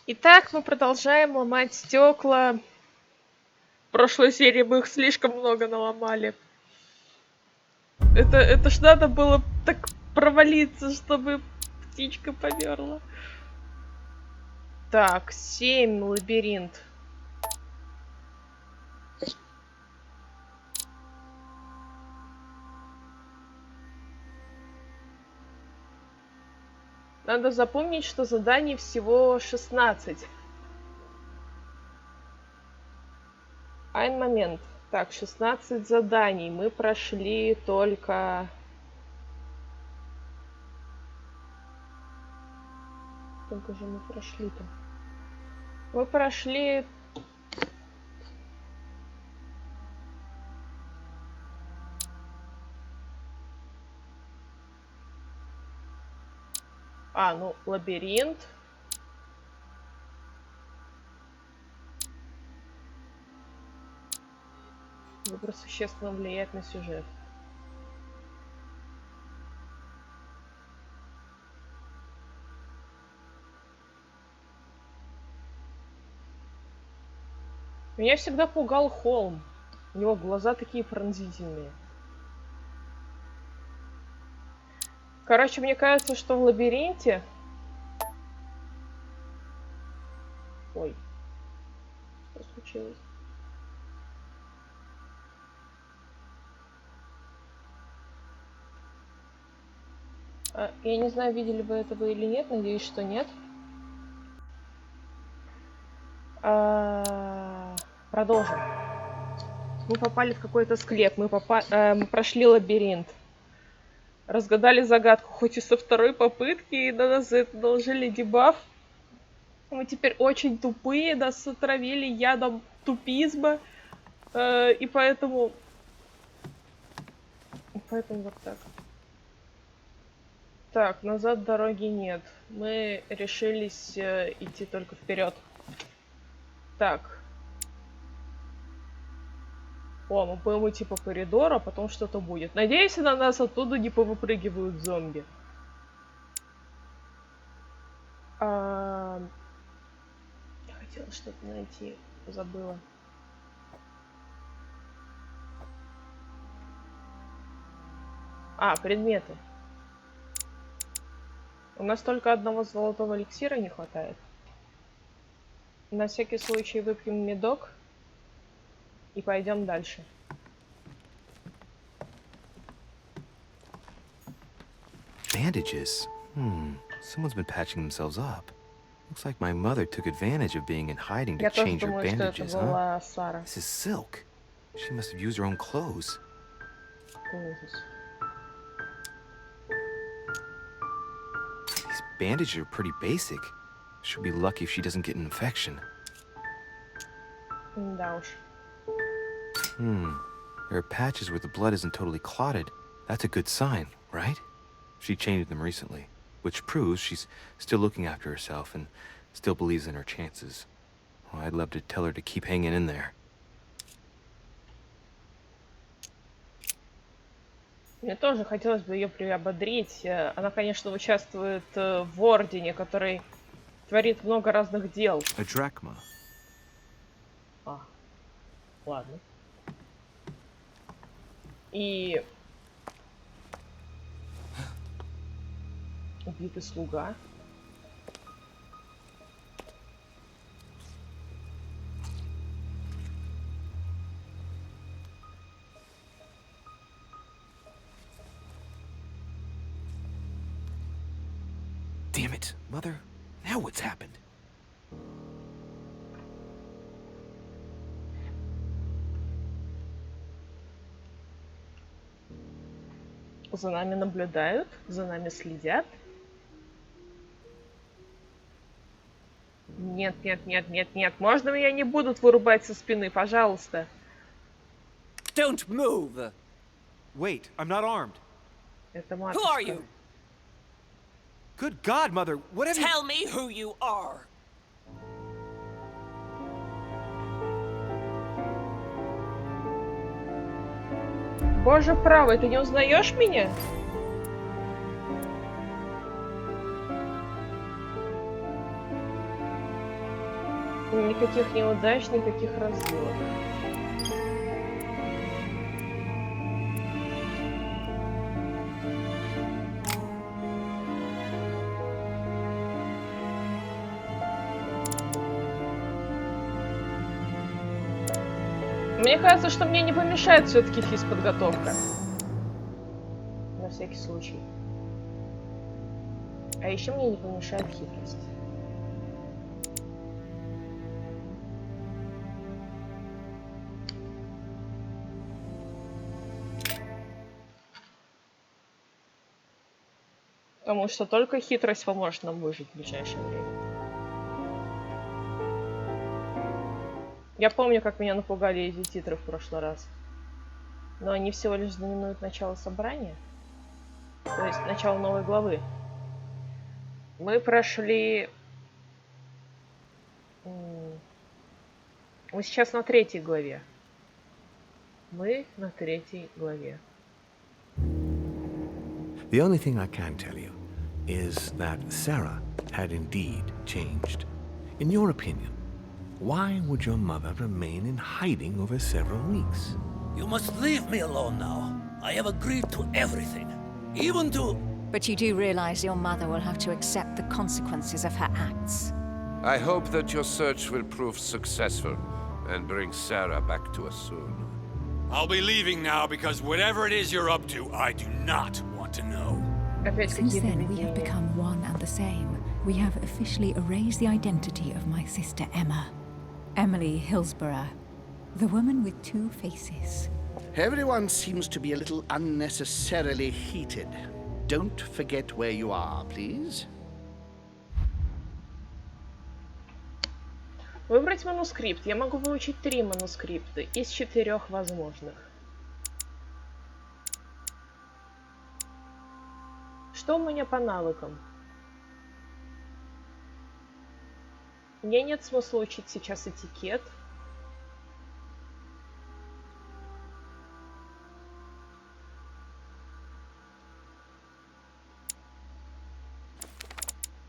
Итак, мы продолжаем ломать стекла. В прошлой серии мы их слишком много наломали. Это ж надо было так провалиться, чтобы птичка померла. Так, 7, лабиринт. Надо запомнить, что заданий всего 16. Один момент. Так, 16 заданий. Мы прошли только... Сколько же мы прошли-то? Мы прошли... ну, лабиринт. Выбор существенно влияет на сюжет. Меня всегда пугал холм. У него глаза такие пронзительные. Короче, мне кажется, что в лабиринте... Ой. Что случилось? Я не знаю, видели вы этого или нет. Надеюсь, что нет. Продолжим. Мы попали в какой-то склеп. Мы прошли лабиринт. Разгадали загадку, хоть и со второй попытки, и на нас за это наложили дебаф. Мы теперь очень тупые, нас отравили ядом тупизма. И поэтому... Поэтому вот так. Так, назад дороги нет. Мы решились идти только вперед. Так. О, мы будем идти по коридору, а потом что-то будет. Надеюсь, на нас оттуда не повыпрыгивают зомби. Я хотела что-то найти. Забыла. Предметы. У нас только одного золотого эликсира не хватает. На всякий случай выпьем медок. И пойдем дальше. Bandages? Someone's been patching themselves up. Looks like my mother took advantage of being in hiding to change her bandages, huh? This is silk. She must have used her own clothes. These bandages are pretty basic. She'll be lucky if she doesn't get an infection. Да уж. There are patches where the blood isn't totally clotted. That's a good sign, right? She changed them recently, which proves she's still looking after herself and still believes in her chances. Well, I'd love to tell her to keep hanging in there. Мне тоже хотелось бы ее приободрить. Она, конечно, участвует в ордене, который творит много разных дел. A drachma. Ладно. И... Убитый слуга. Damn it, Mother. Now what's happened? За нами наблюдают, за нами следят. Нет, нет, нет, нет, нет. Можно меня не будут вырубать со спины, пожалуйста. Don't move. Wait, I'm not armed. Это Who are матушка. you? Good God, Mother, what have you... Tell me who you are. Боже правый, ты не узнаешь меня? Никаких неудач, никаких развилок. Мне кажется, что мне не помешает все-таки физподготовка. На всякий случай. А еще мне не помешает хитрость. Потому что только хитрость поможет нам выжить в ближайшее время. Я помню, как меня напугали эти титры в прошлый раз. Но они всего лишь знаменуют начало собрания. То есть начало новой главы. Мы прошли... Мы сейчас на 3-й главе. Мы на 3-й главе. The only thing I can tell you is that Sarah had indeed changed. In your opinion, why would your mother remain in hiding over several weeks? You must leave me alone now. I have agreed to everything. Even to... But you do realize your mother will have to accept the consequences of her acts. I hope that your search will prove successful and bring Sarah back to us soon. I'll be leaving now because whatever it is you're up to, I do not want to know. Опять Since какие-то then, we have видения. become one and the same. We have officially erased the identity of my sister Emma. Emily Hillsborough, the woman with two faces. Everyone seems to be a little unnecessarily heated. Don't forget where you are, please. Выбрать манускрипт. Я могу выучить 3 манускрипта из 4 возможных. Что у меня по навыкам? Мне нет смысла учить сейчас этикет.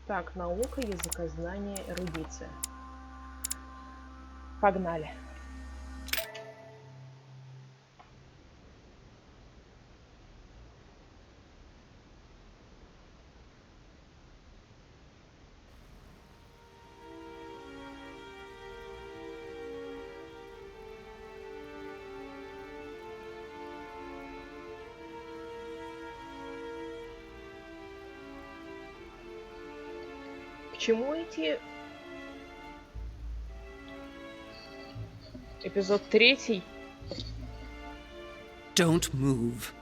Так, наука, языкознание, эрудиция. Погнали. К чему эти... Эпизод 3. Don't move.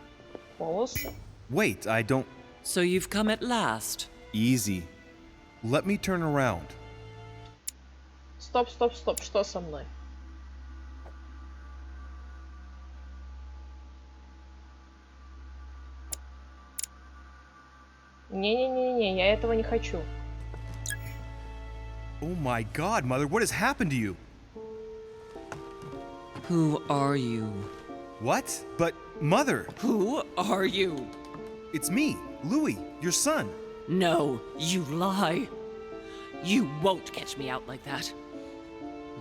Волосы. Wait, I don't... So you've come at last. Easy. Let me turn around. Стоп, стоп, стоп. Что со мной? Не-не-не-не, я этого не хочу. Oh my god, Mother, what has happened to you? Who are you? What? But, Mother, Who are you? it's me, Louis, your son. No, you lie. You won't catch me out like that.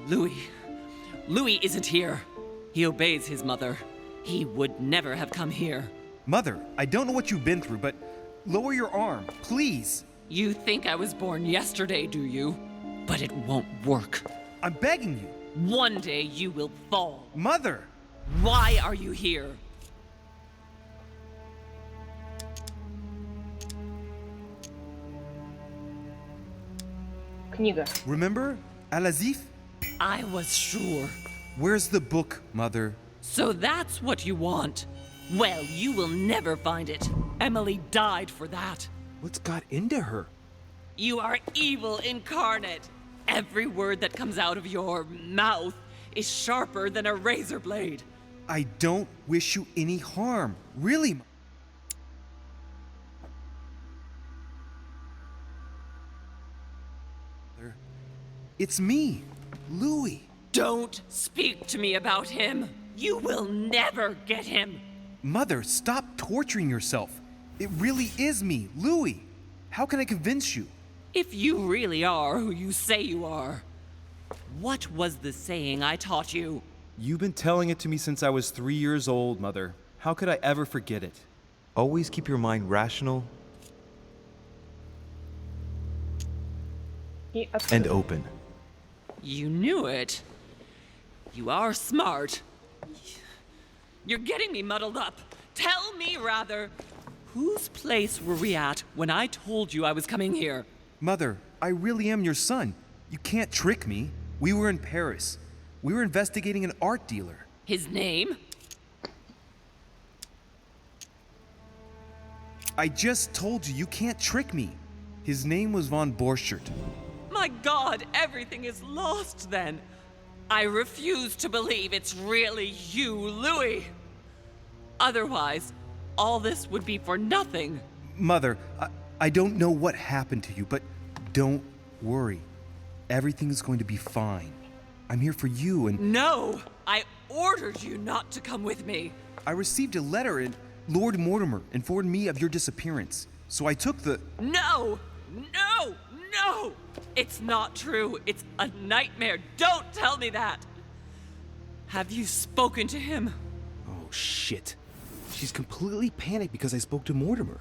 Louis isn't here. He obeys his mother. He would never have come here. Mother, I don't know what you've been through, but lower your arm, please. You think I was born yesterday, do you? But it won't work. I'm begging you. One day you will fall. Mother! Why are you here? Книга. Remember? Al-Azif? I was sure. Where's the book, Mother? So that's what you want? Well, you will never find it. Emily died for that. What's got into her? You are evil incarnate. Every word that comes out of your mouth is sharper than a razor blade. I don't wish you any harm. Really, Mother. It's me, Louis. Don't speak to me about him. You will never get him. Mother, stop torturing yourself. It really is me, Louis. How can I convince you? If you really are who you say you are, What was the saying I taught you? You've been telling it to me since I was 3 years old, Mother. How could I ever forget it? Always keep your mind rational and open. You knew it. You are smart. You're getting me muddled up. Tell me, rather, whose place were we at when I told you I was coming here? Mother, I really am your son. You can't trick me. We were in Paris. We were investigating an art dealer. His name? I just told you, you can't trick me. His name was von Borchert. My God, everything is lost then. I refuse to believe it's really you, Louis. Otherwise, all this would be for nothing. Mother, I don't know what happened to you, but don't worry. Everything is going to be fine. I'm here for you and... No! I ordered you not to come with me. I received a letter and Lord Mortimer informed me of your disappearance. So I took the... No! No! No! It's not true. It's a nightmare. Don't tell me that. Have you spoken to him? Oh, shit. She's completely panicked because I spoke to Mortimer.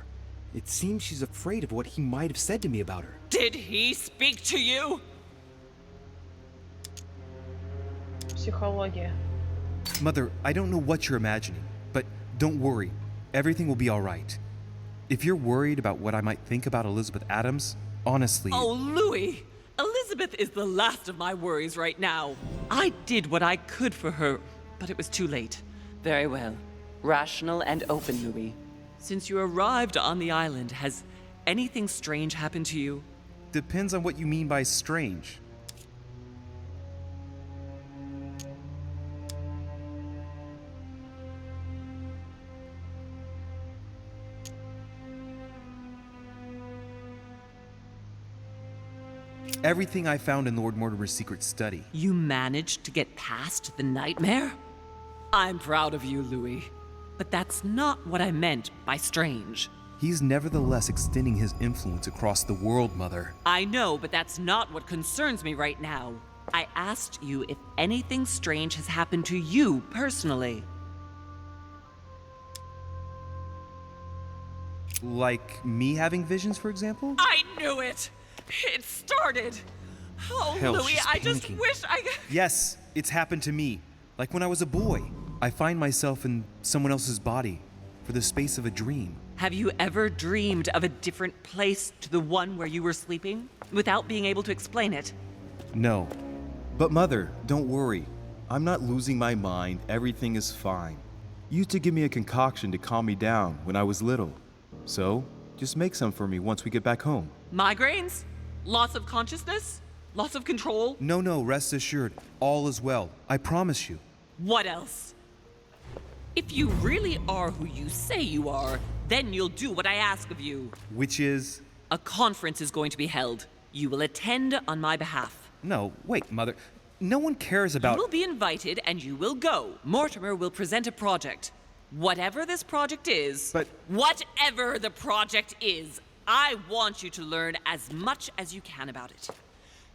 It seems she's afraid of what he might have said to me about her. Did he speak to you? Психология. Mother, I don't know what you're imagining, but don't worry. Everything will be all right. If you're worried about what I might think about Elizabeth Adams, honestly... Oh, Louis! Elizabeth is the last of my worries right now. I did what I could for her, but it was too late. Very well. Rational and open, Louis. Since you arrived on the island, has anything strange happened to you? Depends on what you mean by strange. Everything I found in Lord Mortimer's secret study. You managed to get past the nightmare? I'm proud of you, Louis. But that's not what I meant by strange. He's nevertheless extending his influence across the world, Mother. I know, but that's not what concerns me right now. I asked you if anything strange has happened to you personally. Like me having visions, for example? I knew it! It started! Oh, Hell, Louis, she's I just panicking. wish I... Yes, it's happened to me. Like when I was a boy. I find myself in someone else's body for the space of a dream. Have you ever dreamed of a different place to the one where you were sleeping, without being able to explain it? No. But Mother, don't worry. I'm not losing my mind. Everything is fine. You used to give me a concoction to calm me down when I was little. So, just make some for me once we get back home. Migraines? Loss of consciousness? Loss of control? No, rest assured. All is well. I promise you. What else? If you really are who you say you are, then you'll do what I ask of you. Which is... A conference is going to be held. You will attend on my behalf. No, wait, Mother. No one cares about... You will be invited and you will go. Mortimer will present a project. Whatever this project is... But... Whatever the project is, I want you to learn as much as you can about it.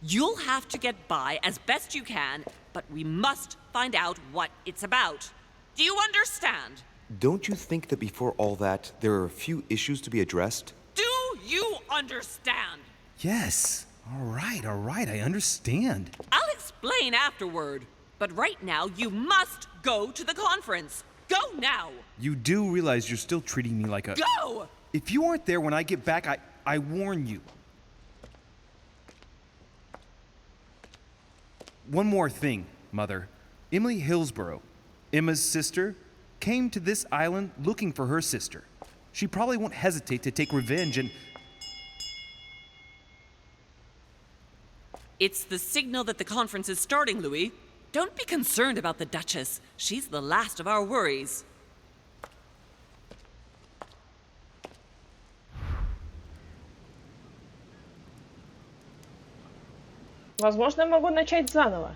You'll have to get by as best you can, but we must find out what it's about. Do you understand? Don't you think that before all that, there are a few issues to be addressed? Do you understand? Yes. All right, I understand. I'll explain afterward. But right now, you must go to the conference. Go now! You do realize you're still treating me like a... Go! If you aren't there when I get back, I warn you. One more thing, Mother. Emily Hillsborough, Emma's sister, came to this island looking for her sister. She probably won't hesitate to take revenge and... It's the signal that the conference is starting, Louis. Don't be concerned about the Duchess. She's the last of our worries. Возможно, я могу начать заново.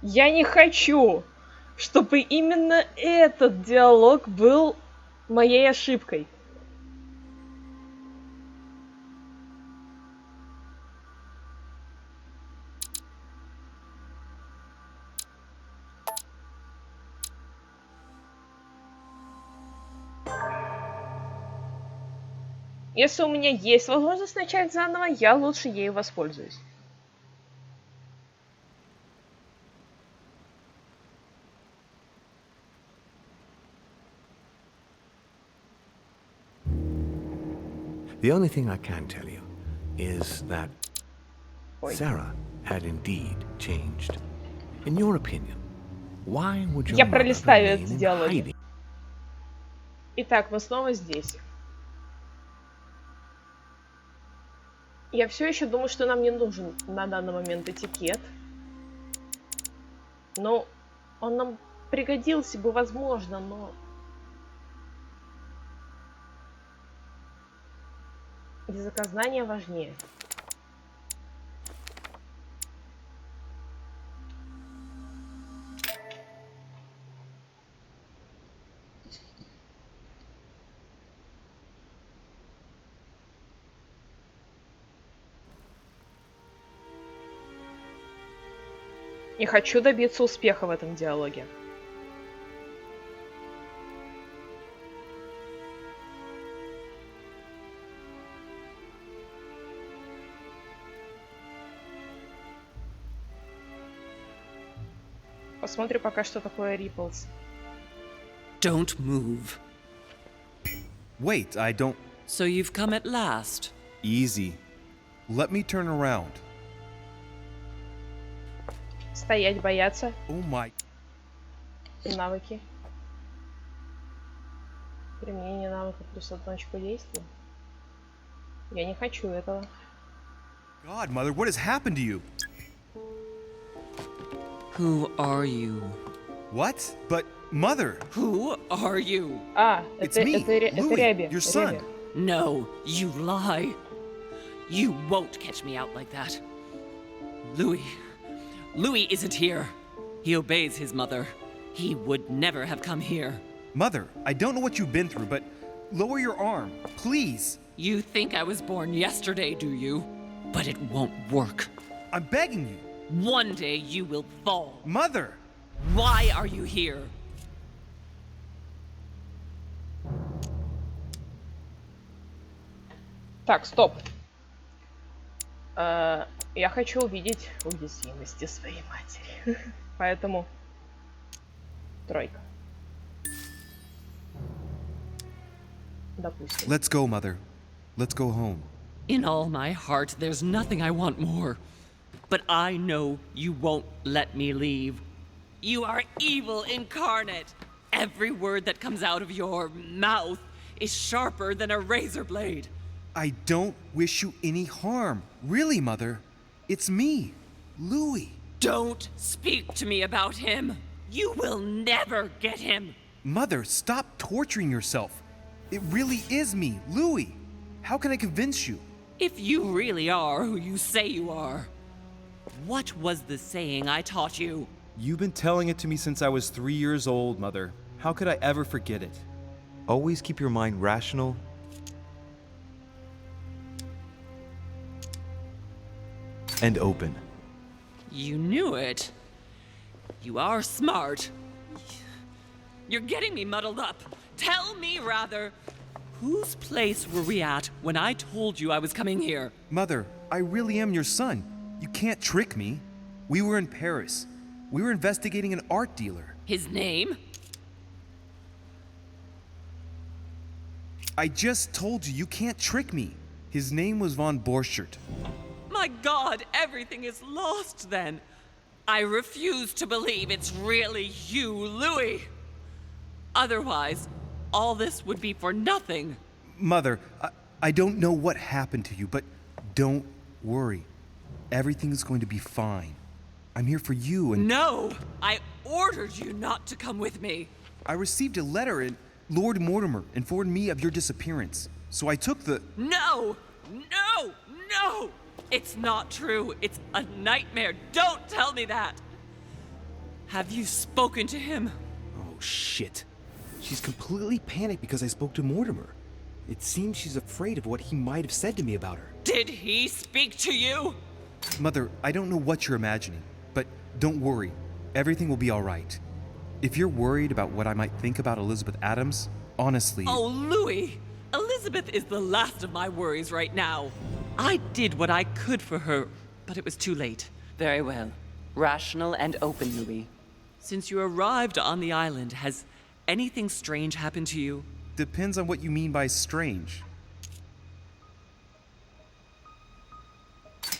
Я не хочу, чтобы именно этот диалог был моей ошибкой. Если у меня есть возможность начать заново, я лучше ею воспользуюсь. The only thing I can tell you is that Sarah had indeed changed. In your opinion, why would your Я mother пролистаю remain эти in диалоги. hiding? Итак, мы снова здесь. Я все еще думаю, что нам не нужен на данный момент этикет. Но он нам пригодился бы, возможно, но... Языкознание важнее. И хочу добиться успеха в этом диалоге. Посмотрим пока, что такое Ripples. Don't move. Wait, I don't... So you've come at last. Easy. Let me turn around. Стоять, бояться. Oh my... Навыки. Применение навыка плюс 1 очко действия. Я не хочу этого. God, Mother, what has happened to you? Who are you? What? But, Mother... Who are you? А, It's это, me, это Louis, Ряби. your son. Ряби. No, you lie. You won't catch me out like that. Louis isn't here. He obeys his mother. He would never have come here. Mother, I don't know what you've been through, but lower your arm, please. You think I was born yesterday, do you? But it won't work. I'm begging you. One day you will fall. Mother! Why are you here? Так, стоп. Я хочу увидеть уязвимости своей матери. Поэтому 3. Допустим. Let's go, Mother. Let's go home. In all my heart, there's nothing I want more. But I know you won't let me leave. You are evil incarnate. Every word that comes out of your mouth is sharper than a razor blade. I don't wish you any harm. Really, Mother. It's me, Louis. Don't speak to me about him. You will never get him. Mother, stop torturing yourself. It really is me, Louis. How can I convince you? If you really are who you say you are, what was the saying I taught you? You've been telling it to me since I was 3 years old, Mother. How could I ever forget it? Always keep your mind rational and open. You knew it. You are smart. You're getting me muddled up. Tell me, rather, whose place were we at when I told you I was coming here? Mother, I really am your son. You can't trick me. We were in Paris. We were investigating an art dealer. His name? I just told you, you can't trick me. His name was von Borchert. My God, everything is lost then. I refuse to believe it's really you, Louis. Otherwise, all this would be for nothing. Mother, I don't know what happened to you, but don't worry. Everything is going to be fine. I'm here for you and... No! I ordered you not to come with me. I received a letter and Lord Mortimer informed me of your disappearance. So I took the... No! No! No! It's not true. It's a nightmare. Don't tell me that. Have you spoken to him? Oh, shit. She's completely panicked because I spoke to Mortimer. It seems she's afraid of what he might have said to me about her. Did he speak to you? Mother, I don't know what you're imagining, but don't worry. Everything will be all right. If you're worried about what I might think about Elizabeth Adams, honestly... Oh, Louis! Elizabeth is the last of my worries right now. I did what I could for her, but it was too late. Very well. Rational and open, Louis. Since you arrived on the island, has anything strange happened to you? Depends on what you mean by strange.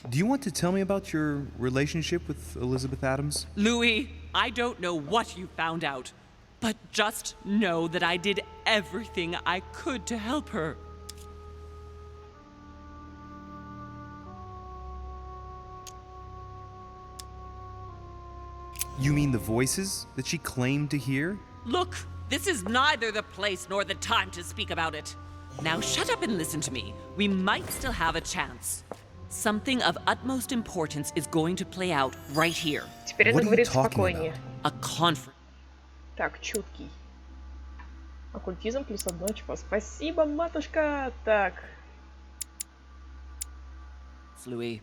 Do you want to tell me about your relationship with Elizabeth Adams? Louis, I don't know what you found out, but just know that I did everything I could to help her. You mean the voices that she claimed to hear? Look, this is neither the place nor the time to speak about it. Now shut up and listen to me. We might still have a chance. Something of utmost importance is going to play out right here. Теперь это говорит спокойнее. A conference. Так, чуткий. Оккультизм плюс одно очко. Спасибо, матушка. Так. Louis,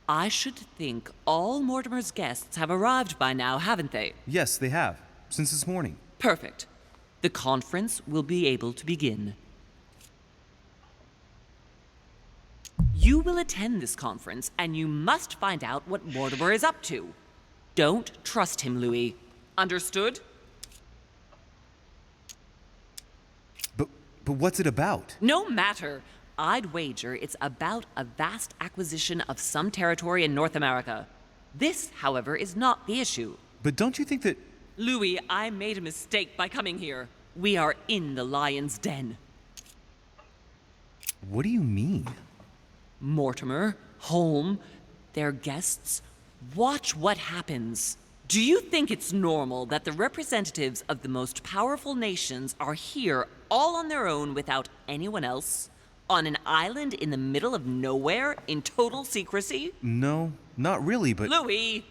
I should think all Mortimer's guests have arrived by now, haven't they? Yes, they have. Since this morning. Perfect. The conference will be able to begin. You will attend this conference, and you must find out what Mortimer is up to. Don't trust him, Louis. Understood? But what's it about? No matter. I'd wager it's about a vast acquisition of some territory in North America. This, however, is not the issue. But don't you think that... Louis, I made a mistake by coming here. We are in the lion's den. What do you mean? Mortimer, Holm, their guests. Watch what happens. Do you think it's normal that the representatives of the most powerful nations are here all on their own without anyone else? On an island in the middle of nowhere in total secrecy? No, not really, but... Louis!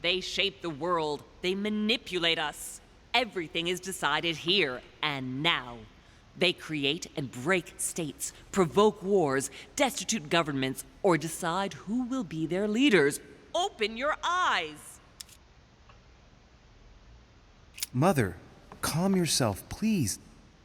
They shape the world. They manipulate us. Everything is decided here and now. They create and break states, provoke wars, destitute governments, or decide who will be their leaders. Open your eyes! Mother, calm yourself, please.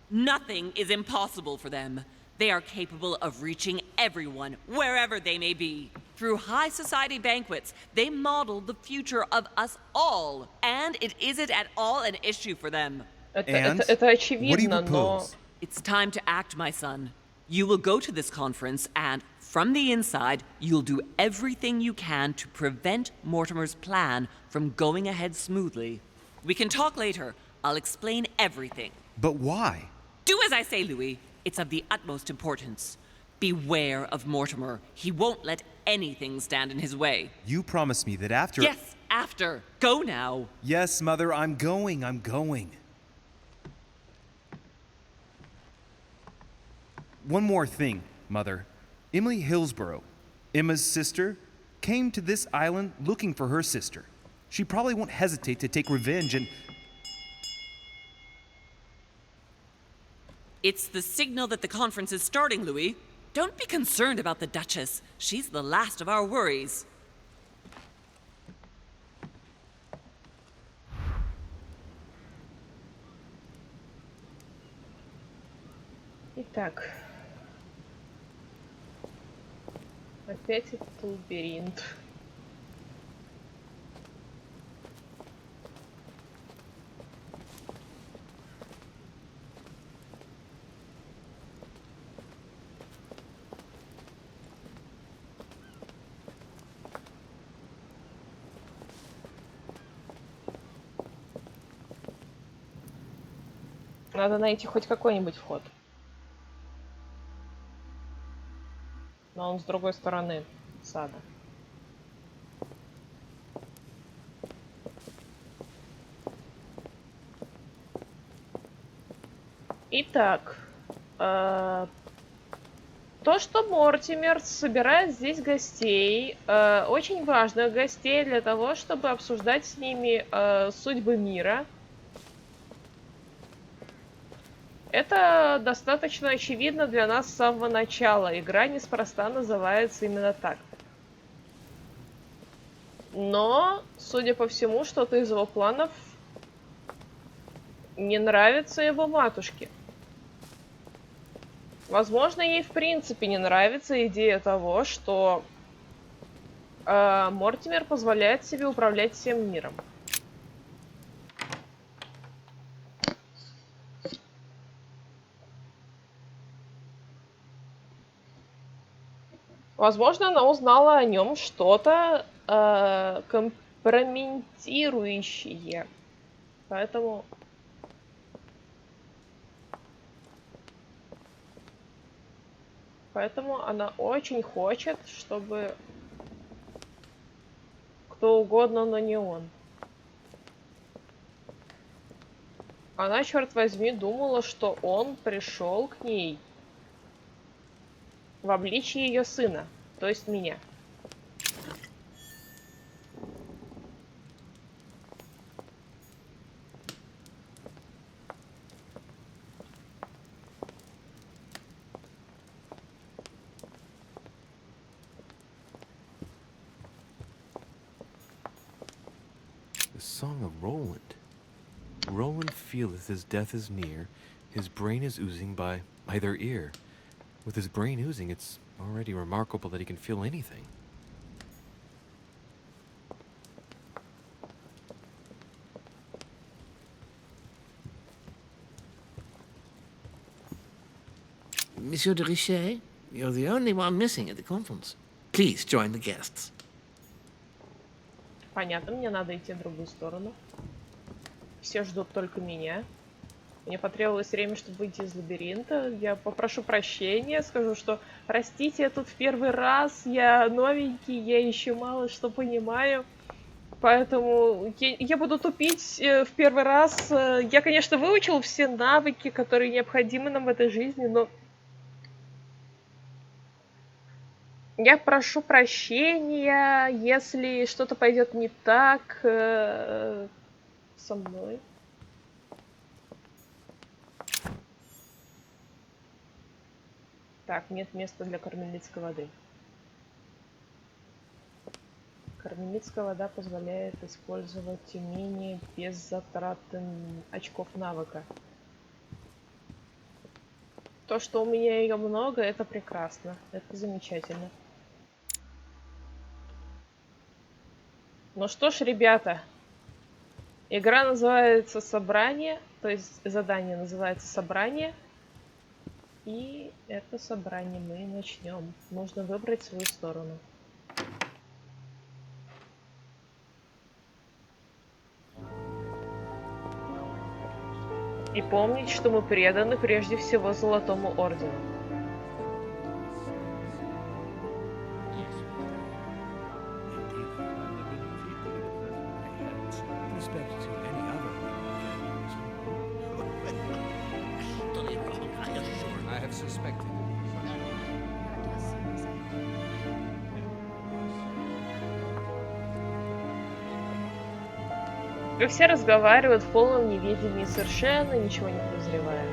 Nothing is impossible for them. They are capable of reaching everyone, wherever they may be. Through high society banquets, they model the future of us all. And it isn't at all an issue for them. Это очевидно, но... It's time to act, my son. You will go to this conference, and from the inside, you'll do everything you can to prevent Mortimer's plan from going ahead smoothly. We can talk later. I'll explain everything. But why? Do as I say, Louis. It's of the utmost importance. Beware of Mortimer. He won't let anything stand in his way. You promised me that after... Yes, after. Go now. Yes, Mother, I'm going. One more thing, Mother. Emily Hillsborough, Emma's sister, came to this island looking for her sister. She probably won't hesitate to take revenge and... It's the signal that the conference is starting, Louis. Don't be concerned about the Duchess. She's the last of our worries. Итак. Опять этот лабиринт. Надо найти хоть какой-нибудь вход. Но он с другой стороны сада. Итак, то, что Мортимер собирает здесь гостей, очень важных гостей для того, чтобы обсуждать с ними судьбы мира. Это достаточно очевидно для нас с самого начала. Игра неспроста называется именно так. Но, судя по всему, что-то из его планов не нравится его матушке. Возможно, ей в принципе не нравится идея того, что Мортимер позволяет себе управлять всем миром. Возможно, она узнала о нем что-то компрометирующее. Поэтому она очень хочет, чтобы кто угодно, но не он. Она, черт возьми, думала, что он пришел к ней в обличии ее сына, то есть меня. The Song of Roland. Roland feeleth his death is near, his brain is oozing by either ear. With his brain oozing, it's already remarkable that he can feel anything. Monsieur de Richet, you're the only one missing at the conference. Please join the guests. Понятно, мне надо идти в другую сторону. Все ждут только меня. Мне потребовалось время, чтобы выйти из лабиринта. Я попрошу прощения, скажу, что простите, я тут в первый раз, я новенький, я еще мало что понимаю. Поэтому я буду тупить в первый раз. Я, конечно, выучил все навыки, которые необходимы нам в этой жизни, но я прошу прощения, если что-то пойдет не так со мной. Так, нет места для кармелитской воды. Кармелитская вода позволяет использовать умение без затраты очков навыка. То, что у меня ее много, это прекрасно. Это замечательно. Ну что ж, ребята. Игра называется «Собрание». То есть задание называется «Собрание». И это собрание мы начнем. Нужно выбрать свою сторону. И помнить, что мы преданы прежде всего Золотому Ордену. И все разговаривают в полном неведении, совершенно ничего не подозревая.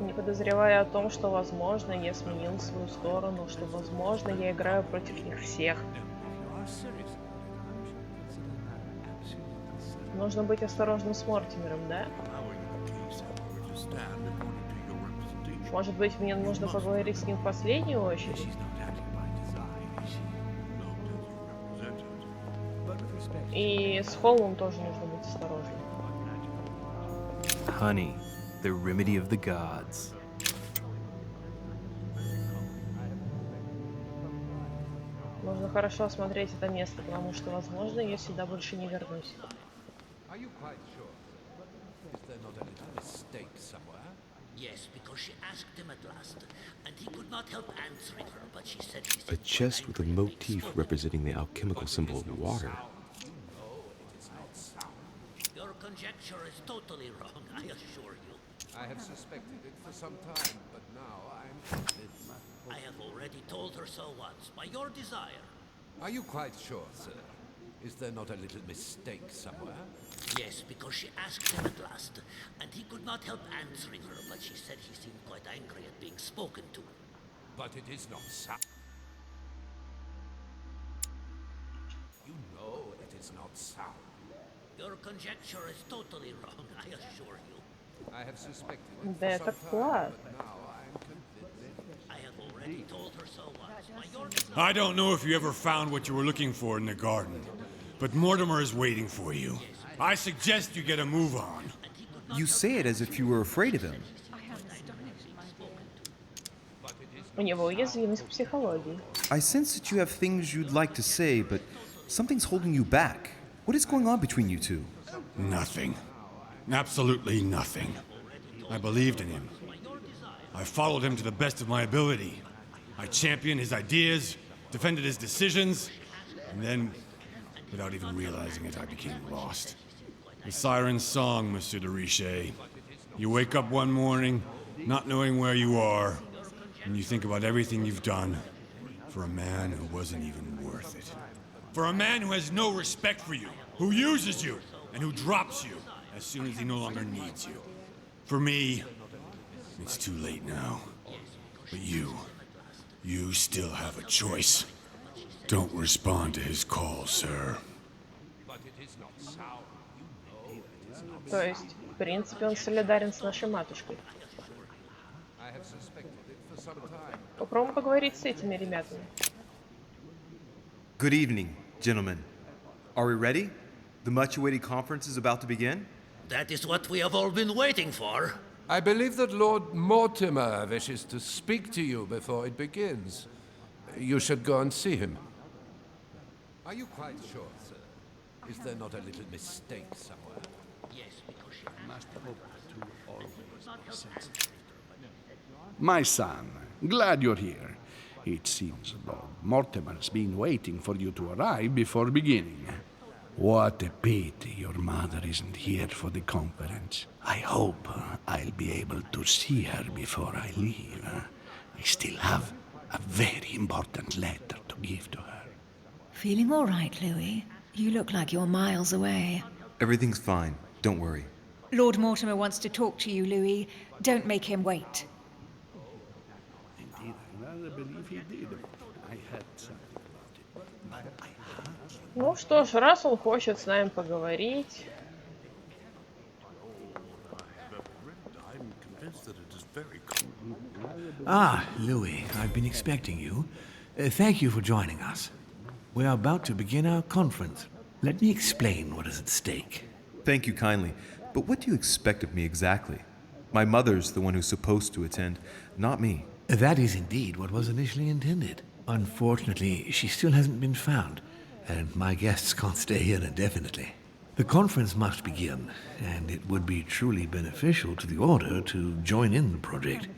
Не подозревая о том, что, возможно, я сменил свою сторону, что, возможно, я играю против них всех. Нужно быть осторожным с Мортимером, да? Может быть, мне нужно поговорить с ним в последнюю очередь? И с Холмом тоже нужно быть осторожным. Honey, the remedy of the gods. Нужно хорошо осмотреть это место, потому что, возможно, я сюда больше не вернусь. Yes, because she asked him at last, and he could not help answering her, but she said he A chest with a motif representing the alchemical symbol of water. Your conjecture is totally wrong, I assure you. I have suspected it for some time, but now I'm convinced. I have already told her so once, by your desire. Are you quite sure, sir? Is there not a little mistake somewhere? Yes, because she asked him at last, and he could not help answering her, but she said he seemed quite angry at being spoken to. But it is not so. You know it is not sound. Your conjecture is totally wrong, I assure you. I have suspected it Да, for это some time, класс. but now I am convinced. I have already told her so once. My your I don't know if you ever found what you were looking for in the garden, but Mortimer is waiting for you. I suggest you get a move on. You say it as if you were afraid of him. У него уязвимость к психологии. I sense that you have things you'd like to say, but something's holding you back. What is going on between you two? Nothing. Absolutely nothing. I believed in him. I followed him to the best of my ability. I championed his ideas, defended his decisions, and then, without even realizing it, I became lost. The siren's song, Monsieur de Richet. You wake up one morning, not knowing where you are, and you think about everything you've done for a man who wasn't even worth it. For a man who has no respect for you, who uses you, and who drops you as soon as he no longer needs you. For me, it's too late now. But you still have a choice. Don't respond to his call, sir. То есть, в принципе, он солидарен с нашей матушкой. I have suspected it for some time. Попробуем поговорить с этими ребятами. Good evening, gentlemen. Are we ready? The much-awaited conference is about to begin? That is what we have all been waiting for. I believe that Lord Mortimer wishes to speak to you before it begins. You should go and see him. Are you quite sure, sir? Is there not a little mistake somewhere? Yes, because she must hope to always. My son, glad you're here. It seems Lord Mortimer's been waiting for you to arrive before beginning. What a pity your mother isn't here for the conference. I hope I'll be able to see her before I leave. I still have a very important letter to give to her. Feeling all right, Louis? You look like you're miles away. Everything's fine. Don't worry. Lord Mortimer wants to talk to you, Louis. Don't make him wait. Indeed, I rather believe he did. I heard something about it. But I heard. Ну что ж, раз он хочет с нами поговорить... Ah, Louis, I've been expecting you. Thank you for joining us. We are about to begin our conference. Let me explain what is at stake. Thank you kindly. But what do you expect of me exactly? My mother's the one who's supposed to attend, not me. That is indeed what was initially intended. Unfortunately, she still hasn't been found, and my guests can't stay here indefinitely. The conference must begin, and it would be truly beneficial to the Order to join in the project.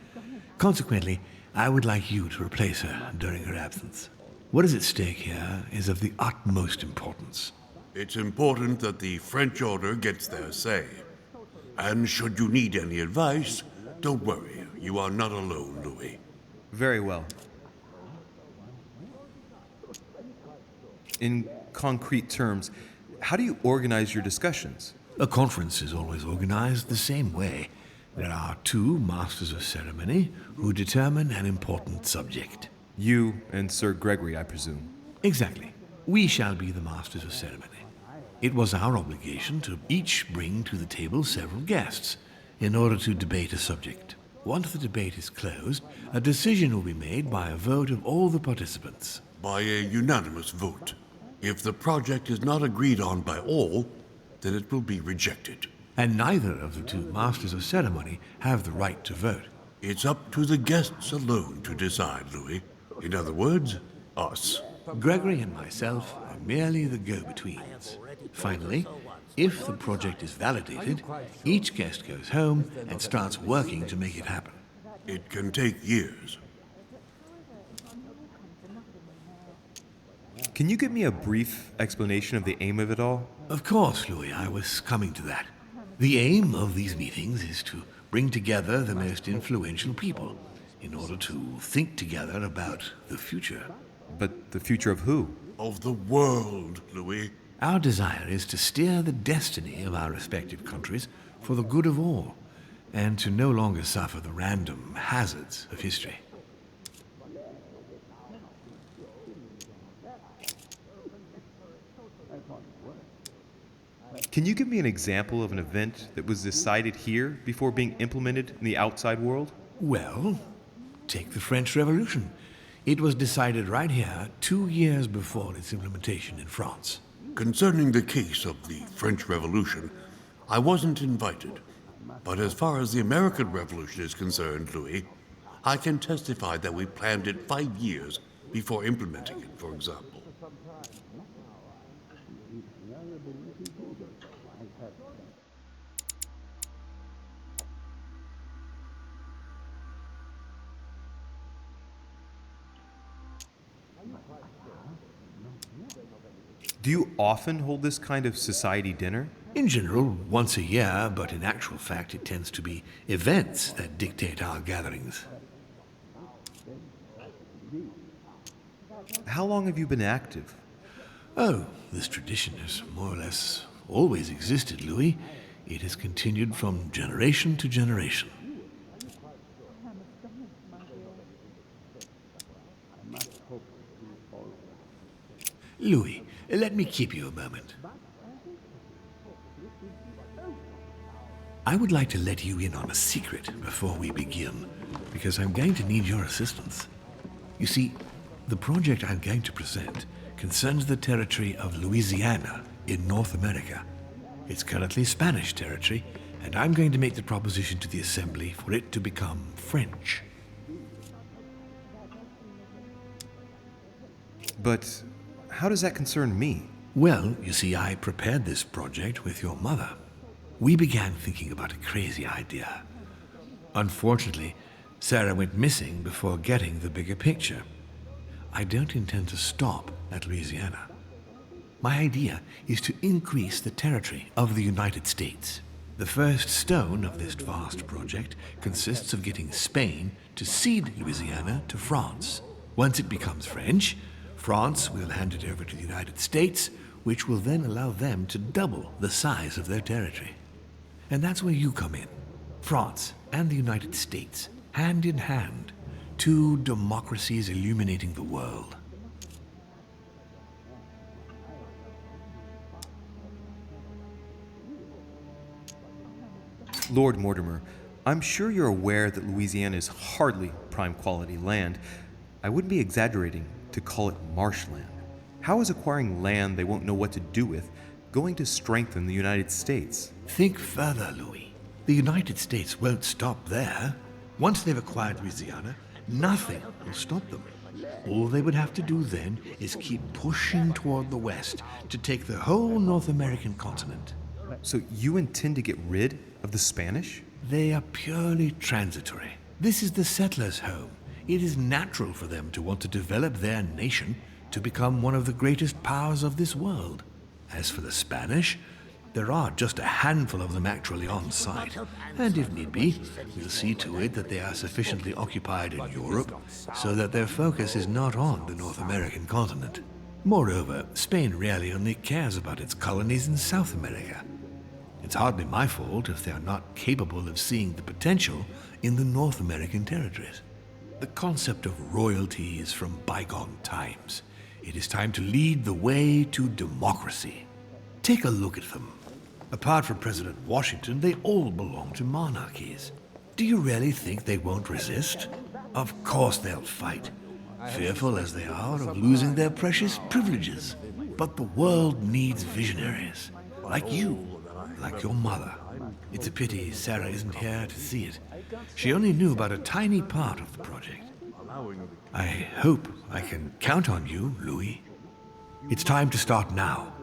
Consequently, I would like you to replace her during her absence. What is at stake here is of the utmost importance. It's important that the French Order gets their say. And should you need any advice, don't worry. You are not alone, Louis. Very well. In concrete terms, how do you organize your discussions? A conference is always organized the same way. There are two masters of ceremony who determine an important subject. You and Sir Gregory, I presume. Exactly. We shall be the masters of ceremony. It was our obligation to each bring to the table several guests in order to debate a subject. Once the debate is closed, a decision will be made by a vote of all the participants. By a unanimous vote. If the project is not agreed on by all, then it will be rejected. And neither of the two masters of ceremony have the right to vote. It's up to the guests alone to decide, Louis. In other words, us. Gregory and myself are merely the go-betweens. Finally, if the project is validated, each guest goes home and starts working to make it happen. It can take years. Can you give me a brief explanation of the aim of it all? Of course, Louis, I was coming to that. The aim of these meetings is to bring together the most influential people in order to think together about the future. But the future of who? Of the world, Louis. Our desire is to steer the destiny of our respective countries for the good of all, and to no longer suffer the random hazards of history. Can you give me an example of an event that was decided here before being implemented in the outside world? Well, take the French Revolution. It was decided right here 2 years before its implementation in France. Concerning the case of the French Revolution, I wasn't invited. But as far as the American Revolution is concerned, Louis, I can testify that we planned it 5 years before implementing it, for example. Do you often hold this kind of society dinner? In general, once a year, but in actual fact it tends to be events that dictate our gatherings. How long have you been active? Oh, this tradition has more or less always existed, Louis. It has continued from generation to generation. Louis, let me keep you a moment. I would like to let you in on a secret before we begin, because I'm going to need your assistance. You see, the project I'm going to present concerns the territory of Louisiana in North America. It's currently Spanish territory, and I'm going to make the proposition to the Assembly for it to become French. But how does that concern me? Well, you see, I prepared this project with your mother. We began thinking about a crazy idea. Unfortunately, Sarah went missing before getting the bigger picture. I don't intend to stop at Louisiana. My idea is to increase the territory of the United States. The first stone of this vast project consists of getting Spain to cede Louisiana to France. Once it becomes French, France will hand it over to the United States, which will then allow them to double the size of their territory. And that's where you come in. France and the United States, hand in hand, two democracies illuminating the world. Lord Mortimer, I'm sure you're aware that Louisiana is hardly prime quality land. I wouldn't be exaggerating to call it marshland. How is acquiring land they won't know what to do with going to strengthen the United States? Think further, Louis. The United States won't stop there. Once they've acquired Louisiana, nothing will stop them. All they would have to do then is keep pushing toward the west to take the whole North American continent. So you intend to get rid of the Spanish? They are purely transitory. This is the settlers' home. It is natural for them to want to develop their nation to become one of the greatest powers of this world. As for the Spanish, there are just a handful of them actually on site, and if need be, we'll see to it that they are sufficiently occupied in Europe so that their focus is not on the North American continent. Moreover, Spain really only cares about its colonies in South America. It's hardly my fault if they are not capable of seeing the potential in the North American territories. The concept of royalty is from bygone times. It is time to lead the way to democracy. Take a look at them. Apart from President Washington, they all belong to monarchies. Do you really think they won't resist? Of course they'll fight, fearful as they are of losing their precious privileges. But the world needs visionaries, like you, like your mother. It's a pity Sarah isn't here to see it. She only knew about a tiny part of the project. I hope I can count on you, Louis. It's time to start now.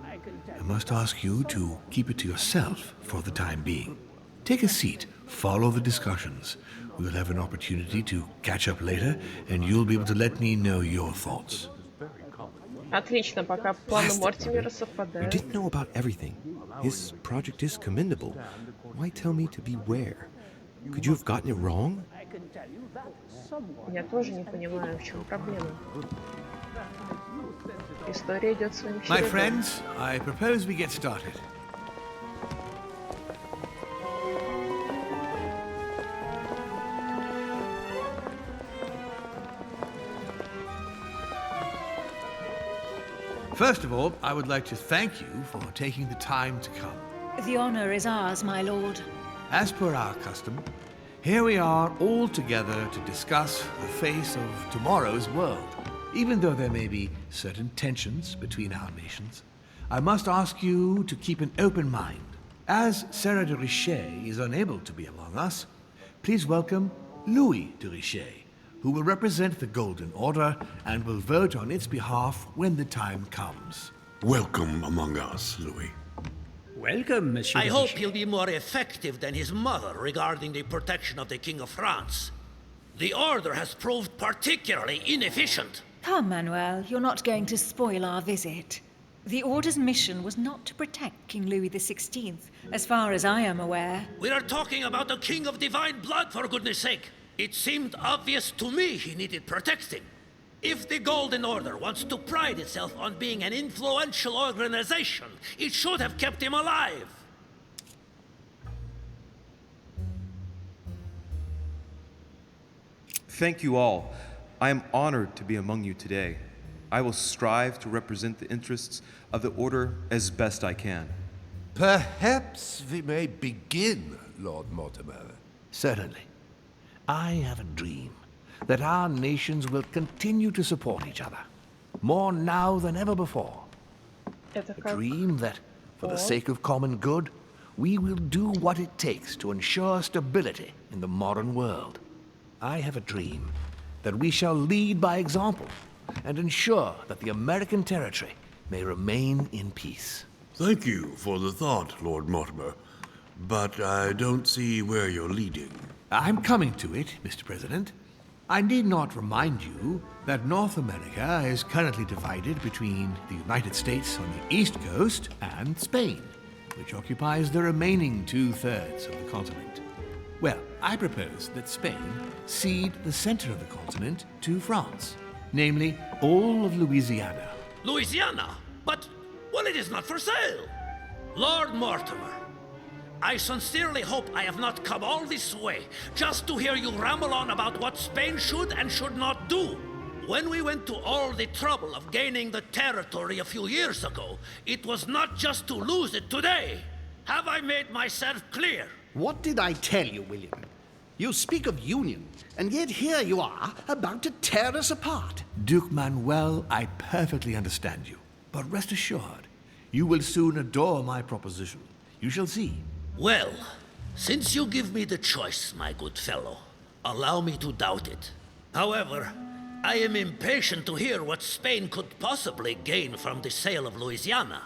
I must ask you to keep it to yourself for the time being. Take a seat, follow the discussions. We'll have an opportunity to catch up later, and you'll be able to let me know your thoughts. Отлично, пока планы Мортимера You совпадают. didn't know about everything. His project is commendable. Why tell me to beware? Could you have gotten it wrong? Я тоже не понимаю, в чем проблема. История идет своим My чередом. friends, I propose we get started. First of all, I would like to thank you for taking the time to come. The honor is ours, my lord. As per our custom, here we are all together to discuss the face of tomorrow's world. Even though there may be certain tensions between our nations, I must ask you to keep an open mind. As Sarah de Richet is unable to be among us, please welcome Louis de Richet, who will represent the Golden Order and will vote on its behalf when the time comes. Welcome among us, Louis. Welcome, Monsieur. I hope he'll be more effective than his mother regarding the protection of the King of France. The Order has proved particularly inefficient. Come, Manuel, you're not going to spoil our visit. The Order's mission was not to protect King Louis XVI, as far as I am aware. We are talking about a king of divine blood, for goodness sake. It seemed obvious to me he needed protecting. If the Golden Order wants to pride itself on being an influential organization, it should have kept him alive. Thank you all. I am honored to be among you today. I will strive to represent the interests of the Order as best I can. Perhaps we may begin, Lord Mortimer. Certainly. I have a dream that our nations will continue to support each other, more now than ever before. A dream that, for the sake of common good, we will do what it takes to ensure stability in the modern world. I have a dream that we shall lead by example and ensure that the American territory may remain in peace. Thank you for the thought, Lord Mortimer, but I don't see where you're leading. I'm coming to it, Mr. President. I need not remind you that North America is currently divided between the United States on the east coast and Spain, which occupies the remaining 2/3 of the continent. Well, I propose that Spain cede the center of the continent to France, namely all of Louisiana. Louisiana? But, well, it is not for sale. Lord Mortimer, I sincerely hope I have not come all this way just to hear you ramble on about what Spain should and should not do. When we went to all the trouble of gaining the territory a few years ago, it was not just to lose it today. Have I made myself clear? What did I tell you, William? You speak of union, and yet here you are, about to tear us apart. Duke Manuel, I perfectly understand you. But rest assured, you will soon adore my proposition. You shall see. Well, since you give me the choice, my good fellow, allow me to doubt it. However, I am impatient to hear what Spain could possibly gain from the sale of Louisiana.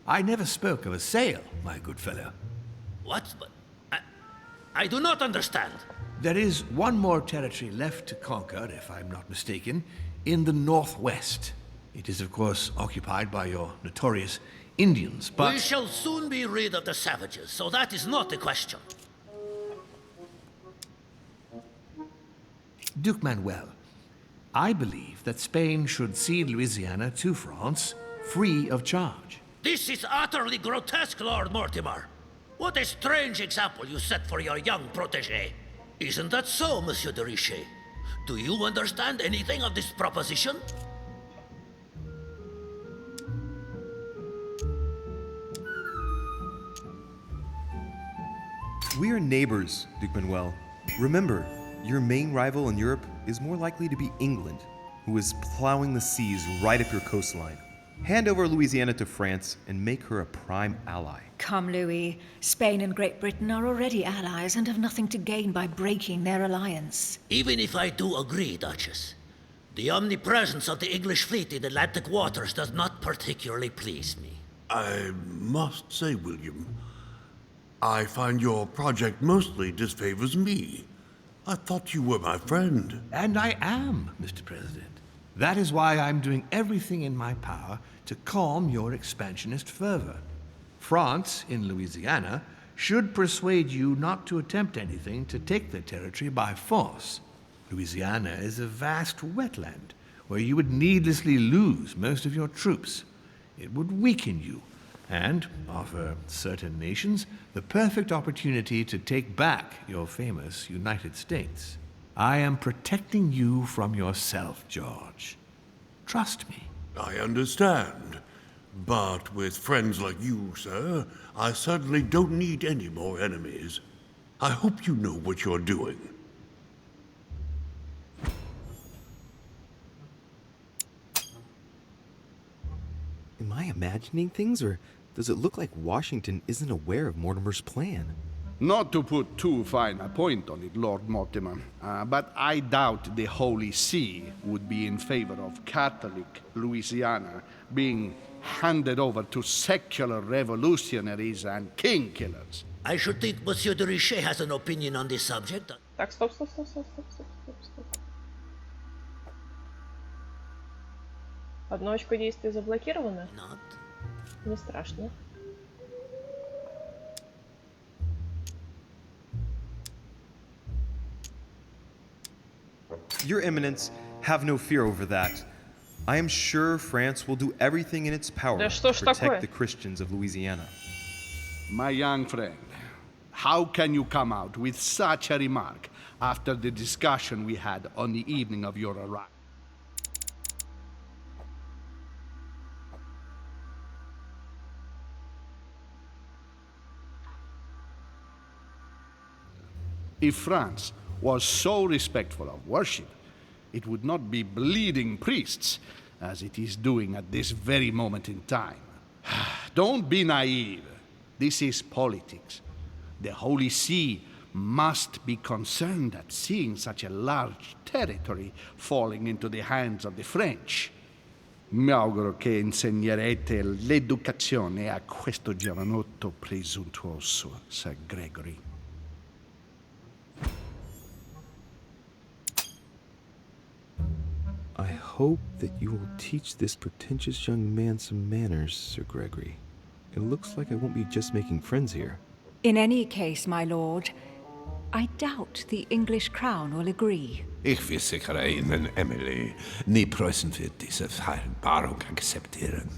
I never spoke of a sale, my good fellow. What? I do not understand. There is one more territory left to conquer, if I'm not mistaken, in the northwest. It is, of course, occupied by your notorious Indians, but... We shall soon be rid of the savages, so that is not the question. Duke Manuel, I believe that Spain should cede Louisiana to France, free of charge. This is utterly grotesque, Lord Mortimer. What a strange example you set for your young protégé. Isn't that so, Monsieur de Richet? Do you understand anything of this proposition? We are neighbors, Duke Manuel. Remember, your main rival in Europe is more likely to be England, who is plowing the seas right up your coastline. Hand over Louisiana to France and make her a prime ally. Come, Louis. Spain and Great Britain are already allies and have nothing to gain by breaking their alliance. Even if I do agree, Duchess, the omnipresence of the English fleet in Atlantic waters does not particularly please me. I must say, William, I find your project mostly disfavors me. I thought you were my friend. And I am, Mr. President. That is why I'm doing everything in my power to calm your expansionist fervor. France, in Louisiana, should persuade you not to attempt anything to take the territory by force. Louisiana is a vast wetland where you would needlessly lose most of your troops. It would weaken you and offer certain nations the perfect opportunity to take back your famous United States. I am protecting you from yourself, George. Trust me. I understand. But with friends like you, sir, I certainly don't need any more enemies. I hope you know what you're doing. Am I imagining things, or does it look like Washington isn't aware of Mortimer's plan? Not to put too fine a point on it, Lord Mortimer, but I doubt the Holy See would be in favor of Catholic Louisiana being handed over to secular revolutionaries and king killers. I should think Monsieur de Richet has an opinion on this subject. Так, стоп. Одно очко действия заблокировано? Не страшно. Your Eminence, have no fear over that. I am sure France will do everything in its power to protect the Christians of Louisiana. My young friend, how can you come out with such a remark after the discussion we had on the evening of your arrival? If France was so respectful of worship, it would not be bleeding priests, as it is doing at this very moment in time. Don't be naive. This is politics. The Holy See must be concerned at seeing such a large territory falling into the hands of the French. Mi auguro che insegnerete l'educazione a questo giovanotto presuntuoso, Sir Gregory. I hope that you will teach this pretentious young man some manners, Sir Gregory. It looks like I won't be just making friends here. In any case, my lord, I doubt the English crown will agree. Ich versichere Ihnen, Emily, nie Preußen wird diese Vereinbarung akzeptieren.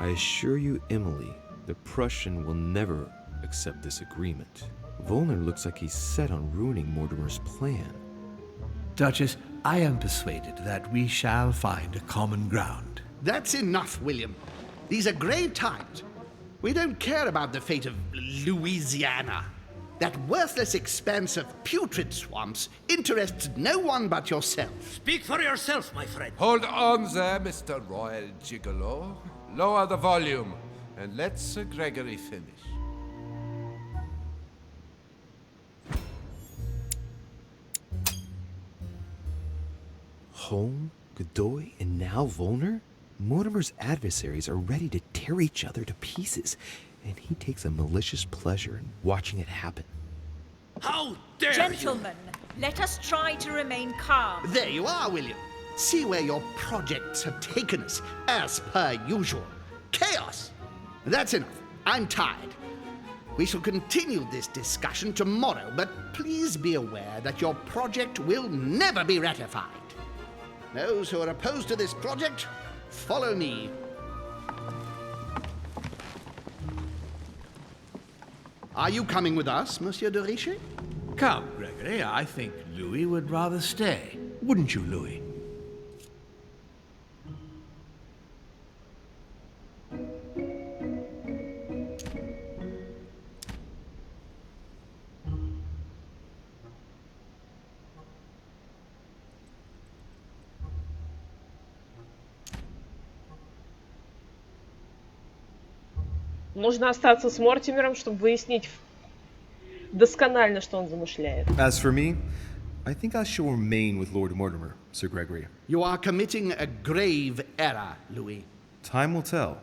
I assure you, Emily, the Prussian will never accept this agreement. Volner looks like he's set on ruining Mortimer's plan. Duchess, I am persuaded that we shall find a common ground. That's enough, William. These are grave times. We don't care about the fate of Louisiana. That worthless expanse of putrid swamps interests no one but yourself. Speak for yourself, my friend. Hold on there, Mr. Royal Gigolo. Lower the volume, and let Sir Gregory finish. Holm, Godoy, and now Volner? Mortimer's adversaries are ready to tear each other to pieces, and he takes a malicious pleasure in watching it happen. How dare Gentlemen, let us try to remain calm. There you are, William. See where your projects have taken us, as per usual. Chaos! That's enough. I'm tired. We shall continue this discussion tomorrow, but please be aware that your project will never be ratified. Those who are opposed to this project, follow me. Are you coming with us, Monsieur de Richet? Come, Gregory, I think Louis would rather stay. Wouldn't you, Louis? Нужно остаться с Мортимером, чтобы выяснить досконально, что он замышляет. As for me, I think I shall remain with Lord Mortimer, Sir Gregory. You are committing a grave error, Louis. Time will tell.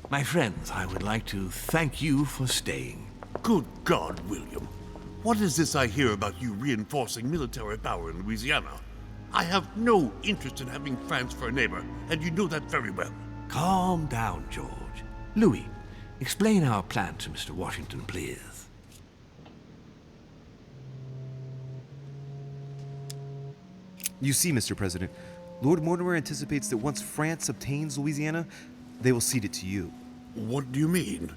My friends, I would like to thank you for staying. Good God, William. What is this I hear about you reinforcing military power in Louisiana? I have no interest in having France for a neighbor, and you know that very well. Calm down, George. Louis, explain our plan to Mr. Washington, please. You see, Mr. President, Lord Mortimer anticipates that once France obtains Louisiana, they will cede it to you. What do you mean?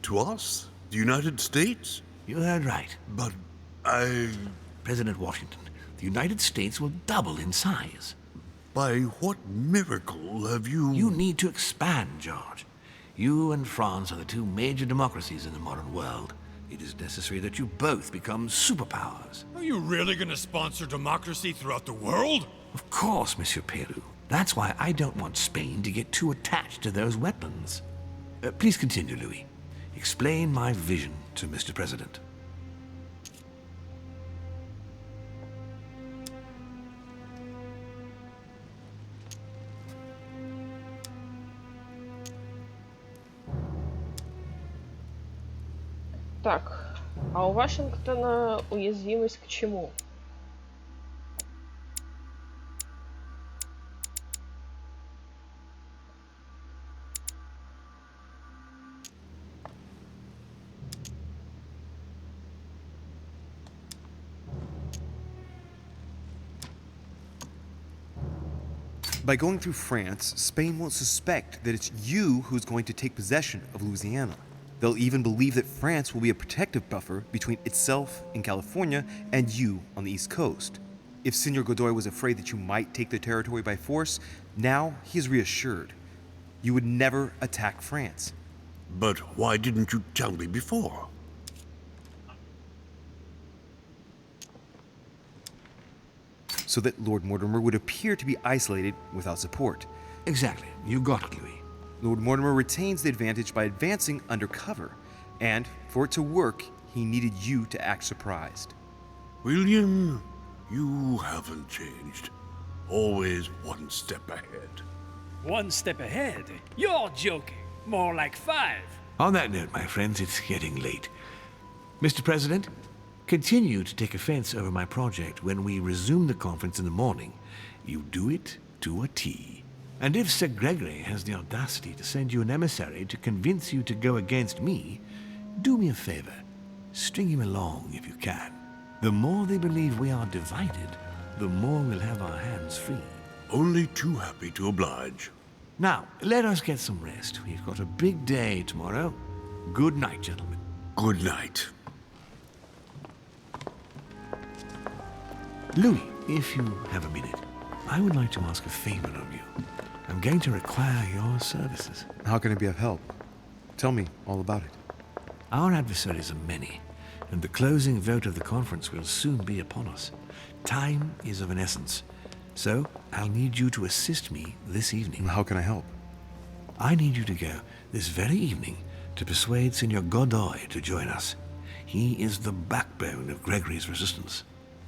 To us? The United States? You heard right. But President Washington, the United States will double in size. By what miracle have you... You need to expand, George. You and France are the two major democracies in the modern world. It is necessary that you both become superpowers. Are you really going to sponsor democracy throughout the world? Of course, Monsieur Peru. That's why I don't want Spain to get too attached to those weapons. Please continue, Louis. Explain my vision to Mr. President. Так, а у Вашингтона уязвимость к чему? By going through France, Spain won't suspect that it's you who's going to take possession of Louisiana. They'll even believe that France will be a protective buffer between itself in California and you on the East Coast. If Senor Godoy was afraid that you might take the territory by force, now he is reassured. You would never attack France. But why didn't you tell me before? So that Lord Mortimer would appear to be isolated without support. Exactly. You got it, Louis. Lord Mortimer retains the advantage by advancing undercover, and for it to work, he needed you to act surprised. William, you haven't changed. Always one step ahead. One step ahead? You're joking. More like 5. On that note, my friends, it's getting late. Mr. President, continue to take offense over my project when we resume the conference in the morning. You do it to a T. And if Sir Gregory has the audacity to send you an emissary to convince you to go against me, do me a favor. String him along if you can. The more they believe we are divided, the more we'll have our hands free. Only too happy to oblige. Now, let us get some rest. We've got a big day tomorrow. Good night, gentlemen. Good night. Louis, if you have a minute, I would like to ask a favor of you. I'm going to require your services. How can I be of help? Tell me all about it. Our adversaries are many, and the closing vote of the conference will soon be upon us. Time is of an essence, so I'll need you to assist me this evening. How can I help? I need you to go this very evening to persuade Senor Godoy to join us. He is the backbone of Gregory's resistance.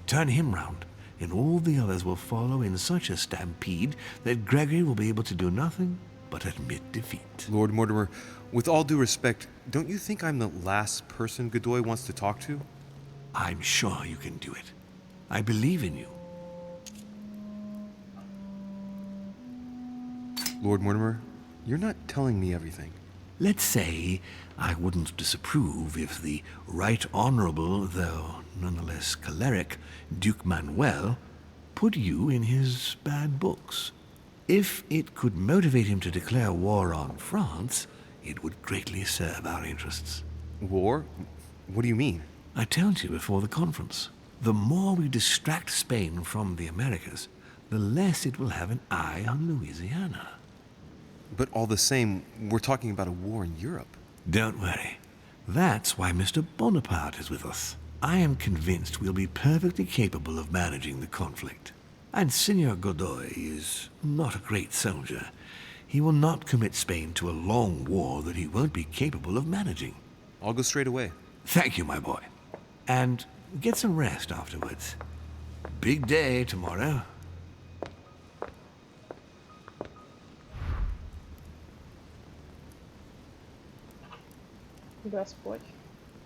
Turn him round, and all the others will follow in such a stampede that Gregory will be able to do nothing but admit defeat. Lord Mortimer, with all due respect, don't you think I'm the last person Godoy wants to talk to? I'm sure you can do it. I believe in you. Lord Mortimer, you're not telling me everything. Let's say I wouldn't disapprove if the Right Honorable, though nonetheless choleric, Duke Manuel put you in his bad books. If it could motivate him to declare war on France, it would greatly serve our interests. War? What do you mean? I told you before the conference. The more we distract Spain from the Americas, the less it will have an eye on Louisiana. But all the same, we're talking about a war in Europe. Don't worry. That's why Mr. Bonaparte is with us. I am convinced we'll be perfectly capable of managing the conflict. And Senor Godoy is not a great soldier. He will not commit Spain to a long war that he won't be capable of managing. I'll go straight away. Thank you, my boy. And get some rest afterwards. Big day tomorrow. Господь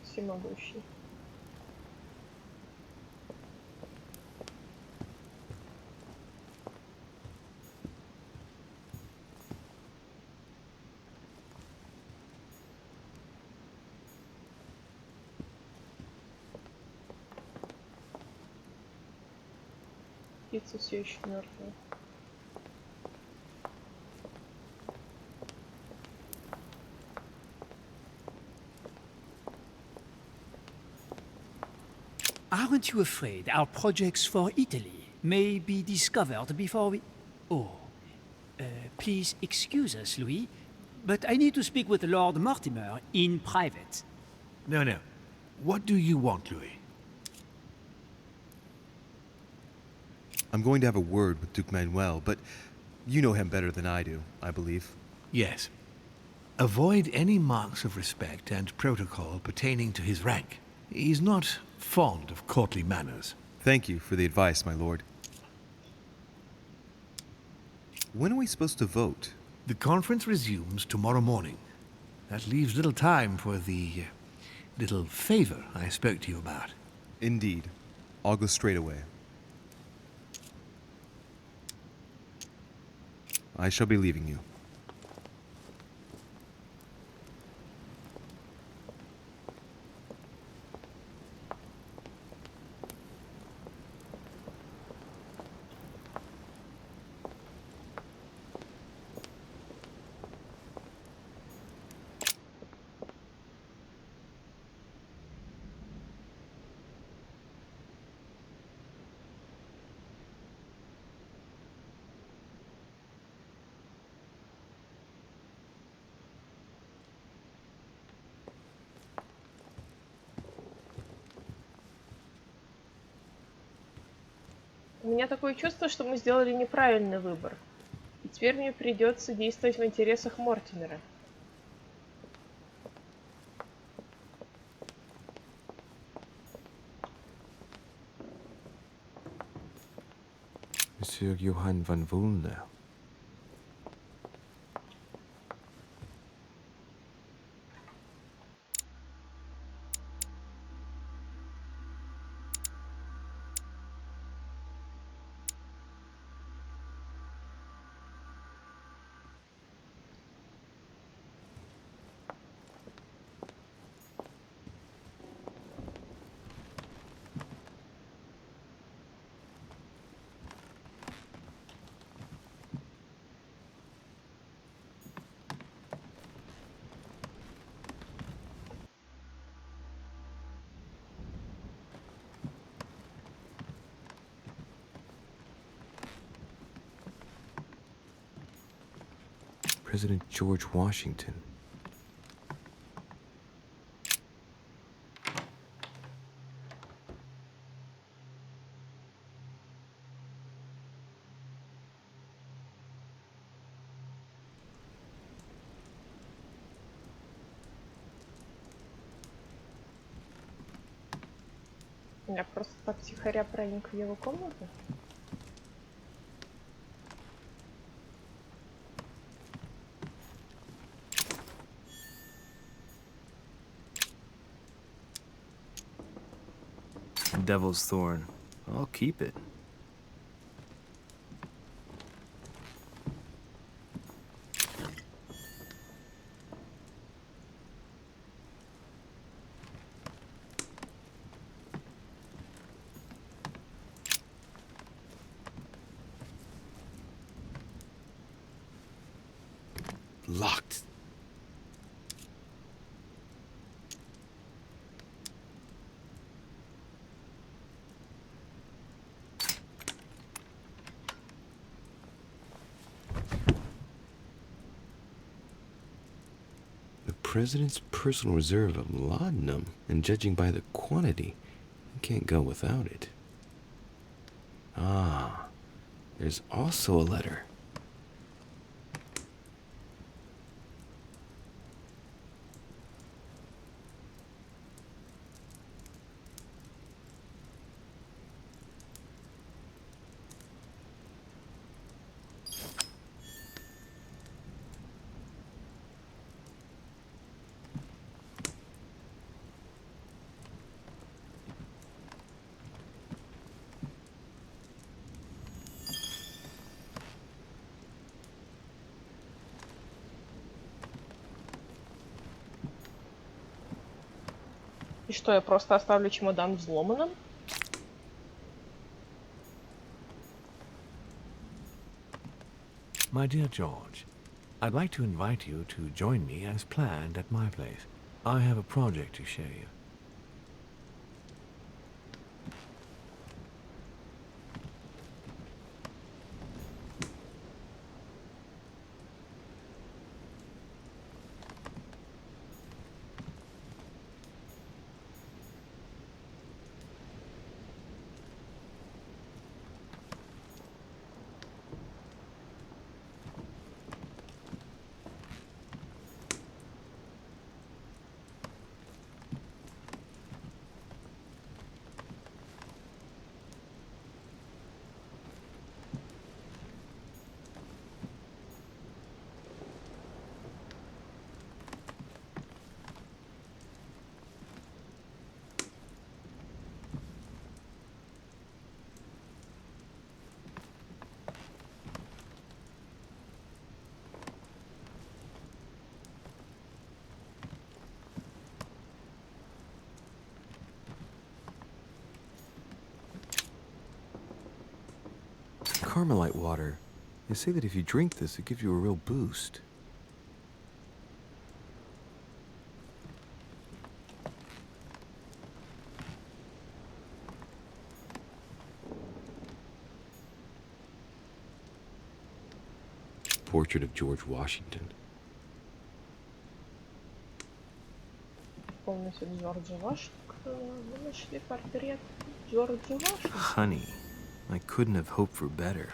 всемогущий. Птица все еще мертвая. Aren't you afraid our projects for Italy may be discovered before we... Oh. Please excuse us, Louis, but I need to speak with Lord Mortimer in private. No, no. What do you want, Louis? I'm going to have a word with Duke Manuel, but you know him better than I do, I believe. Yes. Avoid any marks of respect and protocol pertaining to his rank. He's not fond of courtly manners. Thank you for the advice, my lord. When are we supposed to vote? The conference resumes tomorrow morning. That leaves little time for the little favor I spoke to you about. Indeed. I'll go straight away. I shall be leaving you. У меня такое чувство, что мы сделали неправильный выбор. И теперь мне придется действовать в интересах Мортимера. Monsieur Johann van Vulner. President George Washington. Я просто так тихоря проник в его комнату. Devil's Thorn. I'll keep it. Locked. The president's personal reserve of laudanum, and judging by the quantity, you can't go without it. Ah, there's also a letter. И что, я просто оставлю чемодан взломанным? My dear George, I'd like to invite you to join me as planned at my place. I have a project to show you. Carmelite water. They say that if you drink this, it gives you a real boost. Portrait of George Washington. Полностью Джорджа Вашингтона. Мы нашли портрет Джорджа Вашингтона. Honey, I couldn't have hoped for better.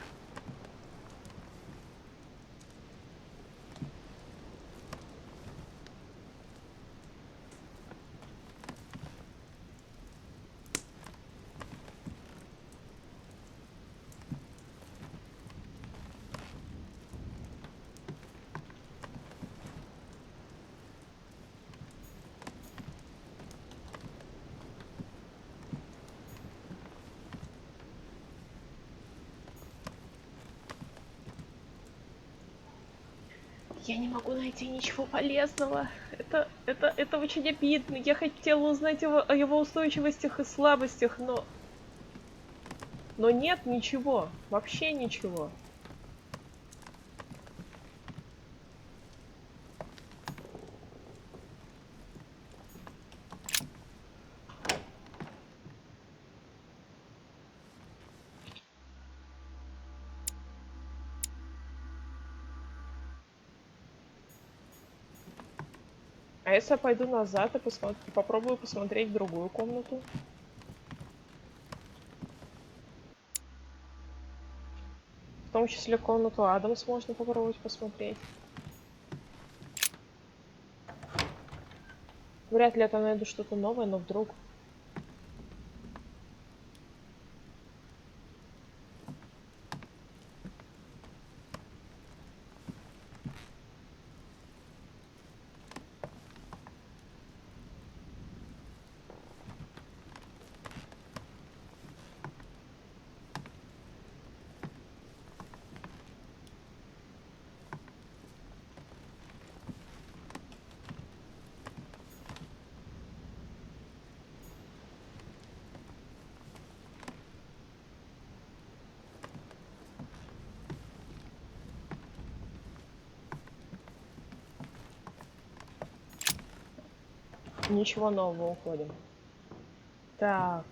Я не могу найти ничего полезного. Это очень обидно. Я хотела узнать о его устойчивостях и слабостях, но нет ничего. Вообще ничего. А если я пойду назад и попробую посмотреть другую комнату? В том числе комнату Адамс можно попробовать посмотреть. Вряд ли я там найду что-то новое, но вдруг. Ничего нового, уходим. Так.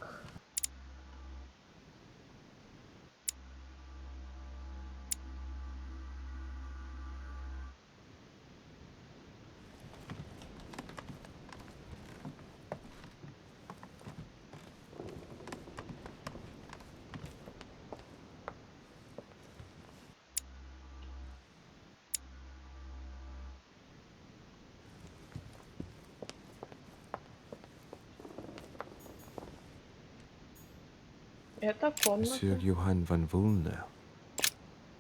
Это комната. Monsieur Johann van Vulne.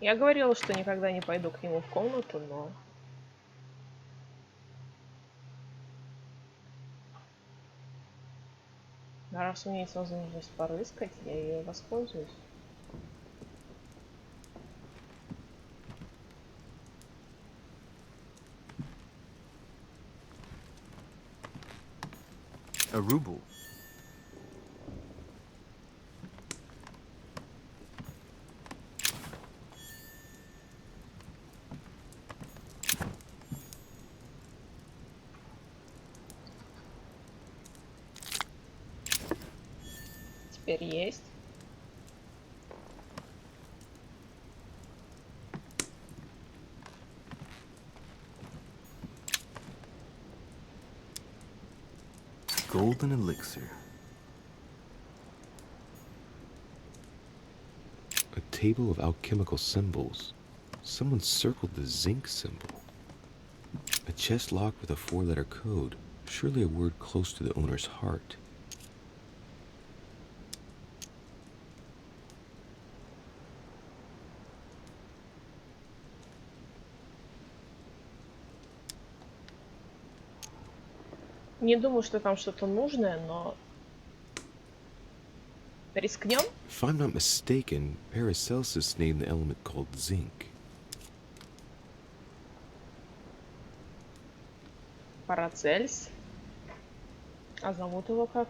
Я говорила, что никогда не пойду к нему в комнату, но... Раз у меня есть возможность порыскать, я ее воспользуюсь. A ruble. Теперь есть. Golden elixir. A table of alchemical symbols. Someone circled the zinc symbol. A chest locked with a 4-letter code. Surely a word close to the owner's heart. Не думаю, что там что-то нужное, но рискнем. If I'm not mistaken, Paracelsus named the element called zinc. Парацельс. А зовут его как?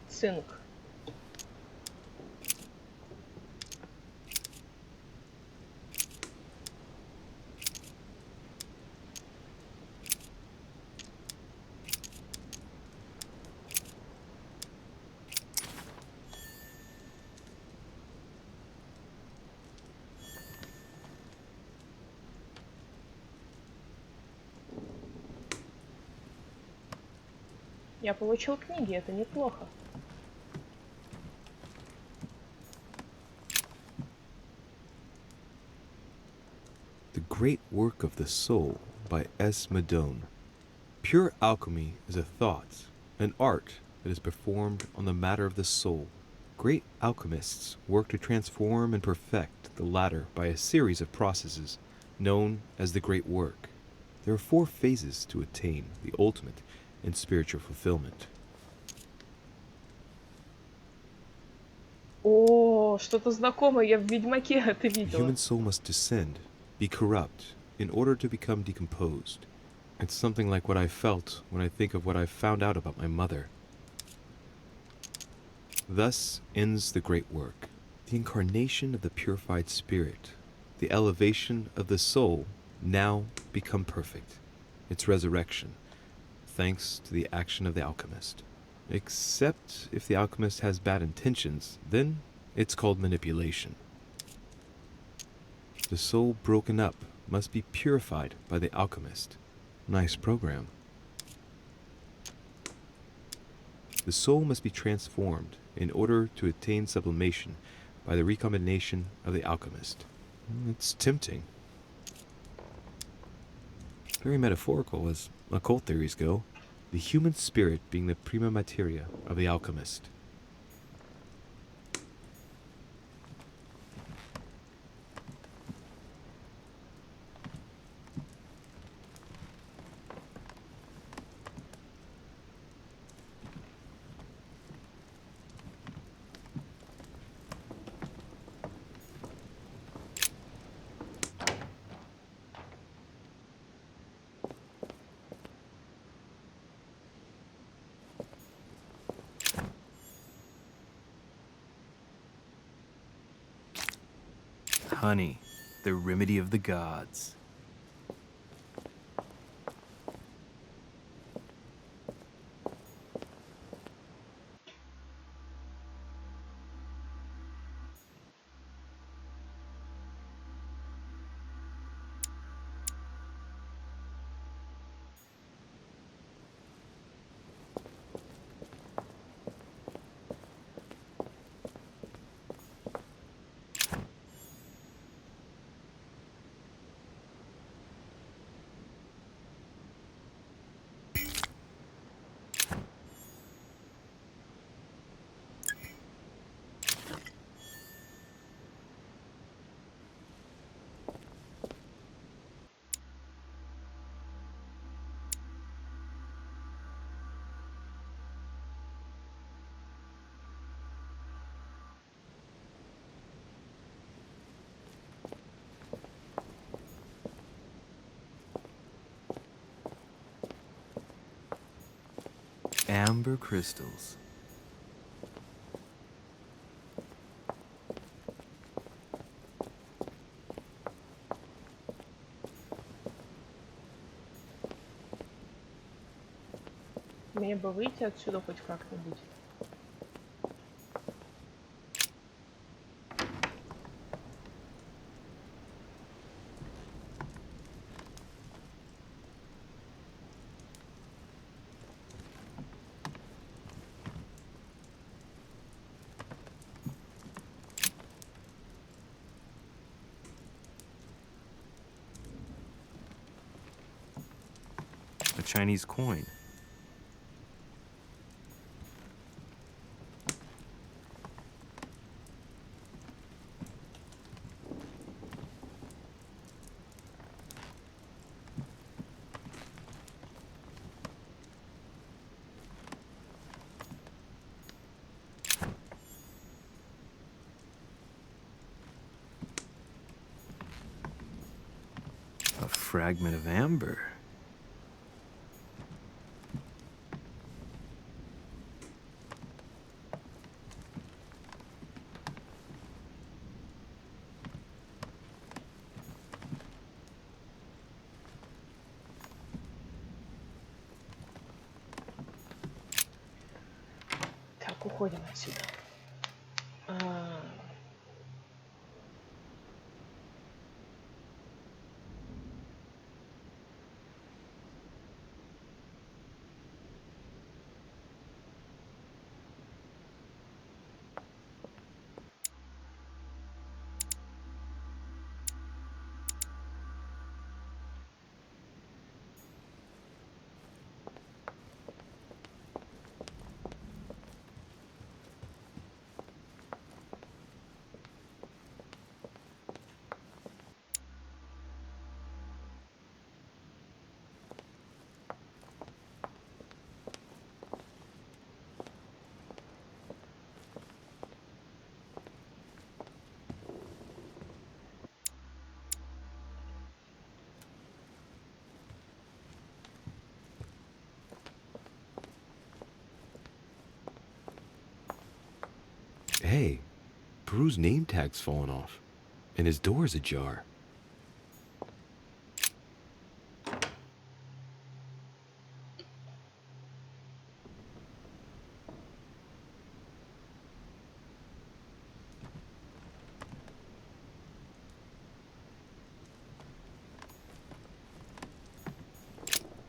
Цинк. Я получил книги, это неплохо. The Great Work of the Soul by S. Madone. Pure alchemy is a thought, an art that is performed on the matter of the soul. Great alchemists work to transform and perfect the latter by a series of processes known as the Great Work. There are 4 phases to attain the ultimate in spiritual fulfillment. О, что-то знакомое, я в Ведьмаке это The видела. human soul must descend, be corrupt, in order to become decomposed. It's something like what I felt when I think of what I found out about my mother. Thus ends the great work, the incarnation of the purified spirit, the elevation of the soul now become perfect, its resurrection, thanks to the action of the alchemist. Except if the alchemist has bad intentions, then it's called manipulation. The soul broken up must be purified by the alchemist. Nice program. The soul must be transformed in order to attain sublimation by the recombination of the alchemist. It's tempting. Very metaphorical as occult theories go. The human spirit being the prima materia of the alchemist. Honey, the remedy of the gods. Amber crystals. Мне бы выйти отсюда хоть как-нибудь. A Chinese coin. A fragment of amber. Так, уходим отсюда. Hey, Peru's name tag's fallen off, and his door is ajar.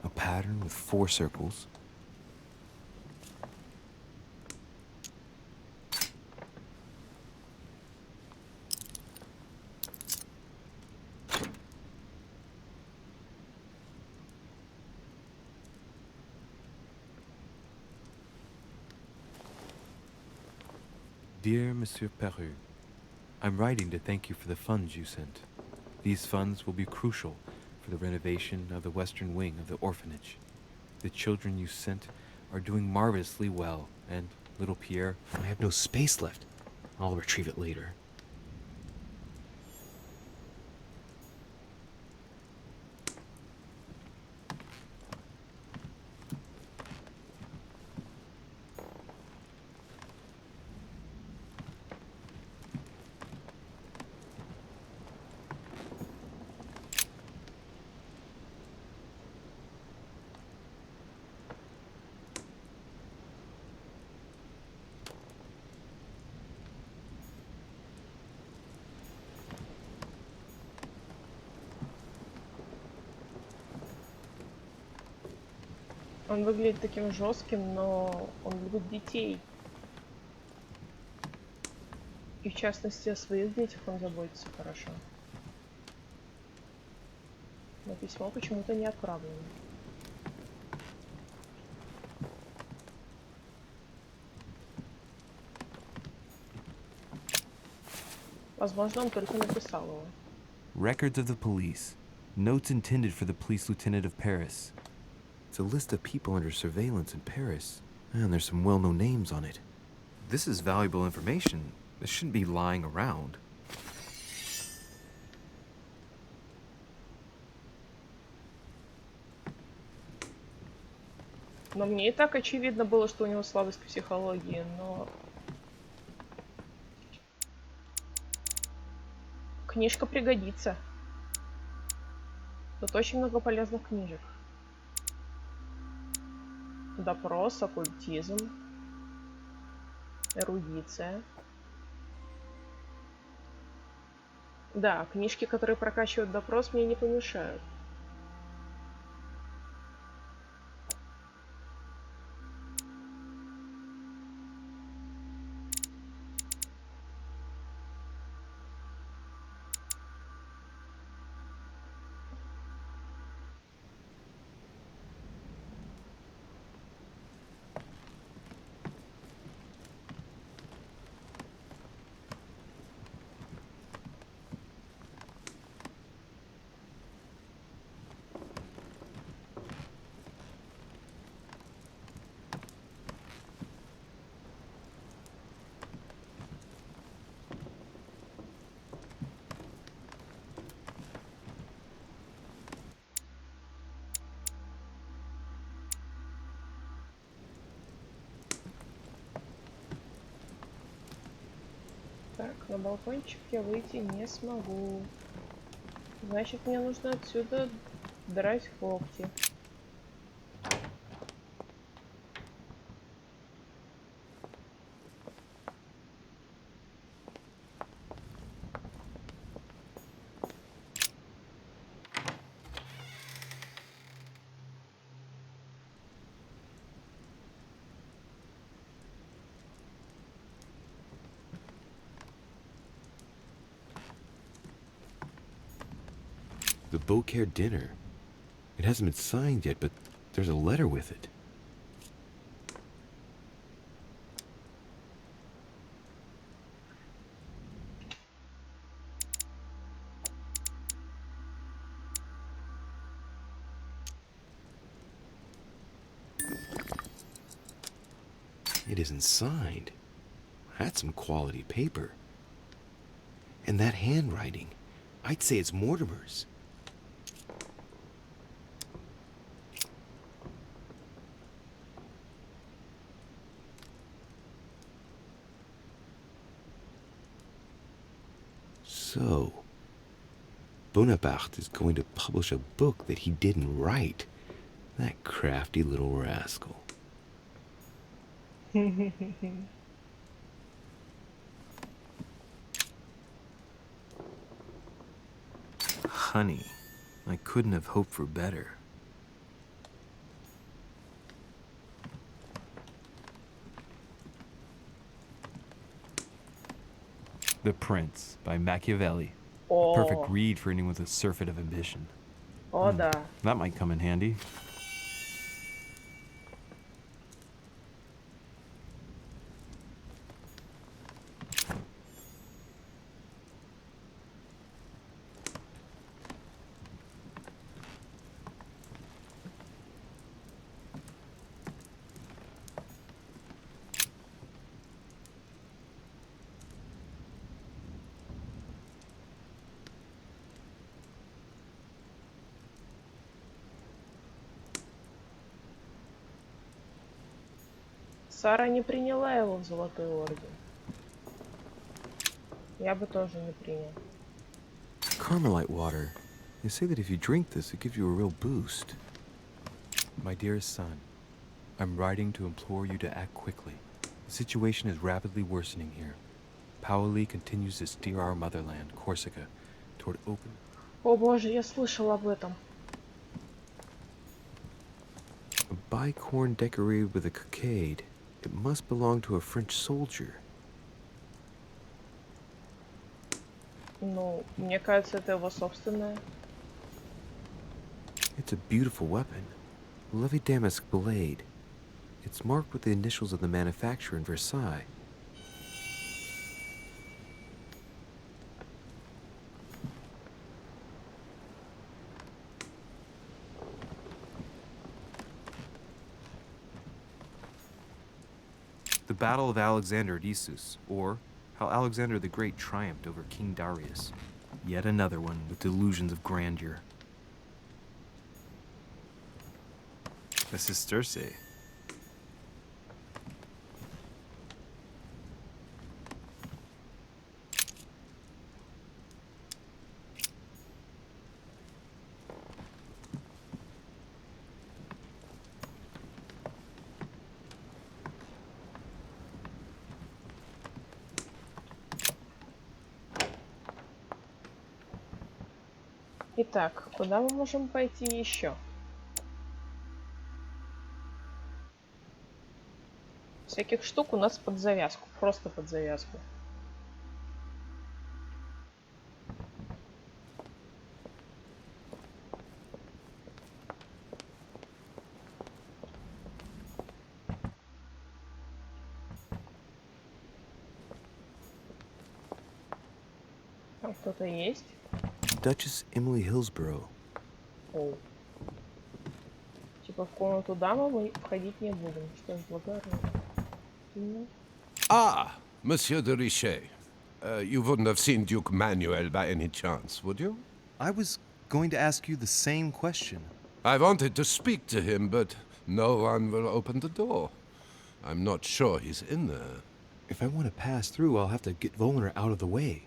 A pattern with 4 circles. Dear Monsieur Peru, I'm writing to thank you for the funds you sent. These funds will be crucial for the renovation of the western wing of the orphanage. The children you sent are doing marvelously well, and little Pierre... I have no space left. I'll retrieve it later. Он выглядит таким жестким, но он любит детей. И в частности о своих детях он заботится хорошо. Но письмо почему-то не отправлено. Возможно, он только написал его. Records of the police. Notes intended for the police lieutenant of Paris. It's a list of people under surveillance in Paris, and there's some well-known names on it. This is valuable information. This shouldn't be lying around. Но мне и так очевидно было, что у него слабость к психологии, но... Книжка пригодится. Тут очень много полезных книжек. Допрос, оккультизм, эрудиция. Да, книжки, которые прокачивают допрос, мне не помешают. Так, на балкончик я выйти не смогу. Значит, мне нужно отсюда драть когти. The Beaucaire dinner. It hasn't been signed yet, but there's a letter with it. It isn't signed. That's some quality paper. And that handwriting, I'd say it's Mortimer's. So, Bonaparte is going to publish a book that he didn't write. That crafty little rascal. Honey, I couldn't have hoped for better. The Prince by Machiavelli. A perfect read for anyone with a surfeit of ambition. О, да. That might come in handy. Сара не приняла его в Золотой Орден. Я бы тоже не принял. Carmelite water. They say that if you drink this, it gives you a real boost. My dearest son, I'm writing to implore you to act quickly. The situation is rapidly worsening here. Paoli continues to steer our motherland, Corsica, toward open... О боже, я слышал об этом. A bicorn decorated with a cockade. It must belong to a French soldier. Ну, мне кажется, это его собственное. It's a beautiful weapon. A lovely damask blade. It's marked with the initials of the manufacturer in Versailles. The Battle of Alexander at Issus, or how Alexander the Great triumphed over King Darius. Yet another one with delusions of grandeur. The Sesterce. Итак, куда мы можем пойти еще? Всяких штук у нас под завязку, просто под завязку. Там кто-то есть? Duchess Emily Hillsborough. Оу. Типа в комнату дамы мы входить не будем. Что ж, благородно. Ah, Monsieur de Richet. You wouldn't have seen Duke Manuel by any chance, would you? I was going to ask you the same question. I wanted to speak to him, but no one will open the door. I'm not sure he's in there. If I want to pass through, I'll have to get Volner out of the way.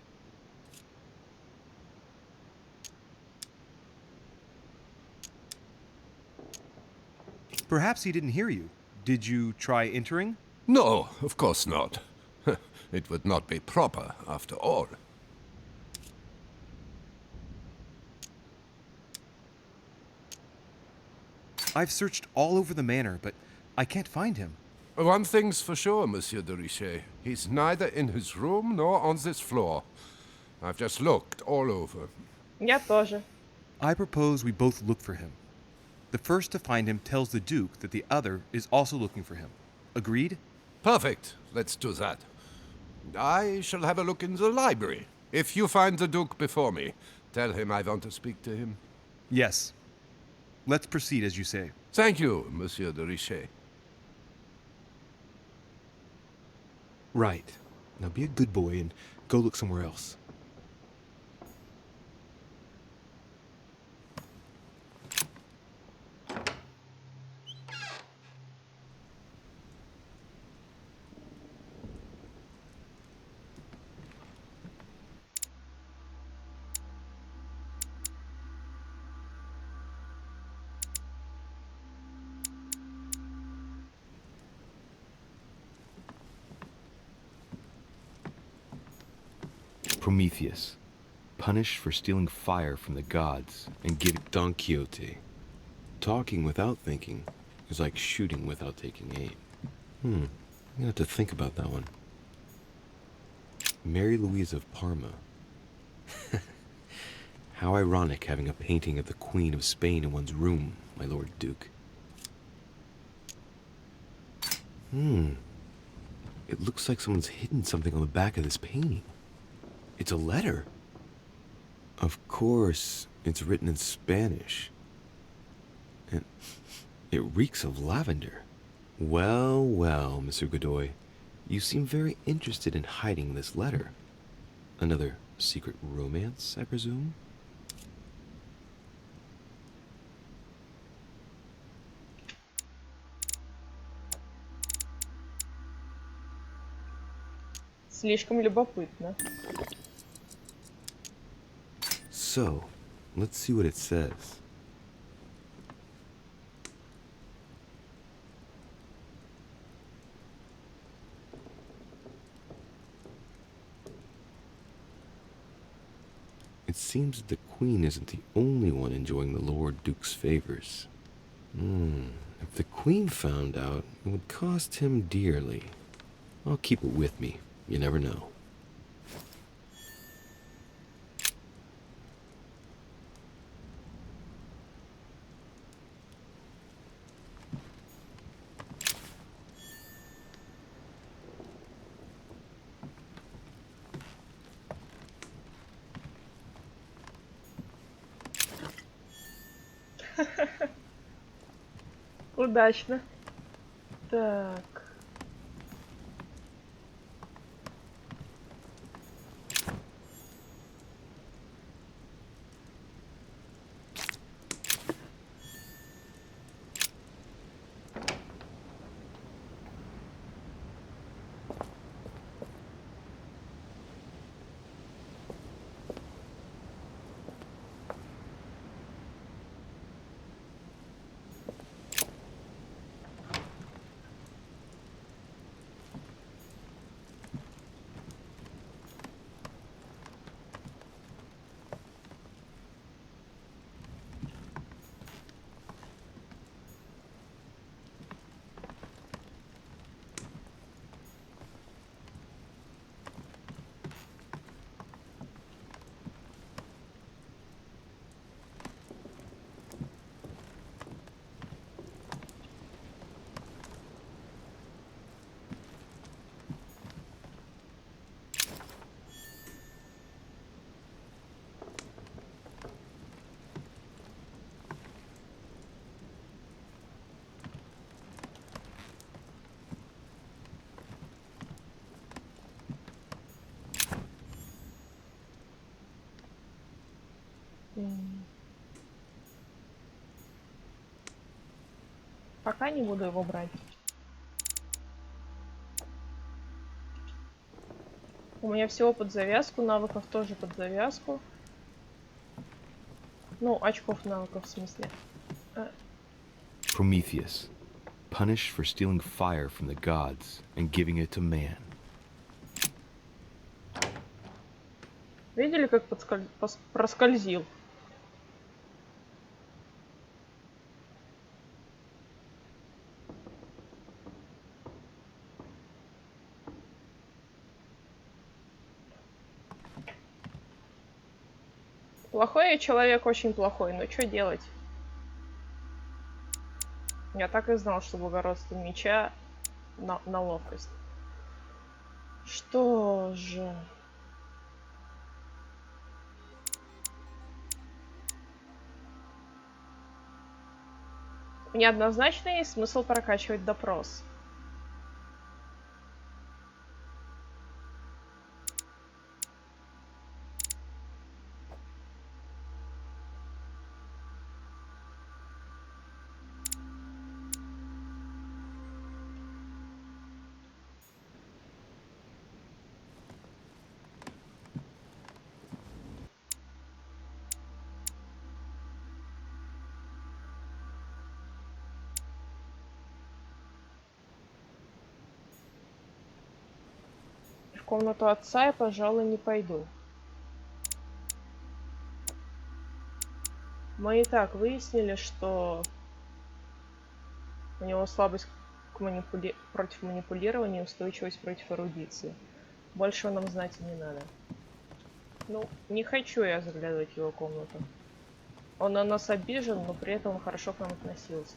Perhaps he didn't hear you. Did you try entering? No, of course not. It would not be proper, after all. I've searched all over the manor, but I can't find him. One thing's for sure, Monsieur de Richet. He's neither in his room nor on this floor. I've just looked all over. Я тоже. I propose we both look for him. The first to find him tells the Duke that the other is also looking for him. Agreed? Perfect. Let's do that. I shall have a look in the library. If you find the Duke before me, tell him I want to speak to him. Yes. Let's proceed as you say. Thank you, Monsieur de Richet. Right. Now be a good boy and go look somewhere else. Prometheus, punished for stealing fire from the gods and giving Don Quixote. Talking without thinking is like shooting without taking aim. I'm gonna have to think about that one. Mary Louise of Parma. How ironic having a painting of the Queen of Spain in one's room, my Lord Duke. It looks like someone's hidden something on the back of this painting. It's a letter. Of course, it's written in Spanish. And it reeks of lavender. Well, well, Monsieur Godoy, you seem very interested in hiding this letter. Another secret romance, I presume? Слишком любопытно. So, let's see what it says. It seems that the Queen isn't the only one enjoying the Lord Duke's favors. If the Queen found out, it would cost him dearly. I'll keep it with me. You never know. Удачно. Так. Пока не буду его брать. У меня всего под завязку, навыков тоже под завязку. Ну, очков навыков в смысле. Prometheus, punished for stealing fire from the gods and giving it to man. Видели, как проскользил? Плохой я человек, очень плохой, но что делать? Я так и знал, что благородство меча на ловкость. Что же... Неоднозначно есть смысл прокачивать допрос. В комнату отца я, пожалуй, не пойду. Мы и так выяснили, что у него слабость к против манипулирования и устойчивость против эрудиции. Большего нам знать и не надо. Ну, не хочу я заглядывать в его комнату. Он на нас обижен, но при этом он хорошо к нам относился.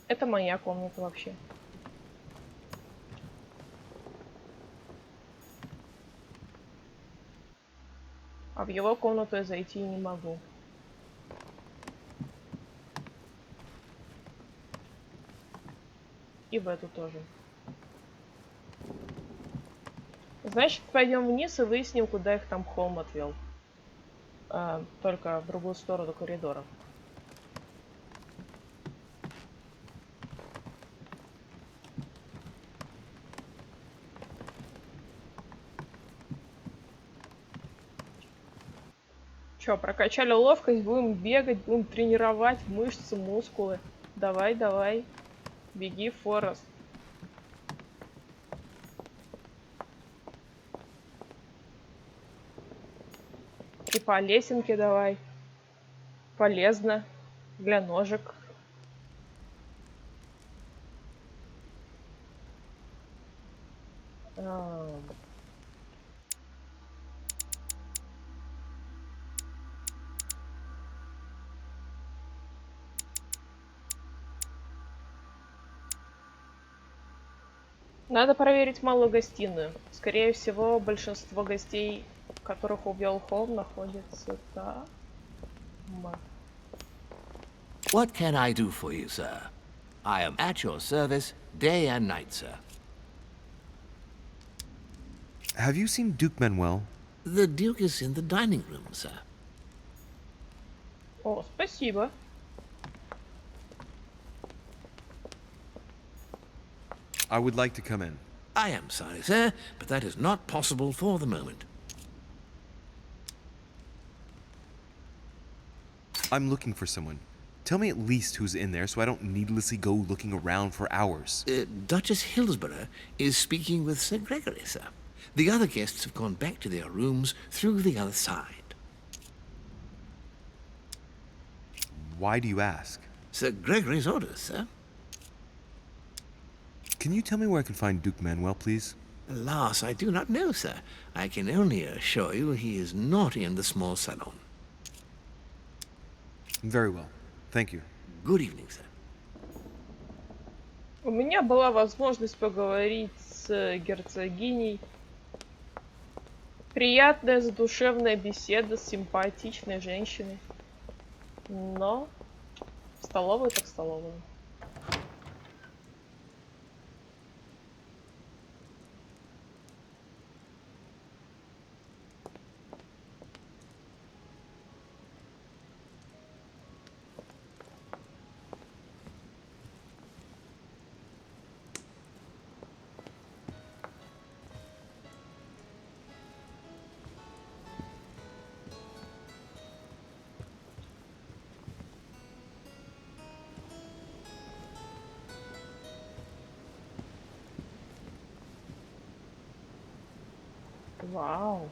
Это моя комната вообще. А в его комнату я зайти не могу. И в эту тоже. Значит, пойдем вниз и выясним, куда их там Холм отвел. Только в другую сторону коридора. Чё, прокачали ловкость, будем бегать, будем тренировать мышцы, мускулы. Давай, давай. Беги, Форест. И по лесенке давай. Полезно. Для ножек. Надо проверить малую гостиную. Скорее всего, большинство гостей, которых увел Холм, находится там. What can I do for you, sir? I am at your service day and night, sir. Have you seen Duke Manuel? The Duke is in the dining room, sir. О, спасибо. I would like to come in. I am sorry, sir, but that is not possible for the moment. I'm looking for someone. Tell me at least who's in there so I don't needlessly go looking around for hours. Duchess Hillsborough is speaking with Sir Gregory, sir. The other guests have gone back to their rooms through the other side. Why do you ask? Sir Gregory's orders, sir. Can you tell me where I can find Duke Manuel, please? Alas, I do not know, sir. I can only assure you he is not in the small salon. Very well. Thank you. Good evening, sir. У меня была возможность поговорить с герцогиней. Приятная, задушевная беседа с симпатичной женщиной. Но в столовую так в столовую. Вау.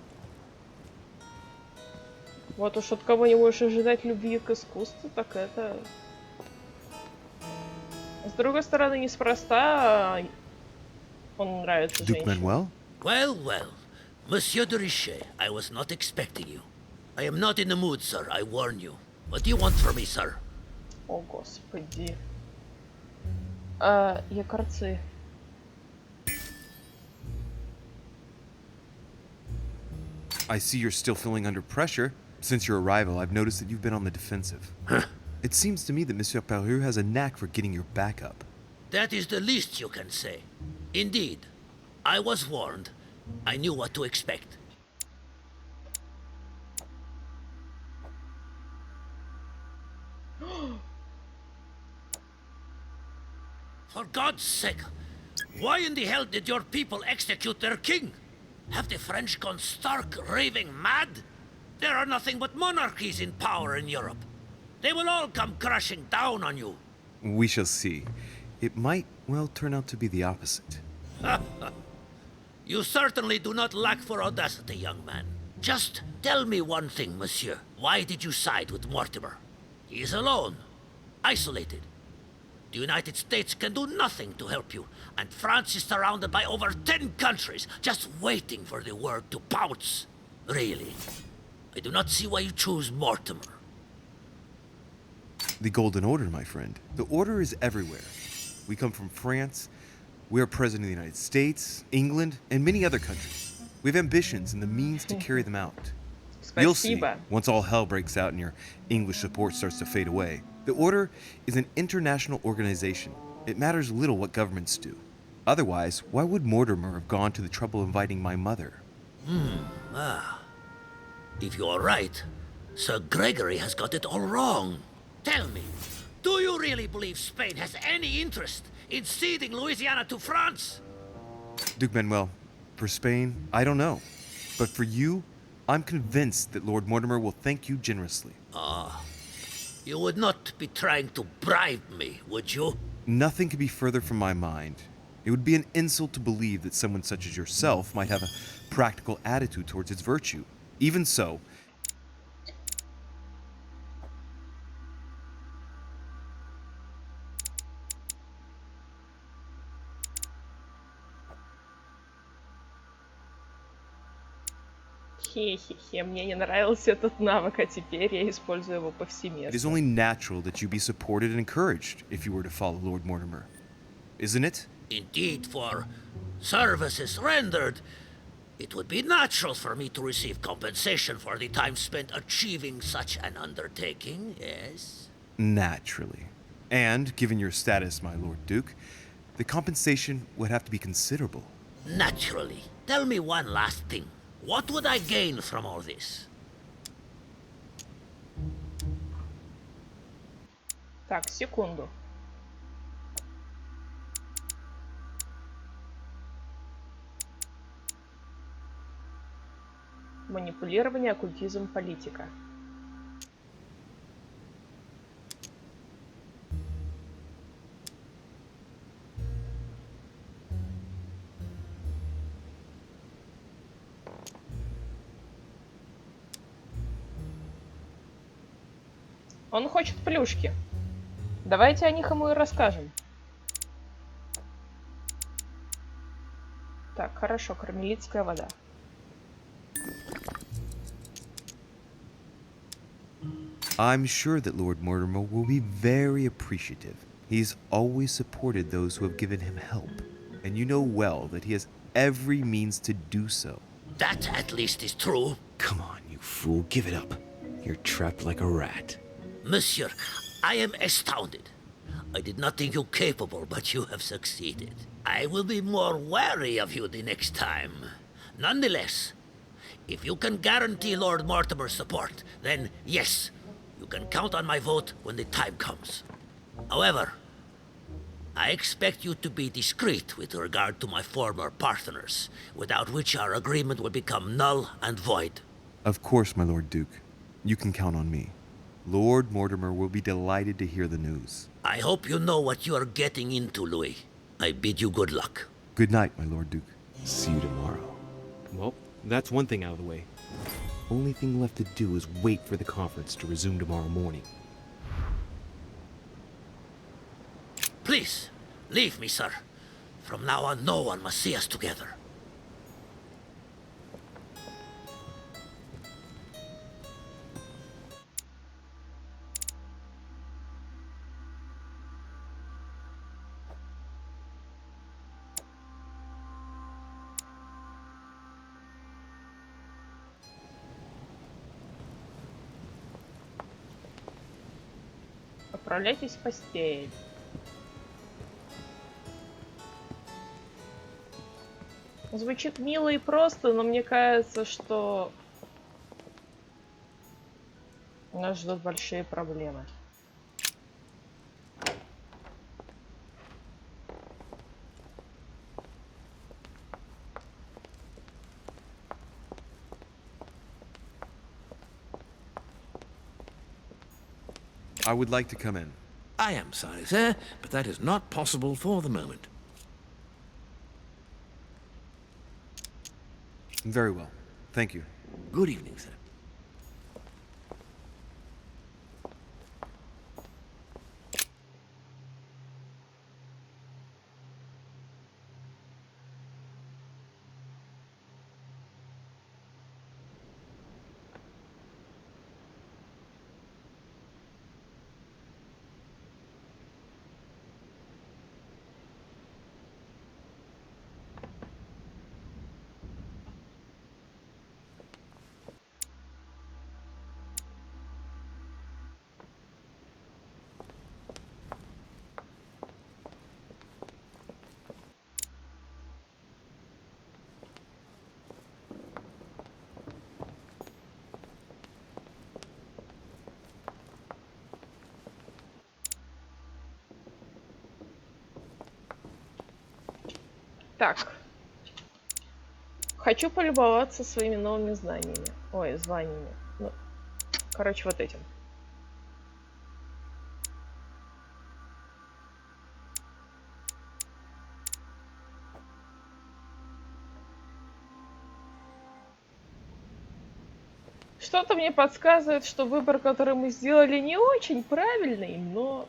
Вот уж от кого не можешь ожидать любви к искусству, так это... С другой стороны, неспроста он нравится Duke женщинам. Manuel? Well, well. Monsieur de Richet, I was not expecting you. I am not in the mood, sir, I warn you. What do you want from me, sir? О, господи. Якорцы. I see you're still feeling under pressure. Since your arrival, I've noticed that you've been on the defensive. It seems to me that Monsieur Peru has a knack for getting your back up. That is the least you can say. Indeed, I was warned. I knew what to expect. For God's sake, why in the hell did your people execute their king? Have the French gone stark raving mad? There are nothing but monarchies in power in Europe. They will all come crashing down on you. We shall see. It might, well, turn out to be the opposite. You certainly do not lack for audacity, young man. Just tell me one thing, monsieur. Why did you side with Mortimer? He is alone, isolated. The United States can do nothing to help you, and France is surrounded by over 10 countries, just waiting for the word to pounce. Really, I do not see why you choose Mortimer. The Golden Order, my friend. The Order is everywhere. We come from France. We are President of the United States, England, and many other countries. We have ambitions and the means to carry them out. You'll see, once all hell breaks out and your English support starts to fade away. The Order is an international organization. It matters little what governments do. Otherwise, why would Mortimer have gone to the trouble of inviting my mother? If you are right, Sir Gregory has got it all wrong. Tell me, do you really believe Spain has any interest in ceding Louisiana to France? Duke Manuel, for Spain, I don't know. But for you, I'm convinced that Lord Mortimer will thank you generously. You would not be trying to bribe me, would you? Nothing could be further from my mind. It would be an insult to believe that someone such as yourself might have a practical attitude towards its virtue. Even so, Хе-хе-хе, мне не нравился этот навык, а теперь я использую его повсеместно. it is only natural that you be supported and encouraged if you were to follow Lord Mortimer. Isn't it? Indeed, for services rendered, it would be natural for me to receive compensation for the time spent achieving such an undertaking, yes? Naturally. And, given your status, my Lord Duke, the compensation would have to be considerable. Naturally. Tell me one last thing. What would I gain from all this? Так, секунду. Манипулирование, оккультизм, политика. Он хочет плюшки. Давайте о них ему и расскажем. Так, хорошо, кармелитская вода. I'm sure that Lord Mortimer will be very appreciative. He's always supported those who have given him help, and you know well that he has every means to do so. That at least is true. Come on, you fool, give it up. You're trapped like a rat. Monsieur, I am astounded. I did not think you capable, but you have succeeded. I will be more wary of you the next time. Nonetheless, if you can guarantee Lord Mortimer's support, then yes, you can count on my vote when the time comes. However, I expect you to be discreet with regard to my former partners, without which our agreement will become null and void. Of course, my Lord Duke. You can count on me. Lord Mortimer will be delighted to hear the news. I hope you know what you are getting into, Louis. I bid you good luck. Good night, my Lord Duke. See you tomorrow. Well, That's one thing out of the way. Only thing left to do is wait for the conference to resume tomorrow morning. Please, leave me, sir. From now on, no one must see us together. Отправляйтесь в постель. Звучит мило и просто, но мне кажется, что нас ждут большие проблемы. I would like to come in. I am sorry, sir, but that is not possible for the moment. Very well. Thank you. Good evening, sir. Так. Хочу полюбоваться своими новыми знаниями. Ой, званиями. Ну, короче, вот этим. Что-то мне подсказывает, что выбор, который мы сделали, не очень правильный, но...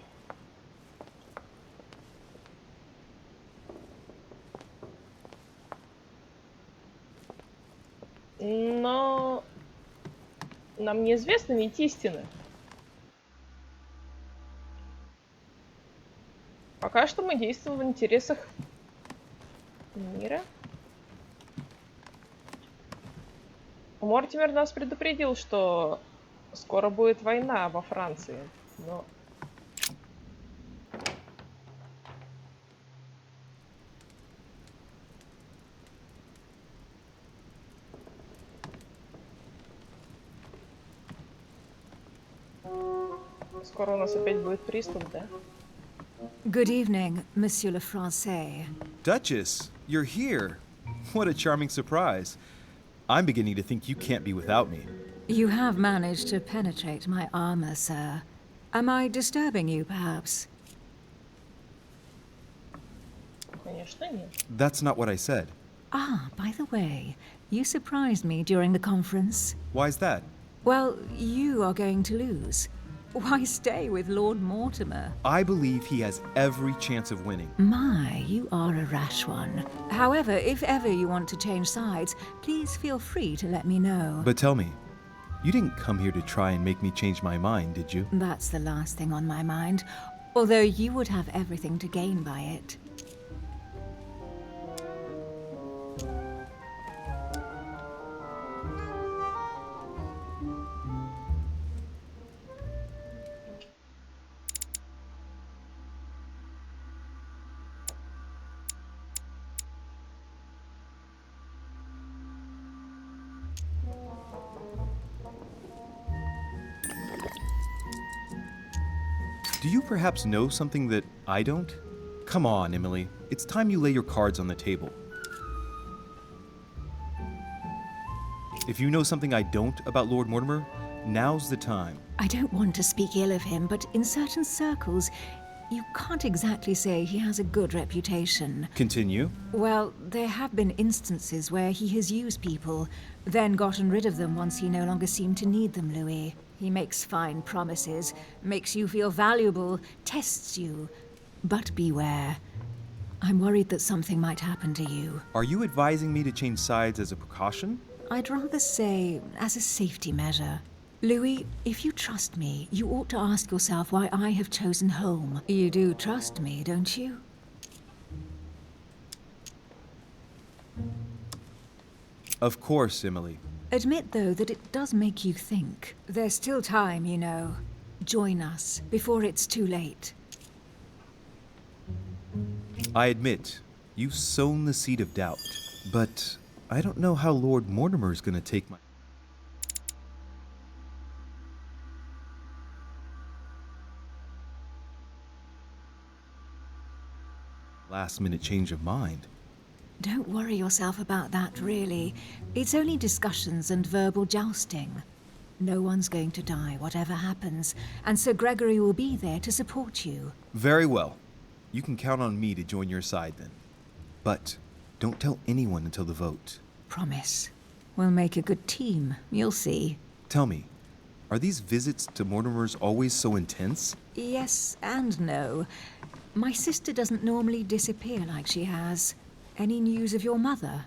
Но нам неизвестна ведь истина. Пока что мы действуем в интересах мира. Мортимер нас предупредил, что скоро будет война во Франции, но... Скоро у нас опять будет приступ, да? Good evening, Monsieur le Français. Duchess, you're here. What a charming surprise. I'm beginning to think you can't be without me. You have managed to penetrate my armor, sir. Am I disturbing you, perhaps? Конечно, нет. That's not what I said. Ah, by the way, you surprised me during the conference. Why's that? Well, you are going to lose. Why stay with Lord Mortimer? I believe he has every chance of winning. My, you are a rash one. However, if ever you want to change sides, please feel free to let me know. But tell me, you didn't come here to try and make me change my mind, did you? That's the last thing on my mind, although you would have everything to gain by it. Do you perhaps know something that I don't? Come on, Emily. It's time you lay your cards on the table. If you know something I don't about Lord Mortimer, now's the time. I don't want to speak ill of him, but in certain circles, You can't exactly say he has a good reputation. Continue. Well, there have been instances where he has used people, then gotten rid of them once he no longer seemed to need them, Louis. He makes fine promises, makes you feel valuable, tests you. But beware. I'm worried that something might happen to you. Are you advising me to change sides as a precaution? I'd rather say as a safety measure. Louis, if you trust me, you ought to ask yourself why I have chosen home. You do trust me, don't you? Of course, Emily. Admit, though, that it does make you think. There's still time, you know. Join us, before it's too late. I admit, you've sown the seed of doubt. But I don't know how Lord Mortimer's gonna take my... last-minute change of mind. Don't worry yourself about that, really. It's only discussions and verbal jousting. No one's going to die, whatever happens, and Sir Gregory will be there to support you. Very well. You can count on me to join your side then. But don't tell anyone until the vote. Promise. We'll make a good team, you'll see. Tell me, are these visits to Mortimer's always so intense? Yes and no. My sister doesn't normally disappear like she has. Any news of your mother?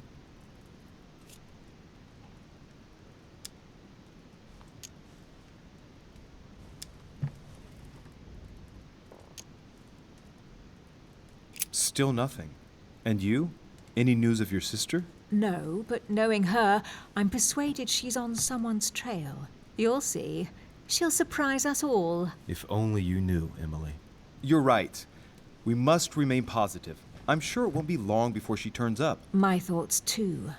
Still nothing. And you? Any news of your sister? No, but knowing her, I'm persuaded she's on someone's trail. You'll see. She'll surprise us all. If only you knew, Emily. You're right. We must remain positive. I'm sure it won't be long before she turns up. My thoughts, too.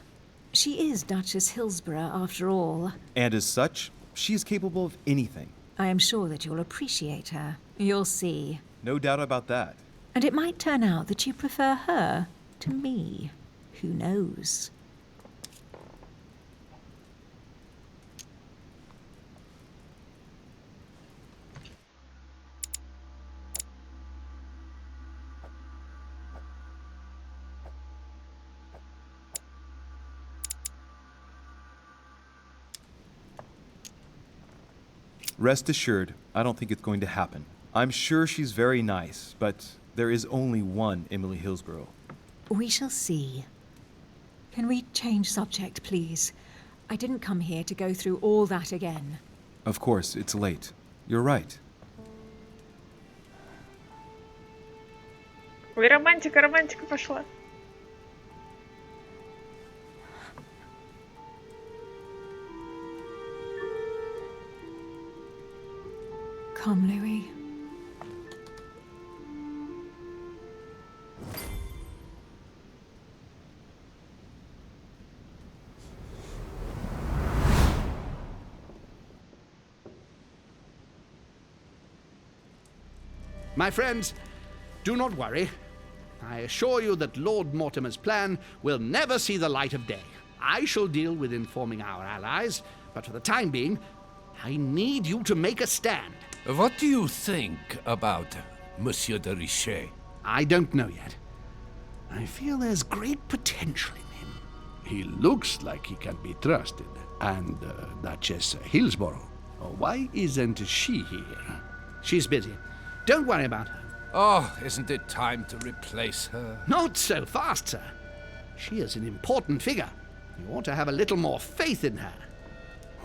She is Duchess Hillsborough, after all. And as such, she is capable of anything. I am sure that you'll appreciate her. You'll see. No doubt about that. And it might turn out that you prefer her to me. Who knows? Rest assured, I don't think it's going to happen. I'm sure she's very nice, but there is only one Emily Hillsborough. We shall see. Can we change subject, please? I didn't come here to go through all that again. Of course, it's late. You're right. Ой, романтика, романтика пошла. Come, Louis. My friends, do not worry. I assure you that Lord Mortimer's plan will never see the light of day. I shall deal with informing our allies, but for the time being, I need you to make a stand. What do you think about Monsieur de Richet? I don't know yet. I feel there's great potential in him. He looks like he can be trusted. And Duchess Hillsborough, why isn't she here? She's busy. Don't worry about her. Oh, isn't it time to replace her? Not so fast, sir. She is an important figure. You ought to have a little more faith in her.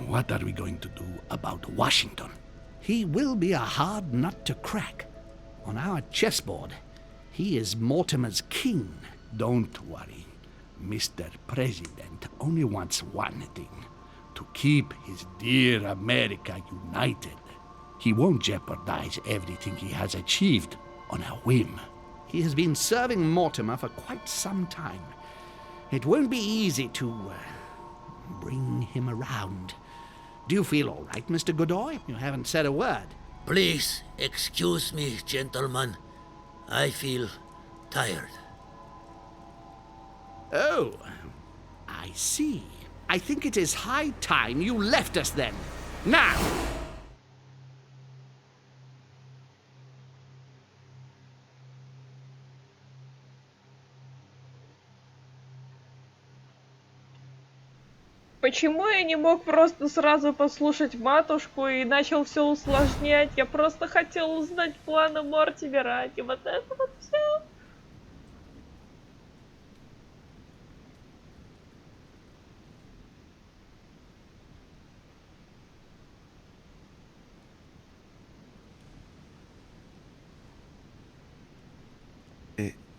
What are we going to do about Washington? He will be a hard nut to crack. On our chessboard, he is Mortimer's king. Don't worry. Mr. President only wants one thing: to keep his dear America united. He won't jeopardize everything he has achieved on a whim. He has been serving Mortimer for quite some time. It won't be easy to bring him around. Do you feel all right, Mr. Godoy? You haven't said a word. Please excuse me, gentlemen. I feel tired. Oh, I see. I think it is high time you left us then. Now! Почему я не мог просто сразу послушать матушку и начал все усложнять? Я просто хотел узнать планы Мортимера, и вот это вот все.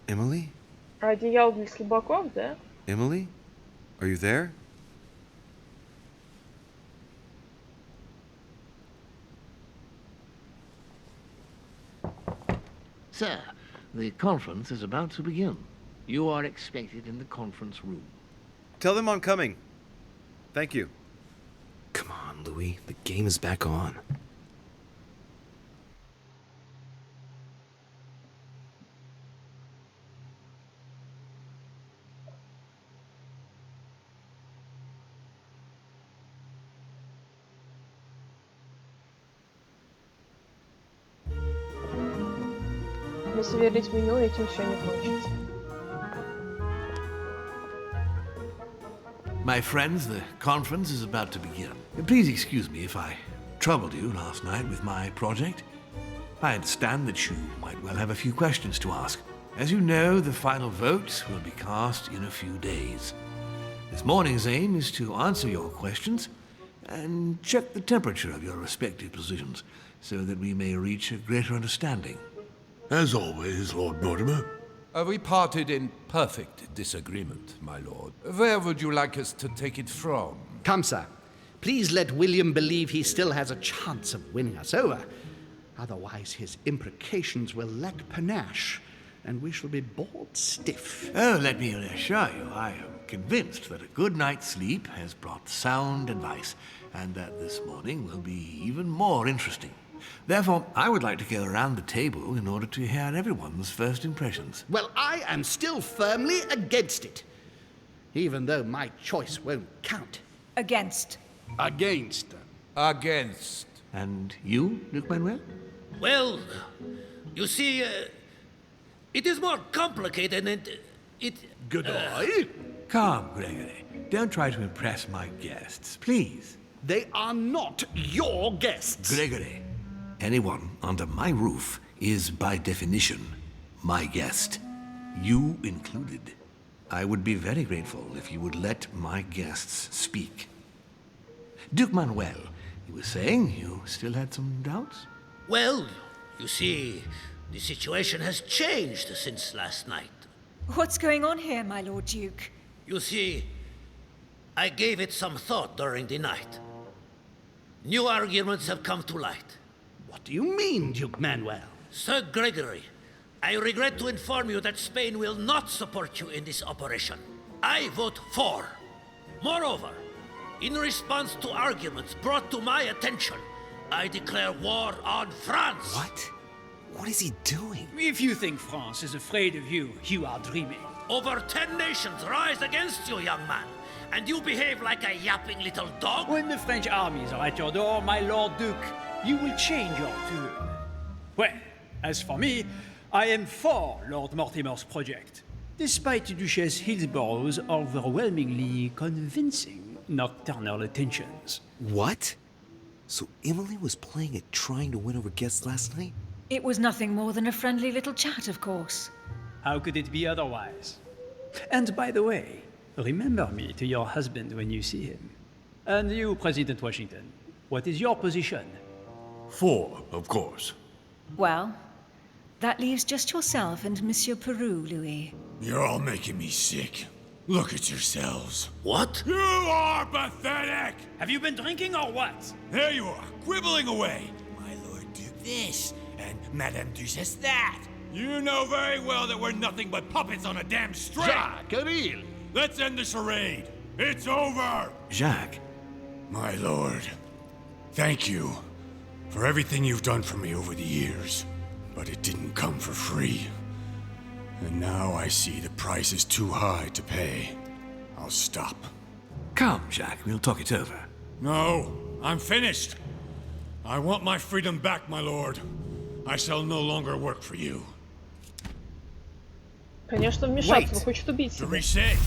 Emily? Одеяло для слабаков, да? Emily? Are you there? Sir, the conference is about to begin. You are expected in the conference room. Tell them I'm coming. Thank you. Come on, Louis. The game is back on. Если верить меню, этим все не кончится. My friends, the conference is about to begin. Please excuse me if I troubled you last night with my project. I understand that you might well have a few questions to ask. As you know, the final vote will be cast in a few days. This morning's aim is to answer your questions and check the temperature of your respective positions so that we may reach a greater understanding. As always, Lord Mortimer. We parted in perfect disagreement, my lord. Where would you like us to take it from? Come, sir. Please let William believe he still has a chance of winning us over. Otherwise, his imprecations will lack panache, and we shall be bored stiff. Oh, let me reassure you, I am convinced that a good night's sleep has brought sound advice, and that this morning will be even more interesting. Therefore, I would like to go around the table in order to hear everyone's first impressions. Well, I am still firmly against it, even though my choice won't count. Against. Against. Against. And you, Duke Manuel? Well, you see, it is more complicated and it... Good eye? Come, Gregory. Don't try to impress my guests, please. They are not your guests. Gregory, anyone under my roof is by definition my guest, you included. I would be very grateful if you would let my guests speak. Duke Manuel, you were saying you still had some doubts? Well, you see, the situation has changed since last night. What's going on here, my Lord Duke? You see, I gave it some thought during the night. New arguments have come to light. What do you mean, Duke Manuel? Sir Gregory, I regret to inform you that Spain will not support you in this operation. I vote for. Moreover, in response to arguments brought to my attention, I declare war on France. What? What is he doing? If you think France is afraid of you, you are dreaming. Over 10 nations rise against you, young man, and you behave like a yapping little dog? When the French armies are at your door, my Lord Duke, you will change your tune. Well, as for me, I am for Lord Mortimer's project, despite Duchess Hillsborough's overwhelmingly convincing nocturnal attentions. What? So Emily was playing at trying to win over guests last night? It was nothing more than a friendly little chat, of course. How could it be otherwise? And by the way, remember me to your husband when you see him. And you, President Washington, what is your position? For, of course. Well, that leaves just yourself and Monsieur Peru, Louis. You're all making me sick. Look at yourselves. What? You are pathetic! Have you been drinking or what? There you are, quibbling away. My Lord Duke this, and Madame Duchess that. You know very well that we're nothing but puppets on a damn string. Jacques, really? Let's end the charade. It's over. Jacques. My lord, thank you for everything you've done for me over the years. But it didn't come for free. And now I see the price is too high to pay. I'll stop. Come, Jacques, we'll talk it over. No, I'm finished. I want my freedom back, my lord. I shall no longer work for you. Конечно, вмешаться, он хочет убить себя. Richet,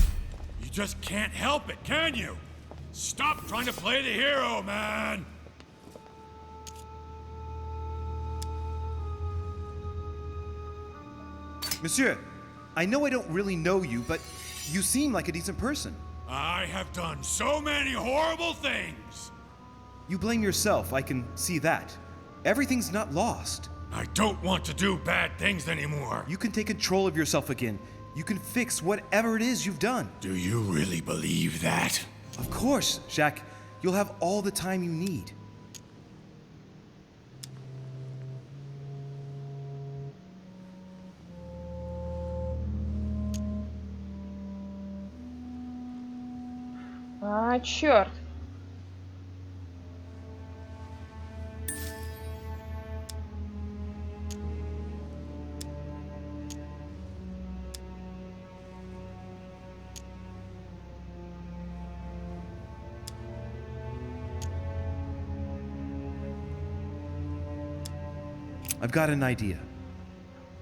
you just can't help it, can you? Stop trying to play the hero, man! Monsieur, I know I don't really know you, but you seem like a decent person. I have done so many horrible things! You blame yourself, I can see that. Everything's not lost. I don't want to do bad things anymore. You can take control of yourself again. You can fix whatever it is you've done. Do you really believe that? Of course, Jacques. You'll have all the time you need. А, черт. I've got an idea.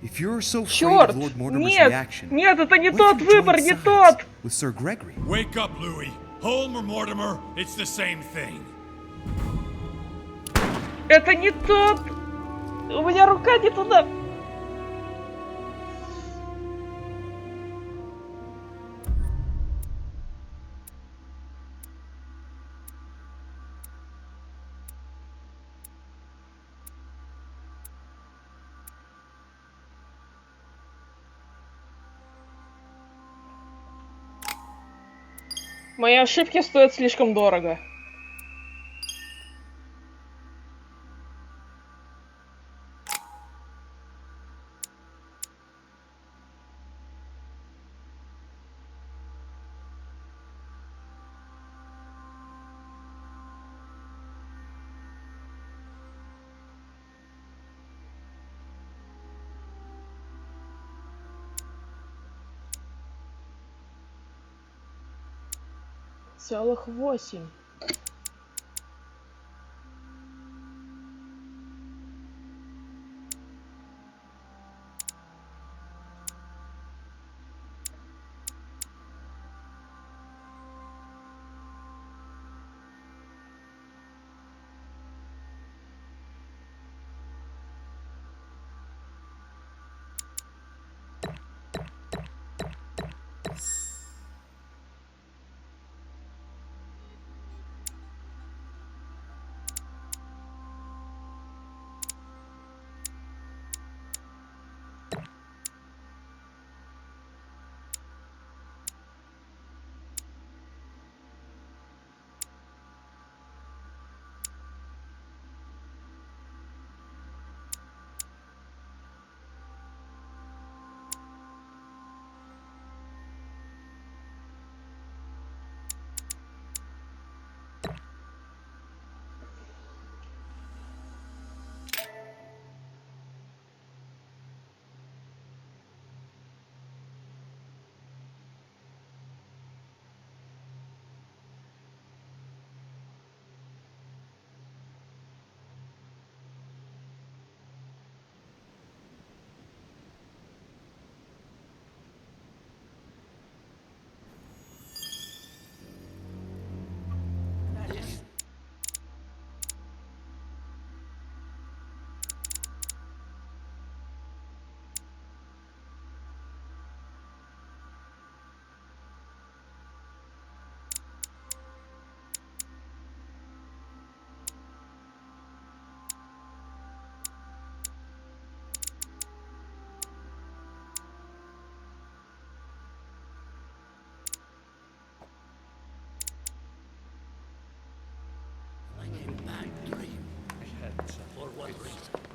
If you're so afraid Черт! of Lord Mortimer's Нет! reaction, Нет, это не what тот if you выбор, join не sides тот! with Sir Gregory? Wake up, Louis. Holm or Mortimer, it's the same thing. Это не тот! У меня рука не туда! Мои ошибки стоят слишком дорого. Целых 8.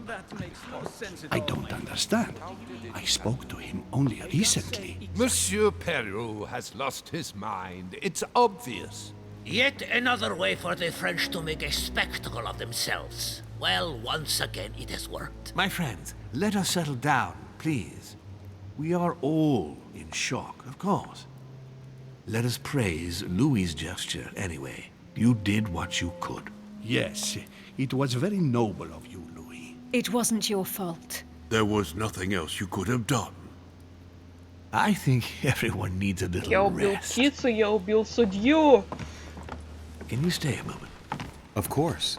That makes no sense at I all. don't understand. I spoke to him only recently. Monsieur Perrault has lost his mind. It's obvious. Yet another way for the French to make a spectacle of themselves. Well, once again it has worked. My friends, let us settle down, please. We are all in shock, of course. Let us praise Louis's gesture anyway. You did what you could. Yes, it was very noble of you, Louis. It wasn't your fault. There was nothing else you could have done. I think everyone needs a Я little убил rest. птицу, я убил судью. Can you stay a moment? Of course.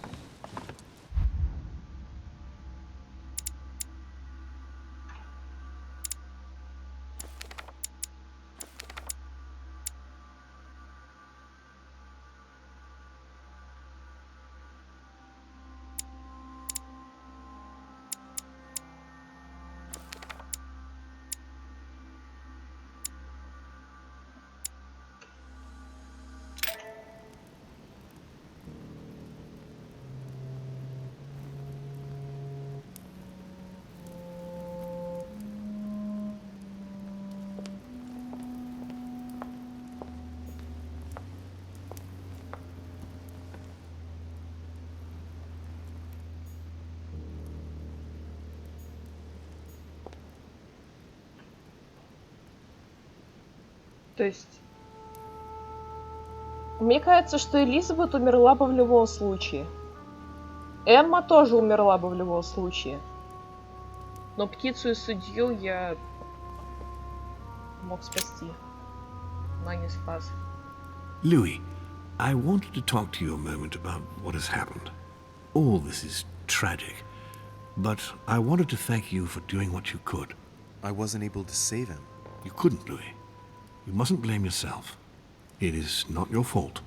То есть... Мне кажется, что Элизабет умерла бы в любом случае. Эмма тоже умерла бы в любом случае. Но птицу и судью я мог спасти. Но не спас. Louis, I wanted to talk to you a moment about what has happened. All this is tragic, but I wanted to thank you for doing what you could. I wasn't able to save him. You couldn't, Louis. You mustn't blame yourself. It is not your fault.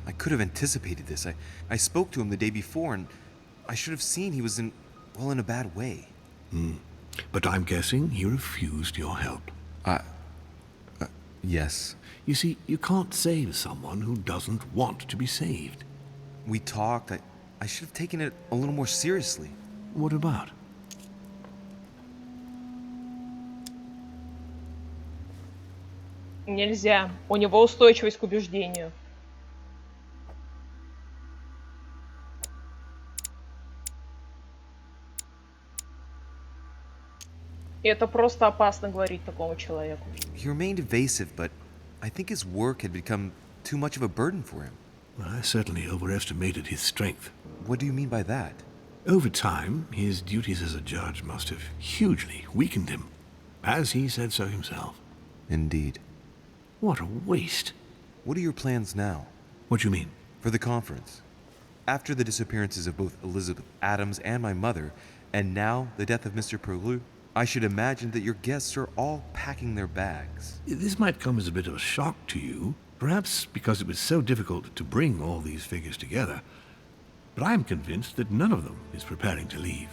I could have anticipated this. I spoke to him the day before, and I should have seen he was in a bad way. But I'm guessing he refused your help. Yes. You see, you can't save someone who doesn't want to be saved. We talked. I should have taken it a little more seriously. What about? Нельзя. У него устойчивость к убеждению. И это просто опасно говорить такому человеку. He remained evasive, but I think his work had become too much of a burden for him. I certainly overestimated his strength. What do you mean by that? Over time, his duties as a judge must have hugely weakened him, as he said so himself. Indeed. What a waste. What are your plans now? What do you mean? For the conference. After the disappearances of both Elizabeth Adams and my mother, and now the death of Mr. Perlu, I should imagine that your guests are all packing their bags. This might come as a bit of a shock to you, perhaps because it was so difficult to bring all these figures together. But I am convinced that none of them is preparing to leave.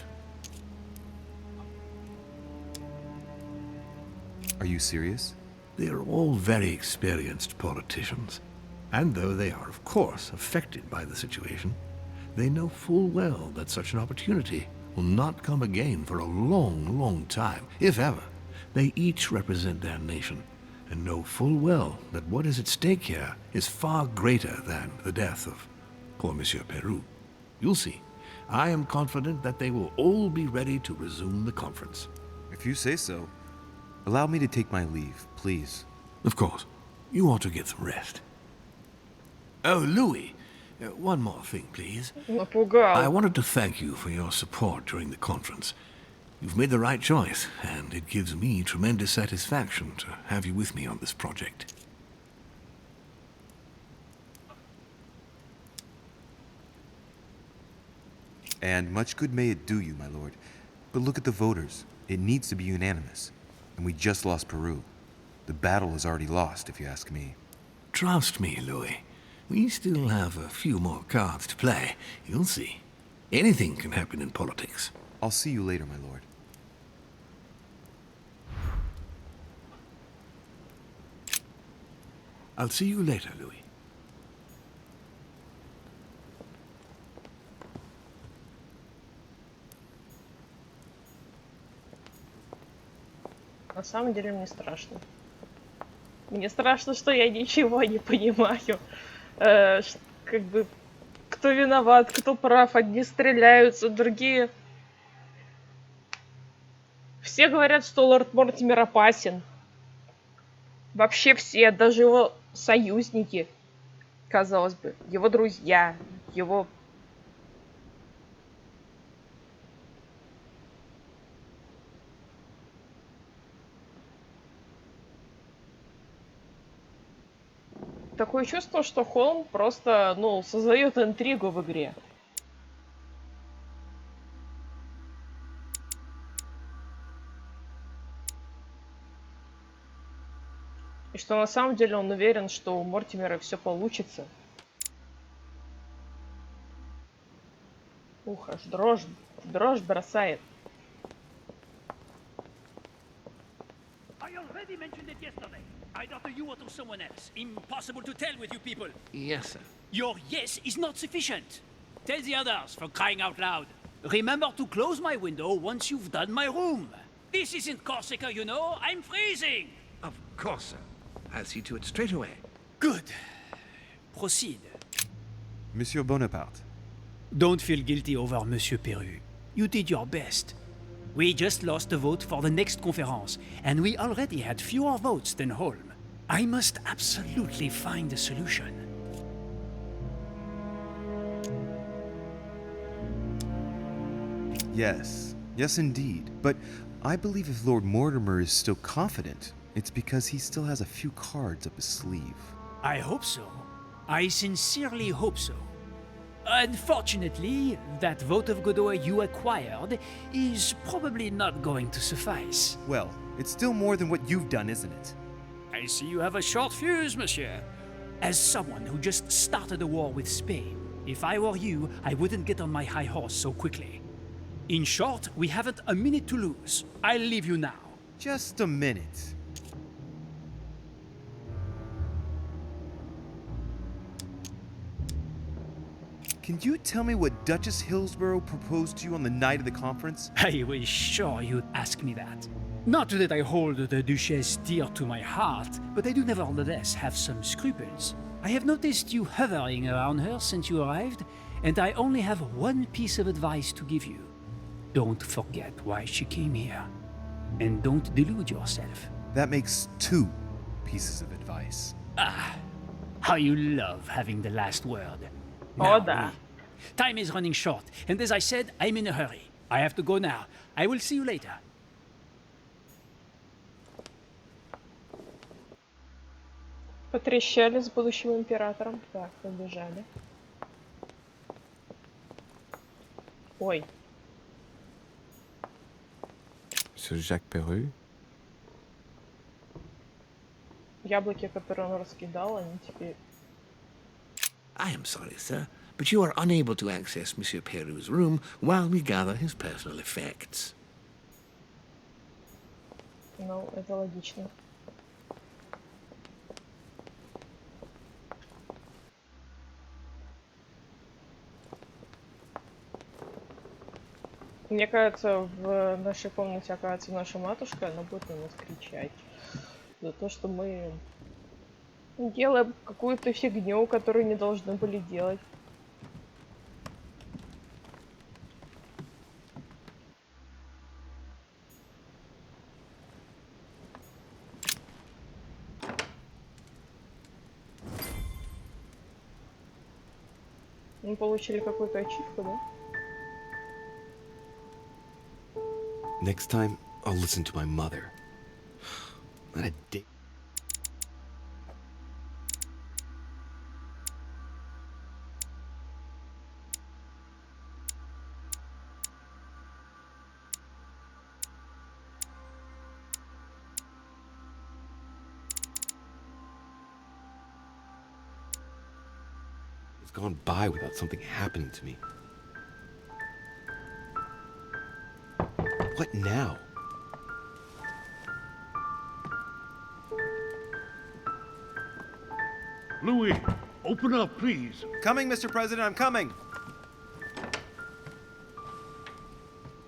Are you serious? They are all very experienced politicians. And though they are, of course, affected by the situation, they know full well that such an opportunity will not come again for a long, long time, if ever. They each represent their nation, and know full well that what is at stake here is far greater than the death of poor Monsieur Perru. You'll see. I am confident that they will all be ready to resume the conference. If you say so. Allow me to take my leave, please. Of course. You ought to get some rest. Oh, Louis, one more thing, please. Напугал. I wanted to thank you for your support during the conference. You've made the right choice, and it gives me tremendous satisfaction to have you with me on this project. And much good may it do you, my lord. But look at the voters. It needs to be unanimous. And we just lost Peru. The battle is already lost, if you ask me. Trust me, Louis. We still have a few more cards to play. You'll see. Anything can happen in politics. I'll see you later, my lord. I'll see you later, Louis. На самом деле мне страшно. Мне страшно, что я ничего не понимаю. Как бы, кто виноват, кто прав. Одни стреляются, другие... Все говорят, что лорд Мортимер опасен. Вообще все, даже его союзники, казалось бы, его друзья, его... Такое чувство, что Холм просто, ну, создает интригу в игре. И что на самом деле он уверен, что у Мортимера все получится. Ух, аж дрожь бросает. I already mentioned it yesterday. Either to you or to someone else. Impossible to tell with you people. Yes, sir. Your yes is not sufficient. Tell the others, for crying out loud. Remember to close my window once you've done my room. This isn't Corsica, you know. I'm freezing. Of course, sir. I'll see to it straight away. Good. Proceed. Monsieur Bonaparte. Don't feel guilty over Monsieur Peru. You did your best. We just lost the vote for the next conference, and we already had fewer votes than Holm. I must absolutely find a solution. Yes, yes indeed. But I believe if Lord Mortimer is still confident, it's because he still has a few cards up his sleeve. I hope so. I sincerely hope so. Unfortunately, that vote of Godot you acquired is probably not going to suffice. Well, it's still more than what you've done, isn't it? I see you have a short fuse, monsieur. As someone who just started a war with Spain, if I were you, I wouldn't get on my high horse so quickly. In short, we haven't a minute to lose. I'll leave you now. Just a minute. Can you tell me what Duchess Hillsborough proposed to you on the night of the conference? I was sure you'd ask me that. Not that I hold the Duchess dear to my heart, but I do nevertheless have some scruples. I have noticed you hovering around her since you arrived, and I only have one piece of advice to give you. Don't forget why she came here. And don't delude yourself. That makes 2 pieces of advice. Ah, how you love having the last word. Oh, да. Time is running short, and as I said, I'm in a hurry. I have to go now. I will see you later. Потрещали с будущим императором. Так, побежали. Ой. Monsieur Jacques Peru? Яблоки, которые он раскидал, они теперь... I am sorry, sir, but you are unable to access Monsieur Peru's room while we gather his personal effects. Ну, это логично. Мне кажется, в нашей комнате окажется наша матушка, она будет на нас кричать за то, что мы делаем какую-то фигню, которую не должны были делать. Мы получили какую-то ачивку, да? Next time, I'll listen to my mother. Not a dick. It's gone by without something happening to me. What now? Louis, open up, please. Coming, Mr. President, I'm coming.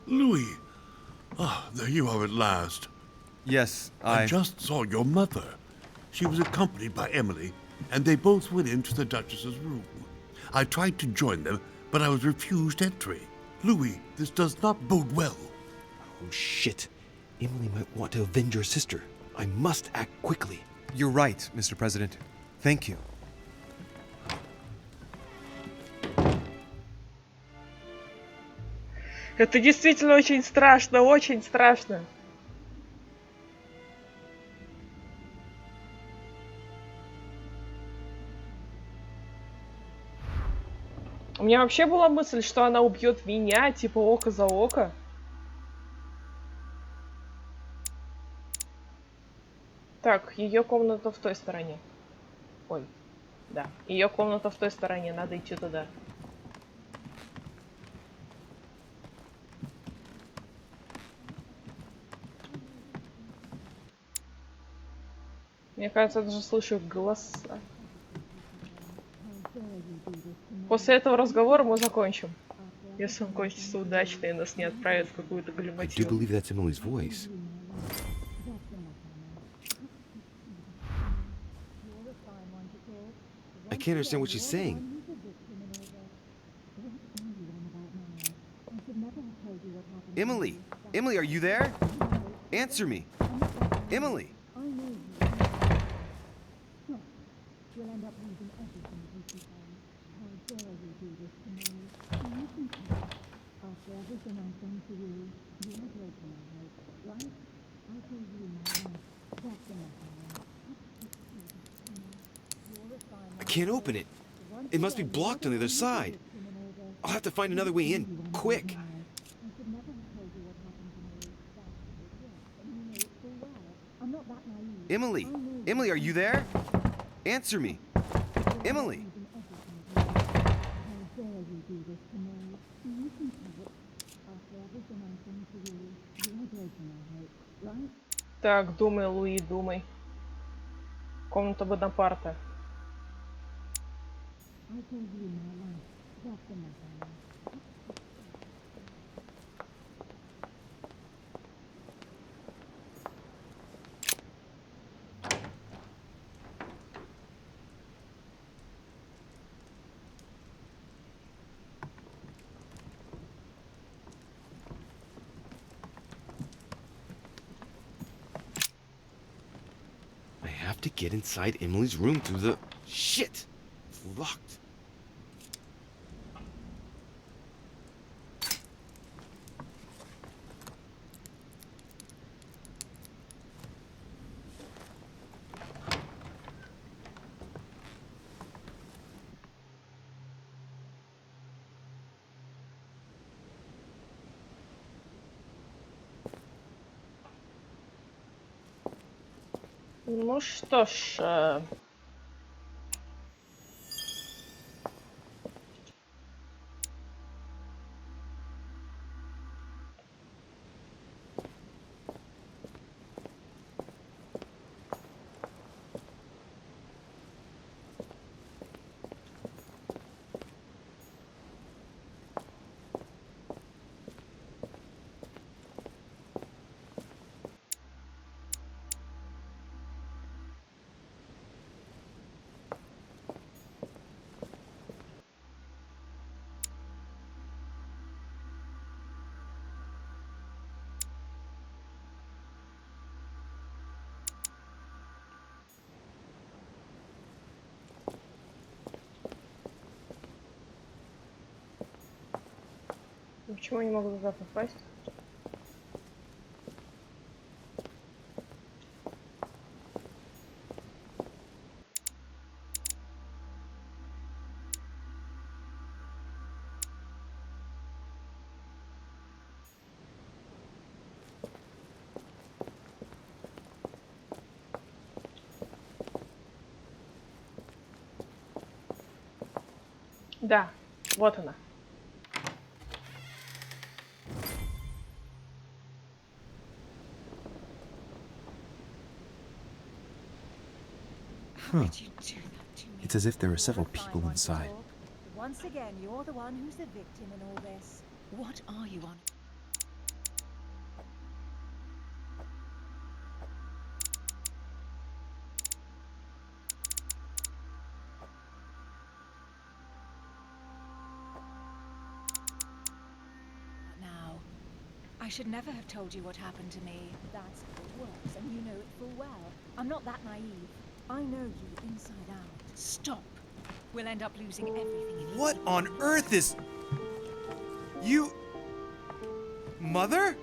Louis. Ah, there you are at last. Yes, I just saw your mother. She was accompanied by Emily, and they both went into the Duchess's room. I tried to join them, but I was refused entry. Louis, this does not bode well. Oh, shit. Emily might want to avenge her sister. I must act quickly. You're right, Mr. President. Thank you. Это действительно очень страшно, очень страшно. У меня вообще была мысль, что она убьет меня, типа око за око. Так, ее комната в той стороне. Ой, да. Ее комната в той стороне, надо идти туда. Мне кажется, я даже слышу их голоса. После этого разговора мы закончим. Если он кончится удачно и нас не отправят в какую-то I do галиматью. believe that's Emily's voice. I can't understand what she's saying. Emily! Emily, are you there? Answer me! Emily! I can't open it. It must be blocked on the other side. I'll have to find another way in, quick. Emily! Emily, are you there? Answer me! Emily! Так, думай, Луи, думай. Комната Бонапарта. I have to get inside Emily's room through the... Shit! It's locked. Ну что ж... Почему я не могу туда попасть? Да, вот она. Huh. It's as if there are several people inside. Once again, you're the one who's the victim in all this. What are you on? Now, I should never have told you what happened to me. That's how it works, and you know it full well. I'm not that naive. I know you inside out. Stop. We'll end up losing everything in What on earth is... You... Mother?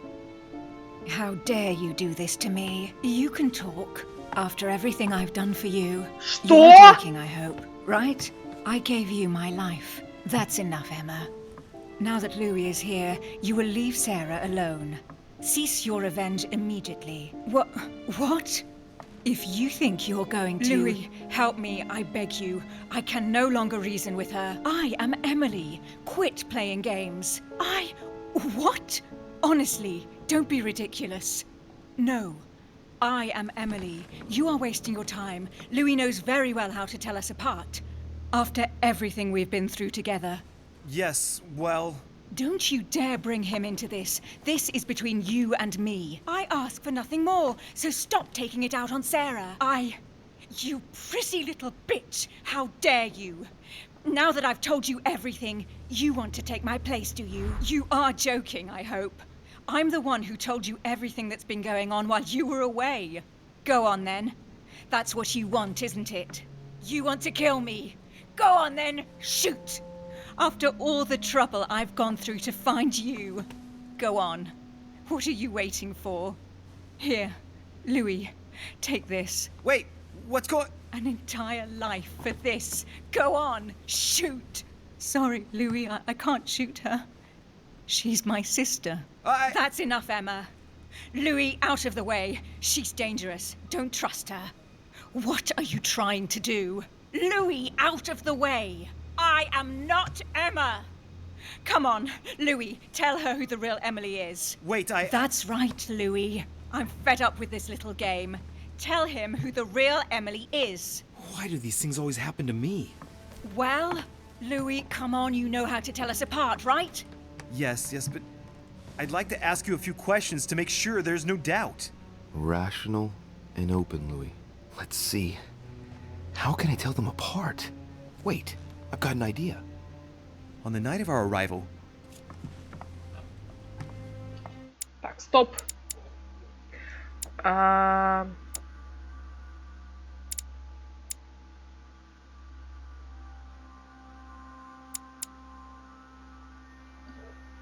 How dare you do this to me? You can talk. After everything I've done for you. Что? You're joking, I hope, right? I gave you my life. That's enough, Emma. Now that Louis is here, you will leave Sarah alone. Cease your revenge immediately. What? If you think you're going to... Louis, help me, I beg you. I can no longer reason with her. I am Emily. Quit playing games. What? Honestly, don't be ridiculous. No. I am Emily. You are wasting your time. Louis knows very well how to tell us apart. After everything we've been through together. Yes, well... Don't you dare bring him into this. This is between you and me. I ask for nothing more, so stop taking it out on Sarah. You prissy little bitch! How dare you? Now that I've told you everything, you want to take my place, do you? You are joking, I hope. I'm the one who told you everything that's been going on while you were away. Go on then. That's what you want, isn't it? You want to kill me. Go on then, shoot! After all the trouble I've gone through to find you. Go on. What are you waiting for? Here, Louis, take this. Wait, what's going... An entire life for this. Go on, shoot! Sorry, Louis, I can't shoot her. She's my sister. That's enough, Emma. Louis, out of the way. She's dangerous. Don't trust her. What are you trying to do? Louis, out of the way! I am not Emma! Come on, Louis, tell her who the real Emily is. Wait, That's right, Louis. I'm fed up with this little game. Tell him who the real Emily is. Why do these things always happen to me? Well, Louis, come on, you know how to tell us apart, right? Yes, but... I'd like to ask you a few questions to make sure there's no doubt. Rational and open, Louis. Let's see. How can I tell them apart? Wait, I've got an idea. On the night of our arrival... Так, стоп.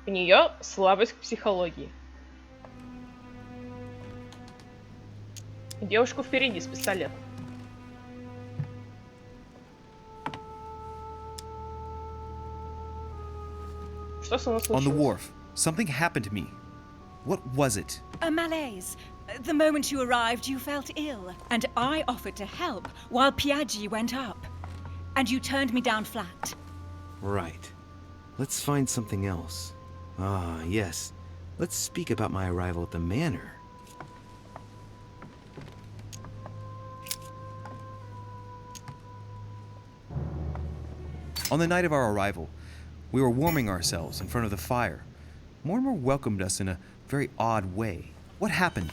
У нее слабость к психологии. Девушку впереди с пистолетом. Что с ним случилось? On the wharf, something happened to me. What was it? A malaise. The moment you arrived, you felt ill. And I offered to help while Piaggi went up. And you turned me down flat. Right. Let's find something else. Ah, yes. Let's speak about my arrival at the manor. On the night of our arrival, we were warming ourselves in front of the fire. Mortimer welcomed us in a very odd way. What happened?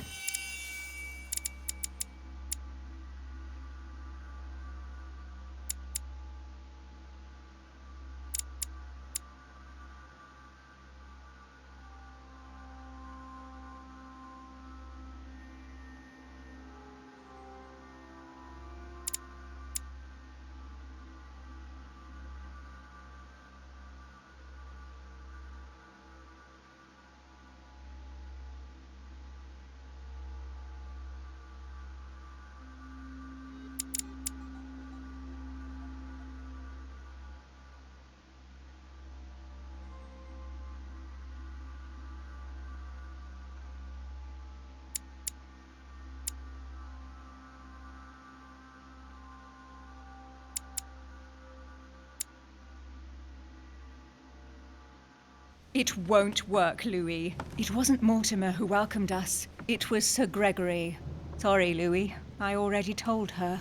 It won't work, Louis. It wasn't Mortimer who welcomed us. It was Sir Gregory. Sorry, Louis. I already told her.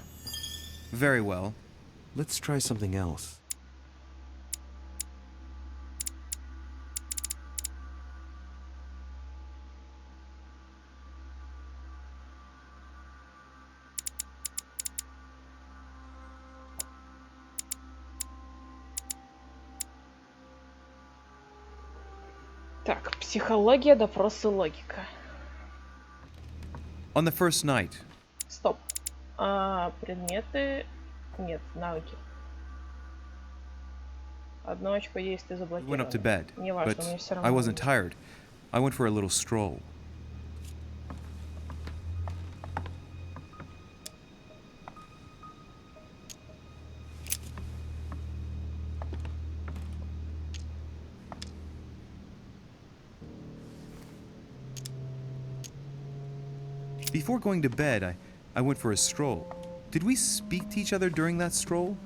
Very well. Let's try something else. Так, психология, допрос и логика. On the first night. Стоп. Предметы... Нет, навыки. Одно очко действия We went up to заблокировано. bed, Неважно, but мне все I равно. wasn't tired. I went for a little stroll. Before going to bed, I went for a stroll. Did we speak to each other during that stroll?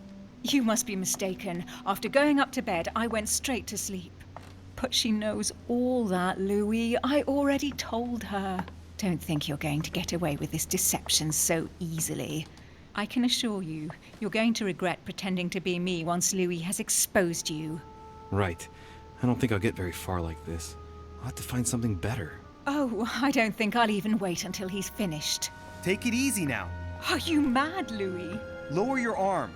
You must be mistaken. After going up to bed, I went straight to sleep. But she knows all that, Louis. I already told her. Don't think you're going to get away with this deception so easily. I can assure you, you're going to regret pretending to be me once Louis has exposed you. Right. I don't think I'll get very far like this. I'll have to find something better. Oh, I don't think I'll even wait until he's finished. Take it easy now. Are you mad, Louis? Lower your arm.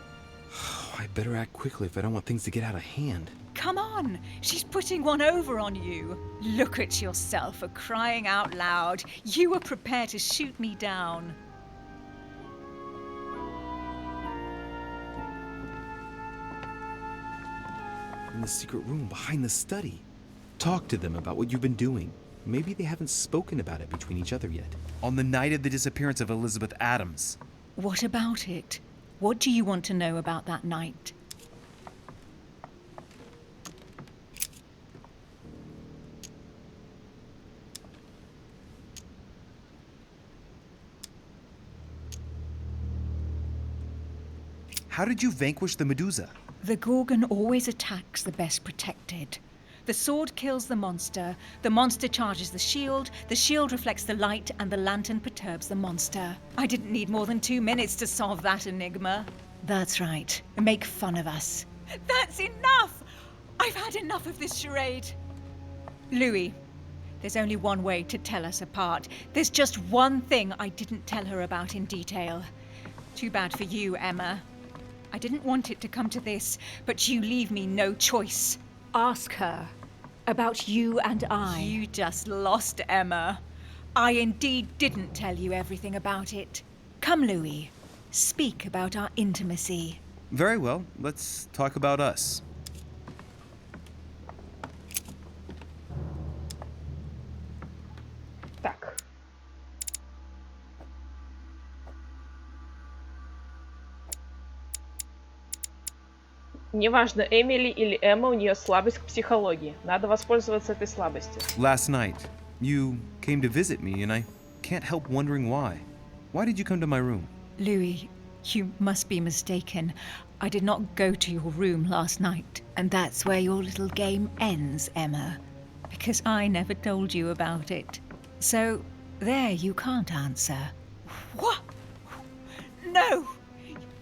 I better act quickly if I don't want things to get out of hand. Come on, she's putting one over on you. Look at yourself for crying out loud. You were prepared to shoot me down. In the secret room behind the study. Talk to them about what you've been doing. Maybe they haven't spoken about it between each other yet. On the night of the disappearance of Elizabeth Adams. What about it? What do you want to know about that night? How did you vanquish the Medusa? The Gorgon always attacks the best protected. The sword kills the monster charges the shield reflects the light, and the lantern perturbs the monster. I didn't need more than 2 minutes to solve that enigma. That's right. Make fun of us. That's enough! I've had enough of this charade. Louis, there's only one way to tell us apart. There's just one thing I didn't tell her about in detail. Too bad for you, Emma. I didn't want it to come to this, but you leave me no choice. Ask her about you and I. You just lost, Emma. I indeed didn't tell you everything about it. Come, Louis. Speak about our intimacy. Very well, let's talk about us. Так. Неважно, Эмили или Эмма, у нее слабость к психологии. Надо воспользоваться этой слабостью. Last night, you came to visit me, and I can't help wondering why. Why did you come to my room? Louis, you must be mistaken. I did not go to your room last night. And that's where your little game ends, Emma. Because I never told you about it. So, there you can't answer. What? No!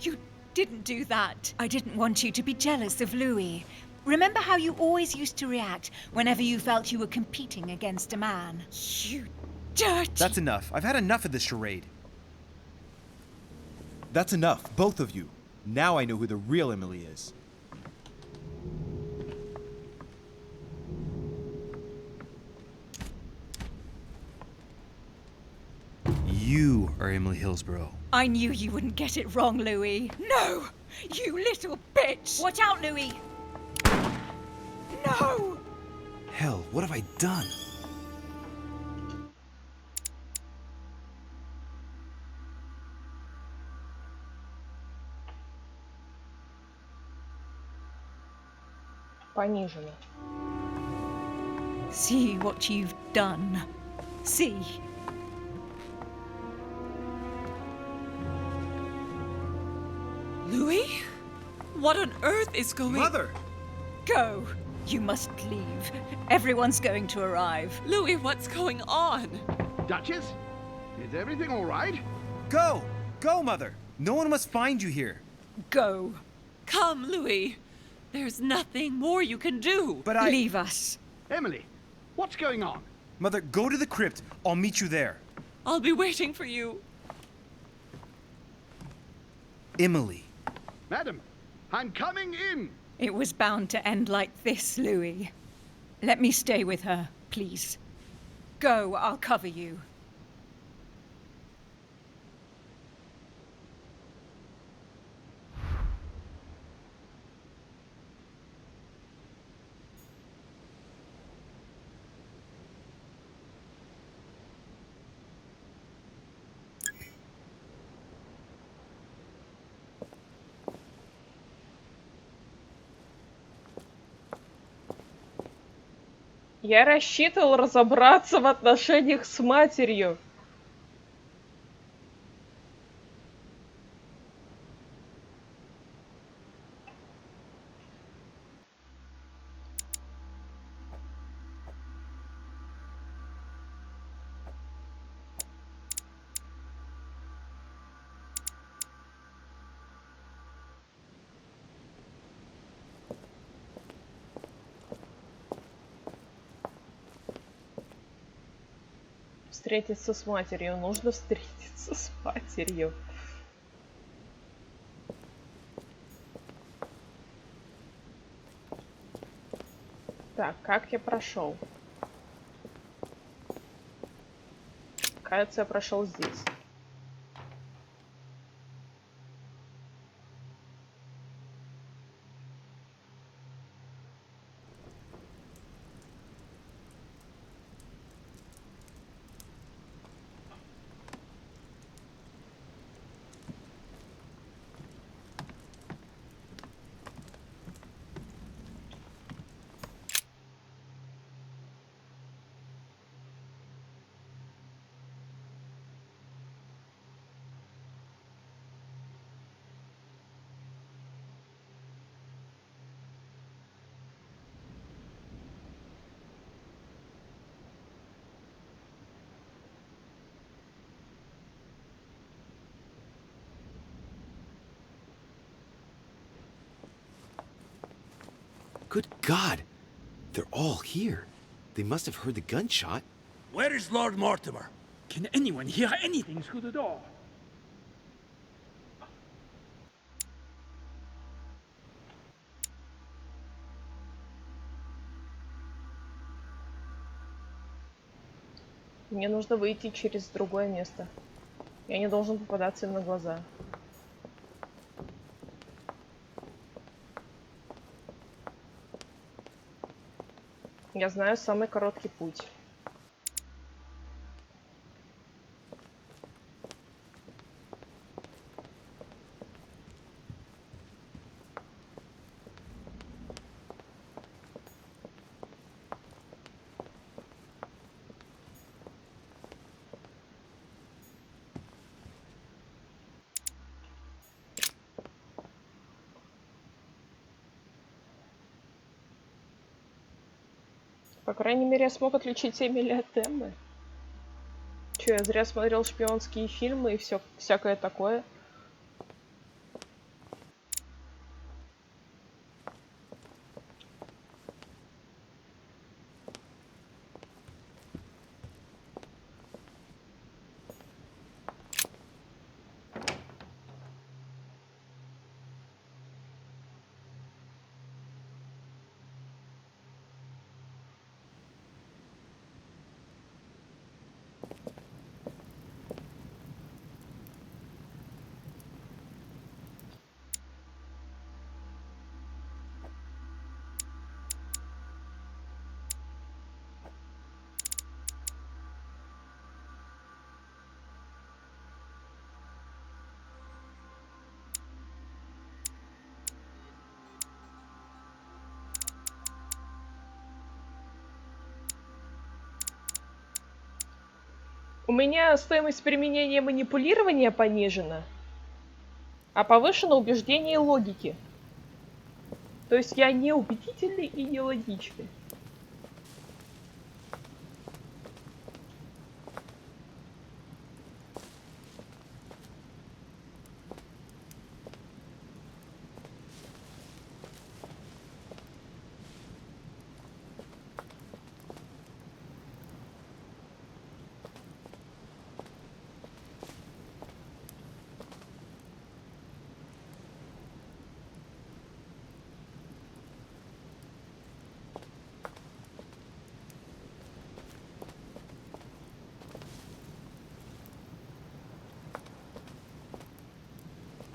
You didn't do that. I didn't want you to be jealous of Louis. Remember how you always used to react whenever you felt you were competing against a man? You dirty... That's enough. I've had enough of this charade. That's enough, both of you. Now I know who the real Emily is. You are Emily Hillsborough. I knew you wouldn't get it wrong, Louis. No! You little bitch! Watch out, Louis! No! Hell, what have I done? Понижено. See what you've done. See. Louis? What on earth is going... Mother! Go. You must leave. Everyone's going to arrive. Louis, what's going on? Duchess? Is everything all right? Go! Go, Mother! No one must find you here. Go. Come, Louis. There's nothing more you can do. But I... Leave us. Emily, what's going on? Mother, go to the crypt. I'll meet you there. I'll be waiting for you. Emily. Madam, I'm coming in. It was bound to end like this, Louis. Let me stay with her, please. Go, I'll cover you. Я рассчитывал разобраться в отношениях с матерью. Встретиться с матерью. Нужно встретиться с матерью. Так, как я прошел? Кажется, я прошел здесь. Good God! They're all here. They must have heard the gunshot. Where is Lord Mortimer? Can anyone hear anything through the door? Мне нужно выйти через другое место. Я не должен попадаться им на глаза. Я знаю самый короткий путь. По крайней мере, я смог отличить Эмили от Эммы. Чё, я зря смотрел шпионские фильмы и всякое такое. У меня стоимость применения манипулирования понижена, а повышено убеждение и логики. То есть я не убедительный и не логичный.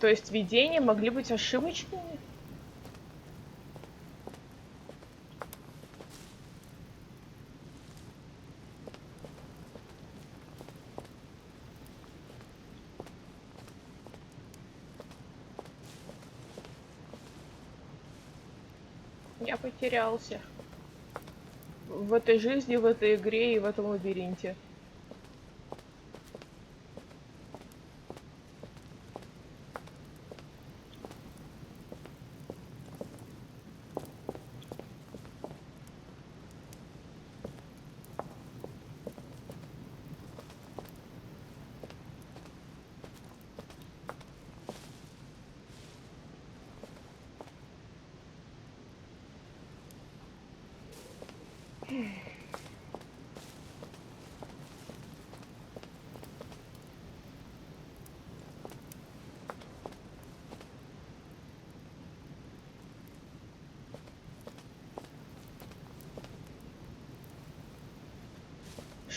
То есть видения могли быть ошибочными? Я потерялся. В этой жизни, в этой игре и в этом лабиринте.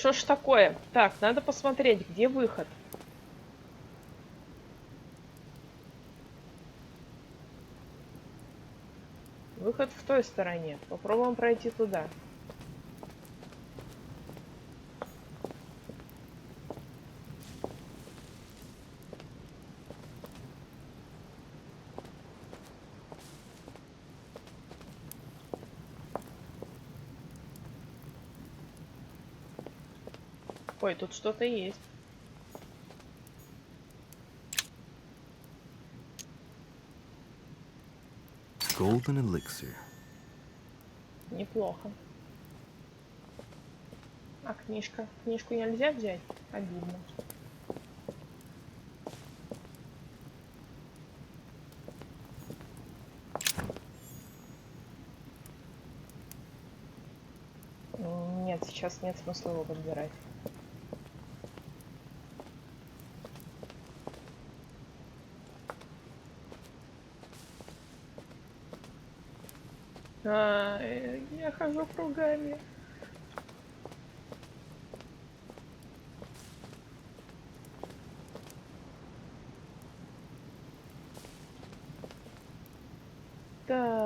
что ж такое? Так, надо посмотреть, где выход. Выход в той стороне. Попробуем пройти туда. Ой, тут что-то есть. Golden elixir. Неплохо. А книжка? Книжку нельзя взять? Обидно. Нет, сейчас нет смысла его подбирать. Я хожу кругами. Так.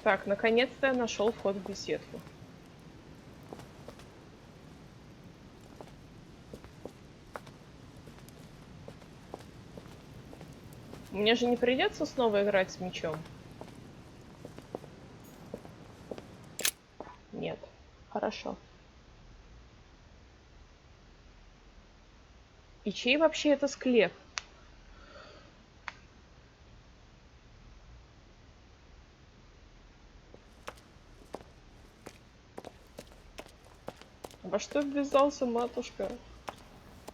Так, наконец-то я нашел вход в беседку. Мне же не придется снова играть с мечом? Нет. Хорошо. И чей вообще это склеп? Во что ввязался, матушка?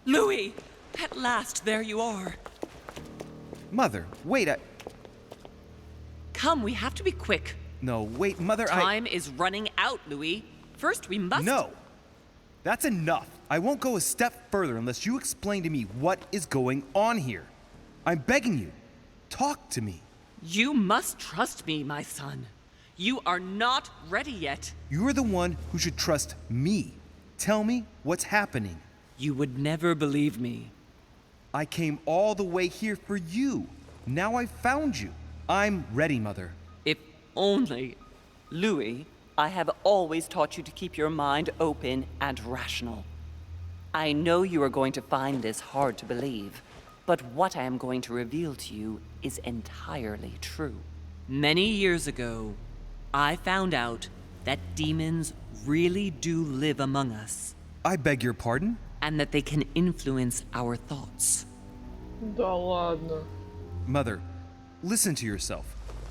Louis! At last, there you are. Mother, wait, Come, we have to be quick. No, wait, Mother, Time is running out, Louis. First, we must... No! That's enough. I won't go a step further unless you explain to me what is going on here. I'm begging you. Talk to me. You must trust me, my son. You are not ready yet. You're the one who should trust me. Tell me what's happening. You would never believe me. I came all the way here for you. Now I've found you. I'm ready, Mother. If only... Louis, I have always taught you to keep your mind open and rational. I know you are going to find this hard to believe, but what I am going to reveal to you is entirely true. Many years ago, I found out that demons really do live among us. I beg your pardon? And that they can influence our thoughts. Да ладно. Mother, listen to yourself.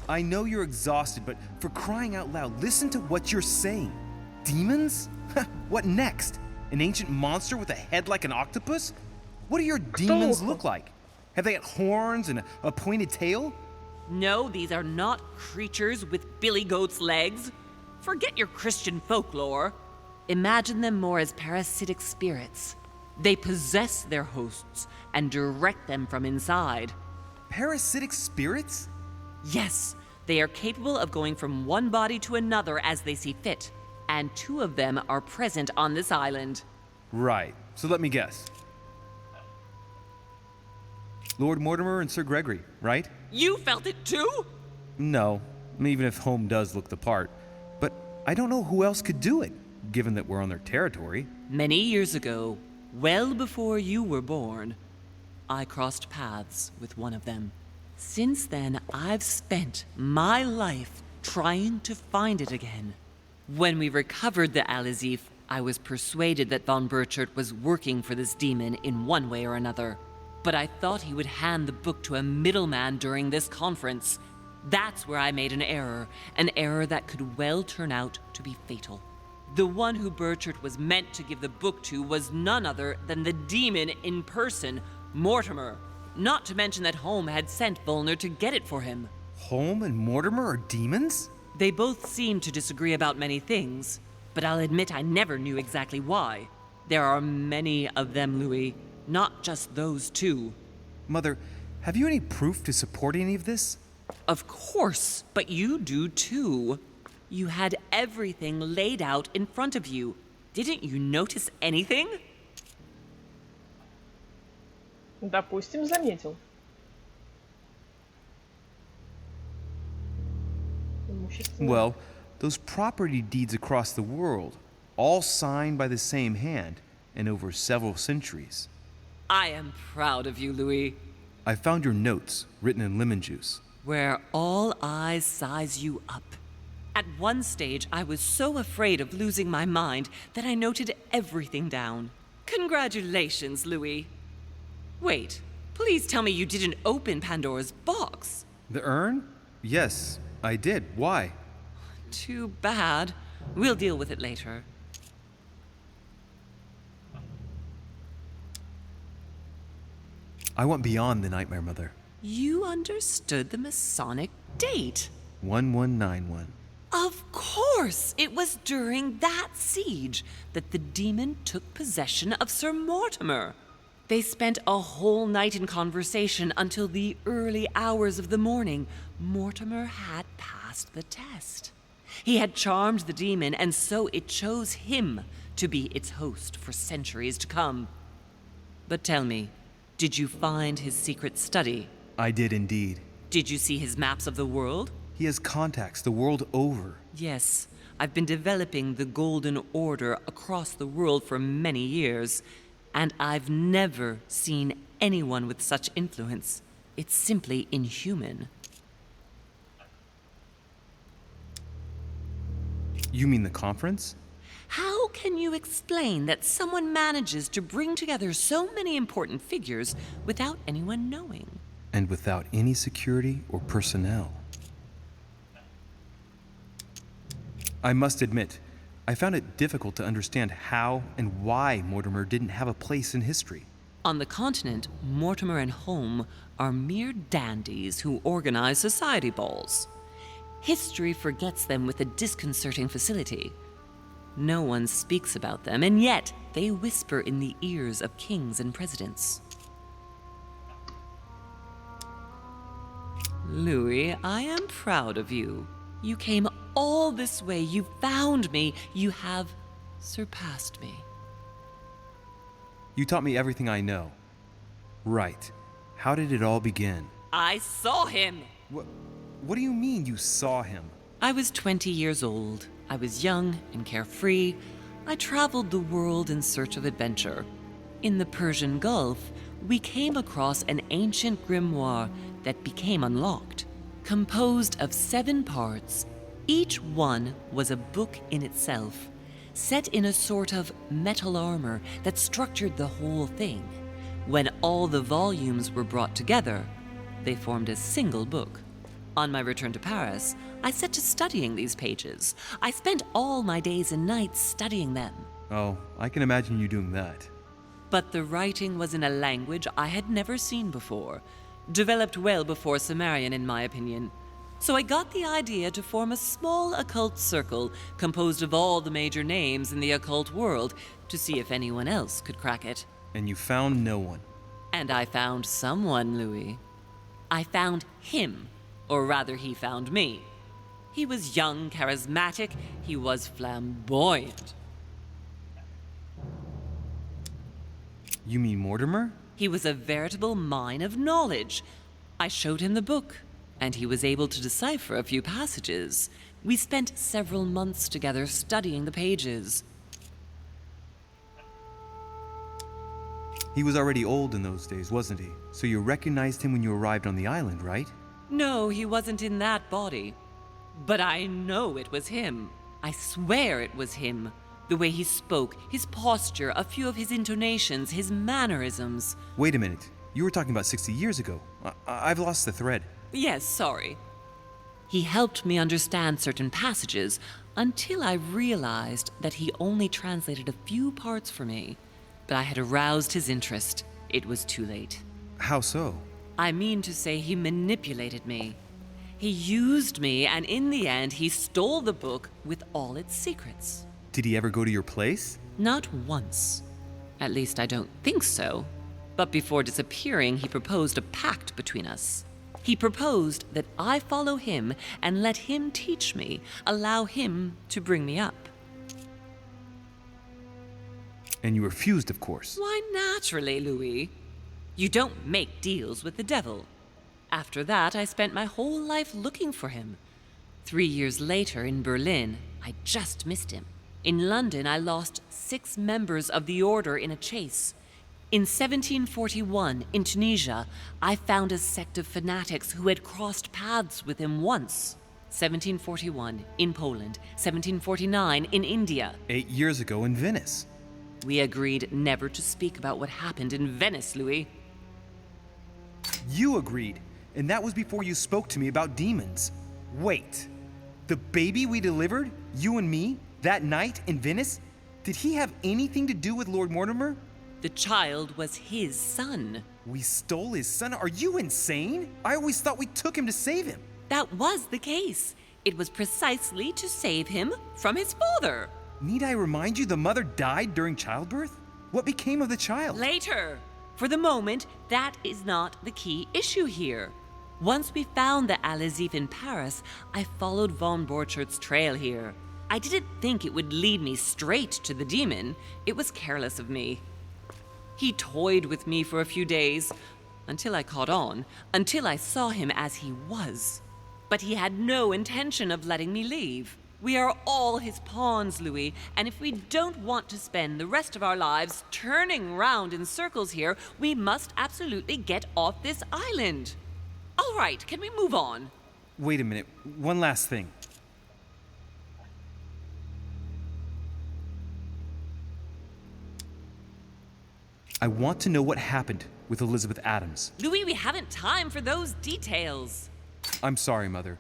I know you're exhausted, but for crying out loud, listen to what you're saying. Demons? What next? An ancient monster with a head like an octopus? What do your demons look like? Have they got horns and a pointed tail? No, these are not creatures with billy goat's legs. Forget your Christian folklore. Imagine them more as parasitic spirits. They possess their hosts and direct them from inside. Parasitic spirits? Yes, they are capable of going from one body to another as they see fit, and 2 of them are present on this island. Right, so let me guess. Lord Mortimer and Sir Gregory, right? You felt it too? No, even if Home does look the part. But I don't know who else could do it, given that we're on their territory. Many years ago, well before you were born, I crossed paths with one of them. Since then, I've spent my life trying to find it again. When we recovered the Alizif, I was persuaded that von Burchard was working for this demon in one way or another. But I thought he would hand the book to a middleman during this conference. That's where I made an error that could well turn out to be fatal. The one who Burchard was meant to give the book to was none other than the demon in person, Mortimer. Not to mention that Home had sent Volner to get it for him. Home and Mortimer are demons? They both seem to disagree about many things, but I'll admit I never knew exactly why. There are many of them, Louis, not just those 2. Mother, have you any proof to support any of this? Of course, but you do too. You had everything laid out in front of you. Didn't you notice anything? Допустим, заметил. Well, those property deeds across the world, all signed by the same hand and over several centuries. I am proud of you, Louis. I found your notes, written in lemon juice. Where all eyes size you up. At one stage, I was so afraid of losing my mind that I noted everything down. Congratulations, Louis. Wait, please tell me you didn't open Pandora's box. The urn? Yes, I did. Why? Too bad. We'll deal with it later. I went beyond the nightmare, Mother. You understood the Masonic date. 1191. Of course! It was during that siege that the demon took possession of Sir Mortimer. They spent a whole night in conversation until the early hours of the morning. Mortimer had passed the test. He had charmed the demon, and so it chose him to be its host for centuries to come. But tell me, did you find his secret study? I did indeed. Did you see his maps of the world? He has contacts the world over. Yes, I've been developing the Golden Order across the world for many years, and I've never seen anyone with such influence. It's simply inhuman. You mean the conference? How can you explain that someone manages to bring together so many important figures without anyone knowing? And without any security or personnel. I must admit, I found it difficult to understand how and why Mortimer didn't have a place in history. On the continent, Mortimer and Home are mere dandies who organize society balls. History forgets them with a disconcerting facility. No one speaks about them, and yet they whisper in the ears of kings and presidents. Louis, I am proud of you. You came all this way. You found me. You have surpassed me. You taught me everything I know. Right. How did it all begin? I saw him. What do you mean you saw him? I was 20 years old. I was young and carefree. I traveled the world in search of adventure. In the Persian Gulf, we came across an ancient grimoire that became unlocked. Composed of 7 parts, each one was a book in itself, set in a sort of metal armor that structured the whole thing. When all the volumes were brought together, they formed a single book. On my return to Paris, I set to studying these pages. I spent all my days and nights studying them. Oh, I can imagine you doing that. But the writing was in a language I had never seen before, developed well before Sumerian, in my opinion. So I got the idea to form a small occult circle composed of all the major names in the occult world to see if anyone else could crack it. And you found no one. And I found someone, Louis. I found him, or rather he found me. He was young, charismatic, he was flamboyant. You mean Mortimer? He was a veritable mine of knowledge. I showed him the book, and he was able to decipher a few passages. We spent several months together studying the pages. He was already old in those days, wasn't he? So you recognized him when you arrived on the island, right? No, he wasn't in that body. But I know it was him. I swear it was him. The way he spoke, his posture, a few of his intonations, his mannerisms. Wait a minute. You were talking about 60 years ago. I've lost the thread. Yes, sorry. He helped me understand certain passages until I realized that he only translated a few parts for me. But I had aroused his interest. It was too late. How so? I mean to say he manipulated me. He used me, and in the end, he stole the book with all its secrets. Did he ever go to your place? Not once. At least I don't think so. But before disappearing, he proposed a pact between us. He proposed that I follow him and let him teach me, allow him to bring me up. And you refused, of course. Why, naturally, Louis. You don't make deals with the devil. After that, I spent my whole life looking for him. 3 years later, in Berlin, I just missed him. In London, I lost 6 members of the order in a chase. In 1741, in Tunisia, I found a sect of fanatics who had crossed paths with him once. 1741, in Poland. 1749, in India. 8 years ago in Venice. We agreed never to speak about what happened in Venice, Louis. You agreed, and that was before you spoke to me about demons. Wait, the baby we delivered, you and me, that night in Venice, did he have anything to do with Lord Mortimer? The child was his son. We stole his son? Are you insane? I always thought we took him to save him. That was the case. It was precisely to save him from his father. Need I remind you the mother died during childbirth? What became of the child? Later. For the moment, that is not the key issue here. Once we found the Al-Azif in Paris, I followed von Borchart's trail here. I didn't think it would lead me straight to the demon. It was careless of me. He toyed with me for a few days, until I caught on, until I saw him as he was. But he had no intention of letting me leave. We are all his pawns, Louis, and if we don't want to spend the rest of our lives turning round in circles here, we must absolutely get off this island. All right, can we move on? Wait a minute, one last thing. I want to know what happened with Elizabeth Adams. Louis, we haven't time for those details. I'm sorry, Mother,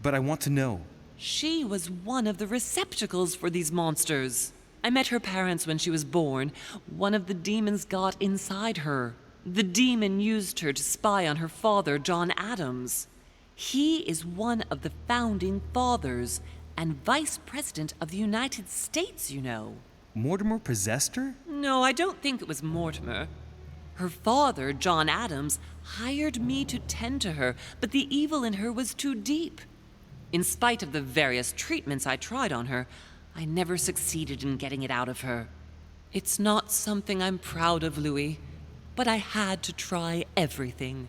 but I want to know. She was one of the receptacles for these monsters. I met her parents when she was born. One of the demons got inside her. The demon used her to spy on her father, John Adams. He is one of the founding fathers and vice president of the United States, you know. Mortimer possessed her? No, I don't think it was Mortimer. Her father, John Adams, hired me to tend to her, but the evil in her was too deep. In spite of the various treatments I tried on her, I never succeeded in getting it out of her. It's not something I'm proud of, Louis, but I had to try everything.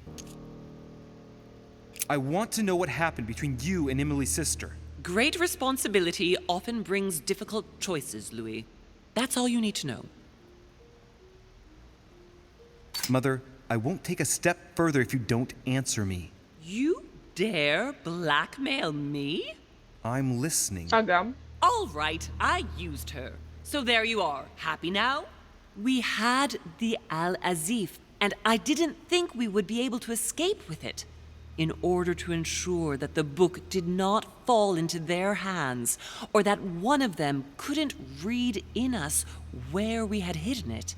I want to know what happened between you and Emily's sister. Great responsibility often brings difficult choices, Louis. That's all you need to know. Mother, I won't take a step further if you don't answer me. You dare blackmail me? I'm listening. All right, I used her. So there you are. Happy now? We had the Al-Azif, and I didn't think we would be able to escape with it. in order to ensure that the book did not fall into their hands, or that one of them couldn't read in us where we had hidden it.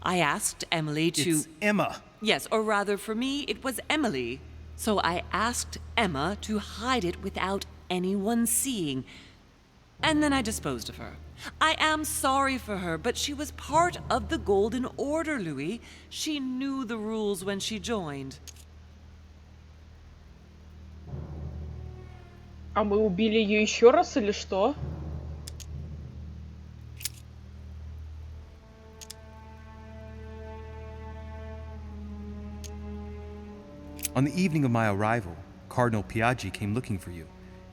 I asked Emily to... It's Emma. Yes, or rather, for me, it was Emily. So I asked Emma to hide it without anyone seeing. And then I disposed of her. I am sorry for her, but she was part of the Golden Order, Louis. She knew the rules when she joined. А мы убили ее еще раз или что? On the evening of my arrival, Cardinal Piaggi came looking for you.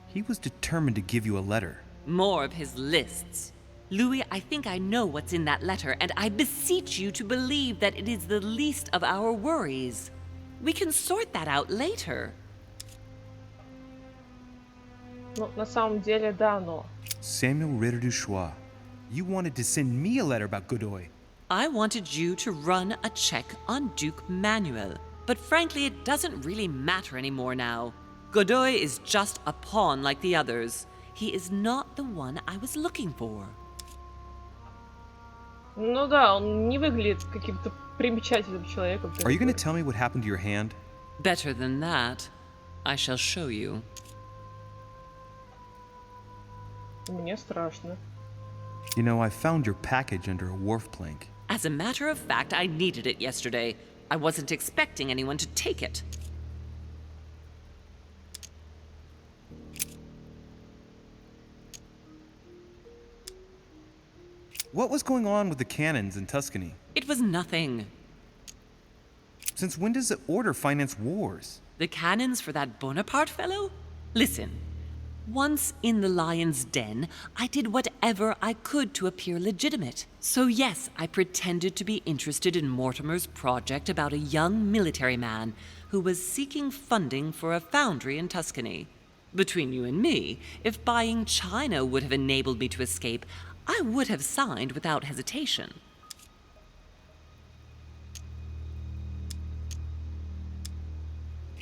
He was determined to give you a letter. More of his lists. Louis, I think I know what's in that letter, and I beseech you to believe that it is the least of our worries. We can sort that out later. Ну, на самом деле, да, но... Samuel Ritter du Choix, you wanted to send me a letter about Godoy. I wanted you to run a check on Duke Manuel. But frankly, it doesn't really matter anymore now. Godoy is just a pawn like the others. He is not the one I was looking for. Ну да, он не выглядит каким-то примечательным человеком. Are you going to tell me what happened to your hand? Better than that, I shall show you. Мне страшно. You know, I found your package under a wharf plank. As a matter of fact, I needed it yesterday. I wasn't expecting anyone to take it. What was going on with the cannons in Tuscany? It was nothing. Since when does the Order finance wars? The cannons for that Bonaparte fellow? Listen. Once in the lion's den, I did whatever I could to appear legitimate. So yes, I pretended to be interested in Mortimer's project about a young military man who was seeking funding for a foundry in Tuscany. Between you and me, if buying China would have enabled me to escape, I would have signed without hesitation.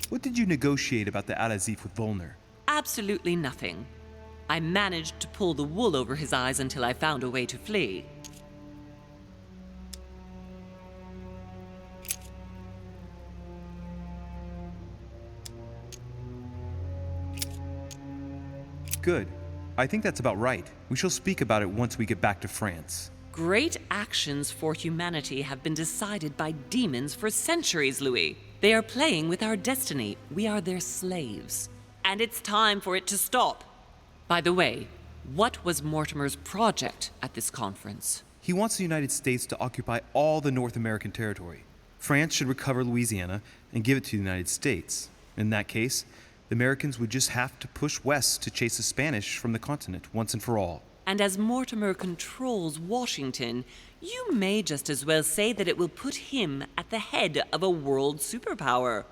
What did you negotiate about the Al-Azif with Volner? Absolutely nothing. I managed to pull the wool over his eyes until I found a way to flee. Good. I think that's about right. We shall speak about it once we get back to France. Great actions for humanity have been decided by demons for centuries, Louis. They are playing with our destiny. We are their slaves. And it's time for it to stop. By the way, what was Mortimer's project at this conference? He wants the United States to occupy all the North American territory. France should recover Louisiana and give it to the United States. In that case, the Americans would just have to push west to chase the Spanish from the continent once and for all. And as Mortimer controls Washington, you may just as well say that it will put him at the head of a world superpower.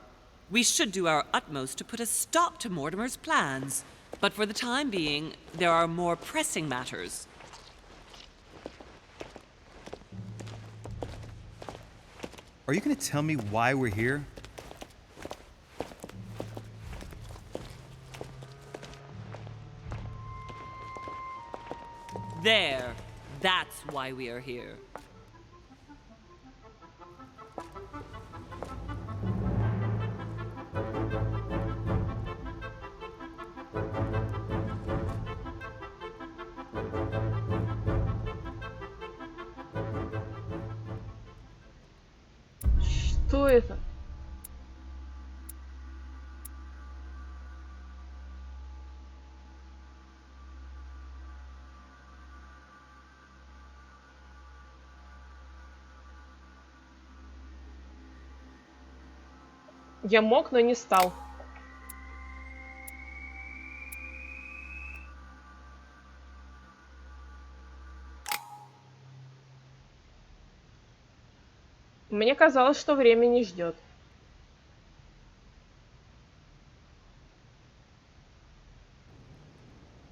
We should do our utmost to put a stop to Mortimer's plans. But for the time being, there are more pressing matters. Are you going to tell me why we're here? There. That's why we are here. Что это? Я мог, но не стал. Мне казалось, что время не ждет.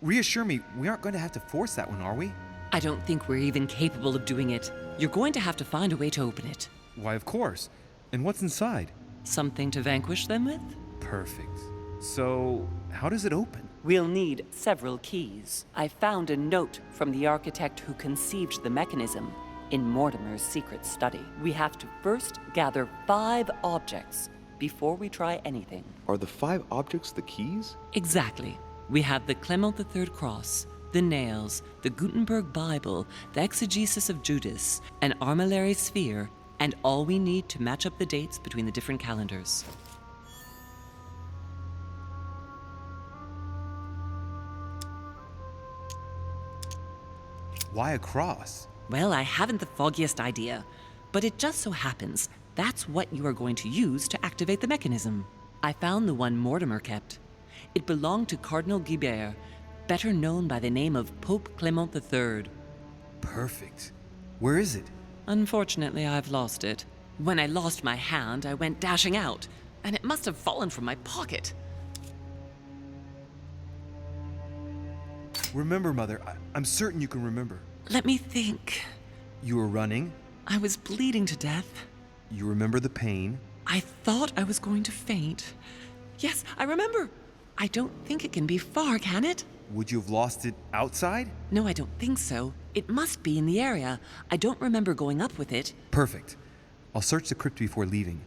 Reassure me, we aren't going to have to force that one, are we? I don't think we're even capable of doing it. You're going to have to find a way to open it. Why, of course. And what's inside? Something to vanquish them with? Perfect. So, how does it open? We'll need several keys. I found a note from the architect who conceived the mechanism in Mortimer's secret study. We have to first gather 5 objects before we try anything. Are the 5 objects the keys? Exactly. We have the Clement III cross, the nails, the Gutenberg Bible, the exegesis of Judas, an armillary sphere, and all we need to match up the dates between the different calendars. Why a cross? Well, I haven't the foggiest idea, but it just so happens that's what you are going to use to activate the mechanism. I found the one Mortimer kept. It belonged to Cardinal Guibert, better known by the name of Pope Clement III. Perfect. Where is it? Unfortunately, I've lost it. When I lost my hand, I went dashing out, and it must have fallen from my pocket. Remember, Mother. I'm certain you can remember. Let me think. You were running. I was bleeding to death. You remember the pain. I thought I was going to faint. Yes, I remember. I don't think it can be far, can it? Would you have lost it outside? No, I don't think so. It must be in the area. I don't remember going up with it. Perfect. I'll search the crypt before leaving.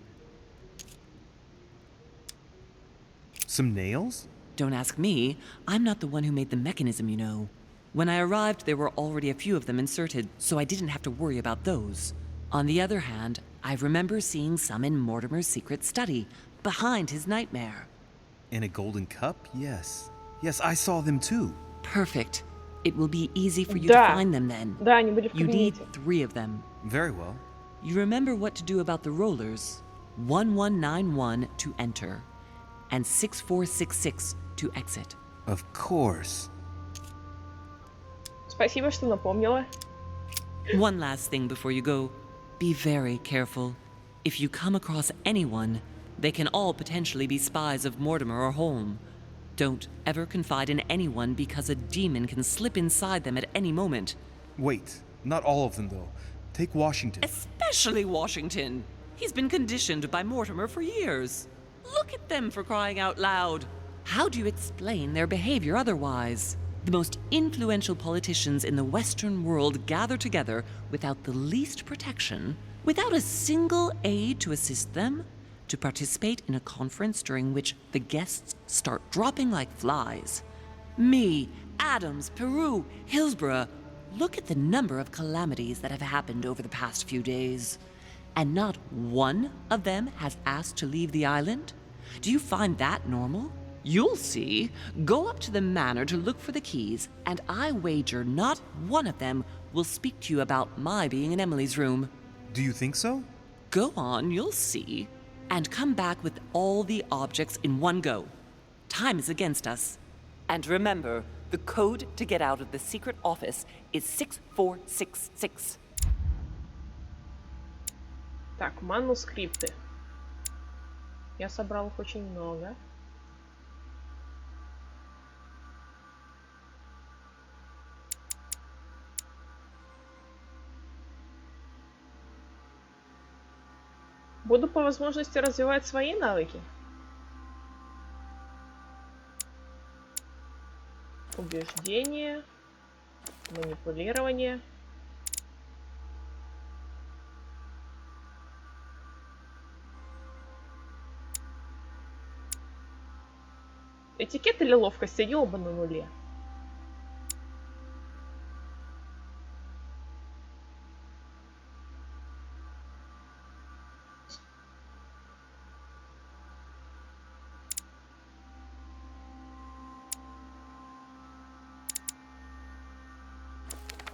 Some nails? Don't ask me. I'm not the one who made the mechanism, you know. When I arrived, there were already a few of them inserted, so I didn't have to worry about those. On the other hand, I remember seeing some in Mortimer's secret study, behind his nightmare. In a golden cup? Yes. Yes, I saw them too. Perfect. It will be easy for you to find them then. Да, они были в You need кабинете. 3 of them. Very well. You remember what to do about the rollers. 1191 to enter, and 6466 to exit. Of course. Спасибо, что напомнила. One last thing before you go. Be very careful. If you come across anyone, they can all potentially be spies of Mortimer or Holm. Don't ever confide in anyone because a demon can slip inside them at any moment. Wait, not all of them though. Take Washington. Especially Washington. He's been conditioned by Mortimer for years. Look at them, for crying out loud. How do you explain their behavior otherwise? The most influential politicians in the Western world gather together without the least protection, without a single aid to assist them, to participate in a conference during which the guests start dropping like flies. Me, Adams, Peru, Hillsborough. Look at the number of calamities that have happened over the past few days. And not one of them has asked to leave the island? Do you find that normal? You'll see. Go up to the manor to look for the keys, and I wager not one of them will speak to you about my being in Emily's room. Do you think so? Go on, you'll see. And come back with all the objects in one go. Time is against us. And remember, the code to get out of the secret office is 6466. Так, манускрипты. Я собрал их очень много. Буду по возможности развивать свои навыки. Убеждение, манипулирование. Этикет или ловкость, они оба на нуле.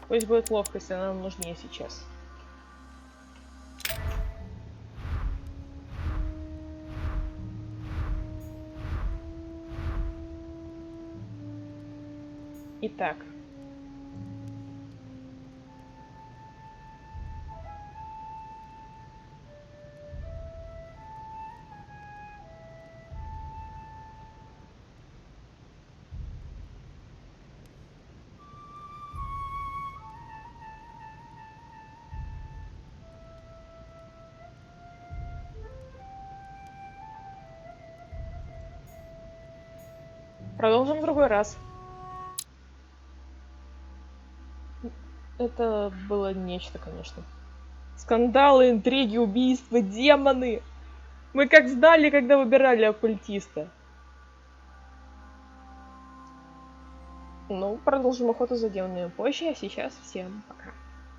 Пусть будет ловкость, она нам нужнее сейчас. Итак. Продолжим в другой раз. Это было нечто, конечно. Скандалы, интриги, убийства, демоны. Мы как знали, когда выбирали оккультиста. Ну, продолжим охоту за демонами позже, а сейчас всем пока.